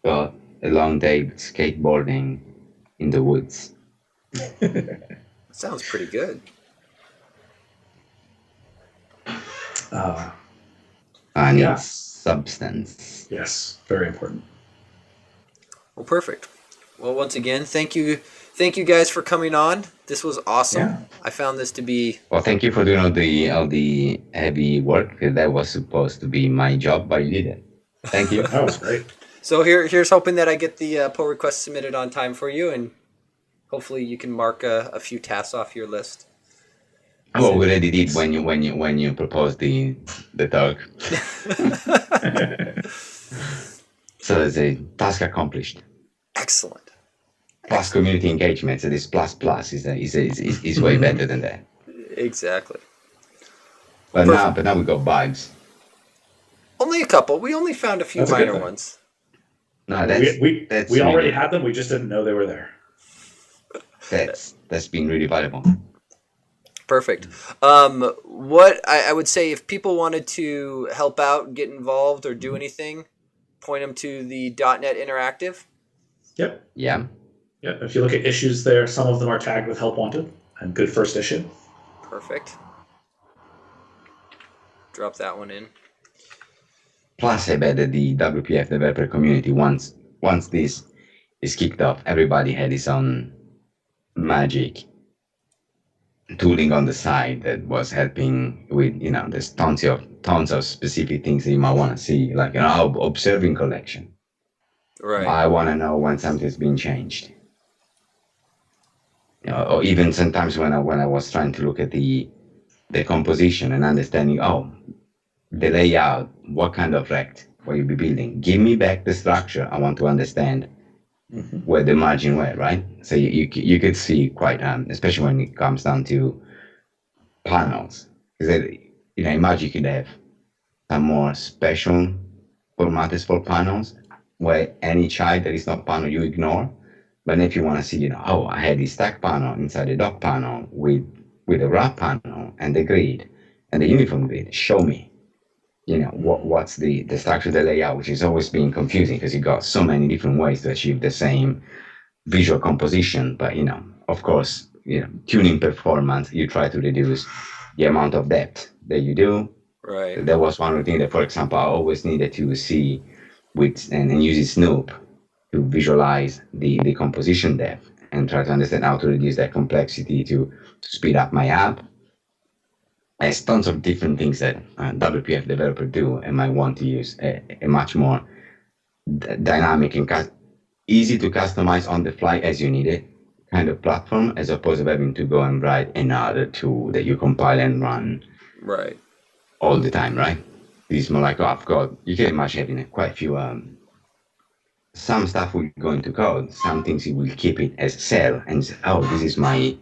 Got a long day skateboarding in the woods. Sounds pretty good. I need substance. Yes, very important. Well, perfect. Well, once again, thank you guys for coming on. This was awesome. Yeah. I found this to be. Well, thank you for doing all the heavy work. That was supposed to be my job, but you did it. Thank you. That was great. So here's hoping that I get the pull request submitted on time for you, and hopefully you can mark a few tasks off your list. Well, we already did when you proposed the talk. So it's a task accomplished. Excellent. Plus community engagement. So this plus is way better than that. Exactly. But now we got vibes. Only a couple. We only found a few minor ones. No, we already had them. We just didn't know they were there. That's been really valuable. Perfect. What I would say, if people wanted to help out, get involved, or do anything, point them to the .NET Interactive. Yep. Yeah. Yeah. If you look at issues there, some of them are tagged with help wanted and good first issue. Perfect. Drop that one in. Plus, I bet that the WPF developer community, once this is kicked off, everybody had his own magic tooling on the side that was helping with, there's tons of specific things that you might want to see, like observing collection. Right. I want to know when something's been changed. Or even sometimes when I was trying to look at the composition and understanding, the layout, what kind of rect will you be building? Give me back the structure. I want to understand where the margin were, right? So you could see quite, especially when it comes down to panels. Because imagine you could have some more special formatters for panels where any child that is not panel you ignore. But if you want to see, I had this stack panel inside the dock panel with a wrap panel and the grid and the uniform grid, show me. What's the structure, the layout, which is always being confusing because you got so many different ways to achieve the same visual composition. But of course, tuning performance, you try to reduce the amount of depth that you do. Right. There was one thing that, for example, I always needed to see and use Snoop to visualize the composition depth and try to understand how to reduce that complexity to speed up my app. There's tons of different things that WPF developer do and might want to use a much more dynamic and easy to customize on the fly as you need it kind of platform, as opposed to having to go and write another tool that you compile and run right all the time, right? It's more like, you can imagine having quite a few, some stuff will go into code, some things you will keep it as cell and say, this is my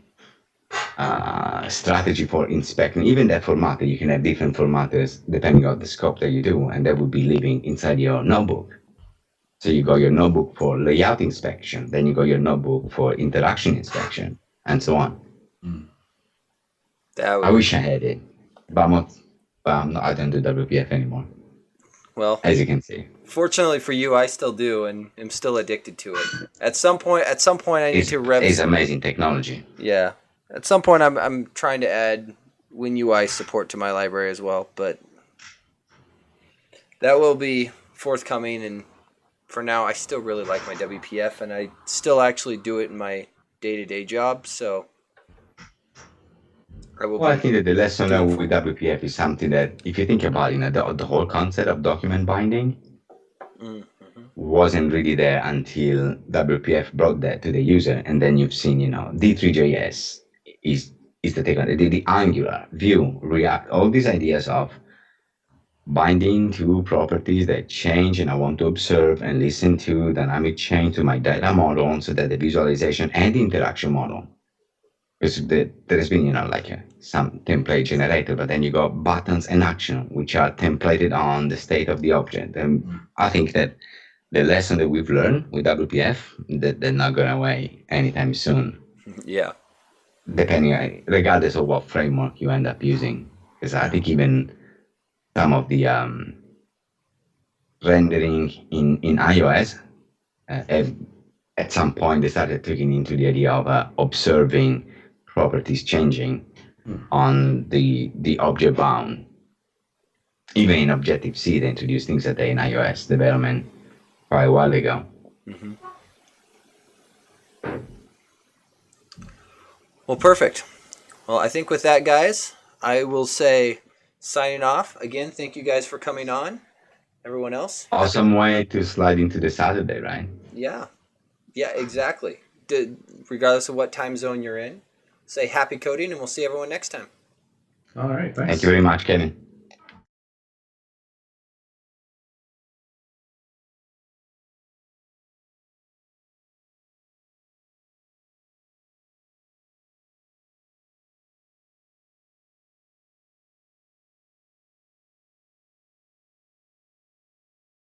strategy for inspecting. Even that formatter, you can have different formatters depending on the scope that you do, and that would be living inside your notebook. So you got your notebook for layout inspection, then you got your notebook for interaction inspection, and so on. I wish I had it, but I don't do WPF anymore. Well, as you can see. Fortunately for you, I still do, and am still addicted to it. At some point, I need to rev. It's amazing technology. Yeah. At some point, I'm trying to add WinUI support to my library as well, but that will be forthcoming. And for now, I still really like my WPF, and I still actually do it in my day-to-day job. So I think that the lesson learned with WPF is something that, if you think about it, the whole concept of document binding wasn't really there until WPF brought that to the user, and then you've seen, D3JS is the technology, the Angular, Vue, React, all these ideas of binding to properties that change, and I want to observe and listen to dynamic change to my data model, so that the visualization and the interaction model. Because there has been, some template generator, but then you got buttons and action, which are templated on the state of the object. And I think that the lesson that we've learned with WPF, that they're not going away anytime soon. Yeah. Regardless of what framework you end up using. Because I think even some of the rendering in iOS, at some point they started looking into the idea of observing properties changing on the object bound. Even in Objective-C, they introduced things that they in iOS development quite a while ago. Mm-hmm. Well, perfect. Well, I think with that, guys, I will say signing off. Again, thank you guys for coming on. Everyone else? Awesome way to slide into the Saturday, right? Yeah. Yeah, exactly. Regardless of what time zone you're in. Say happy coding, and we'll see everyone next time. All right. Thanks. Thank you very much, Kevin.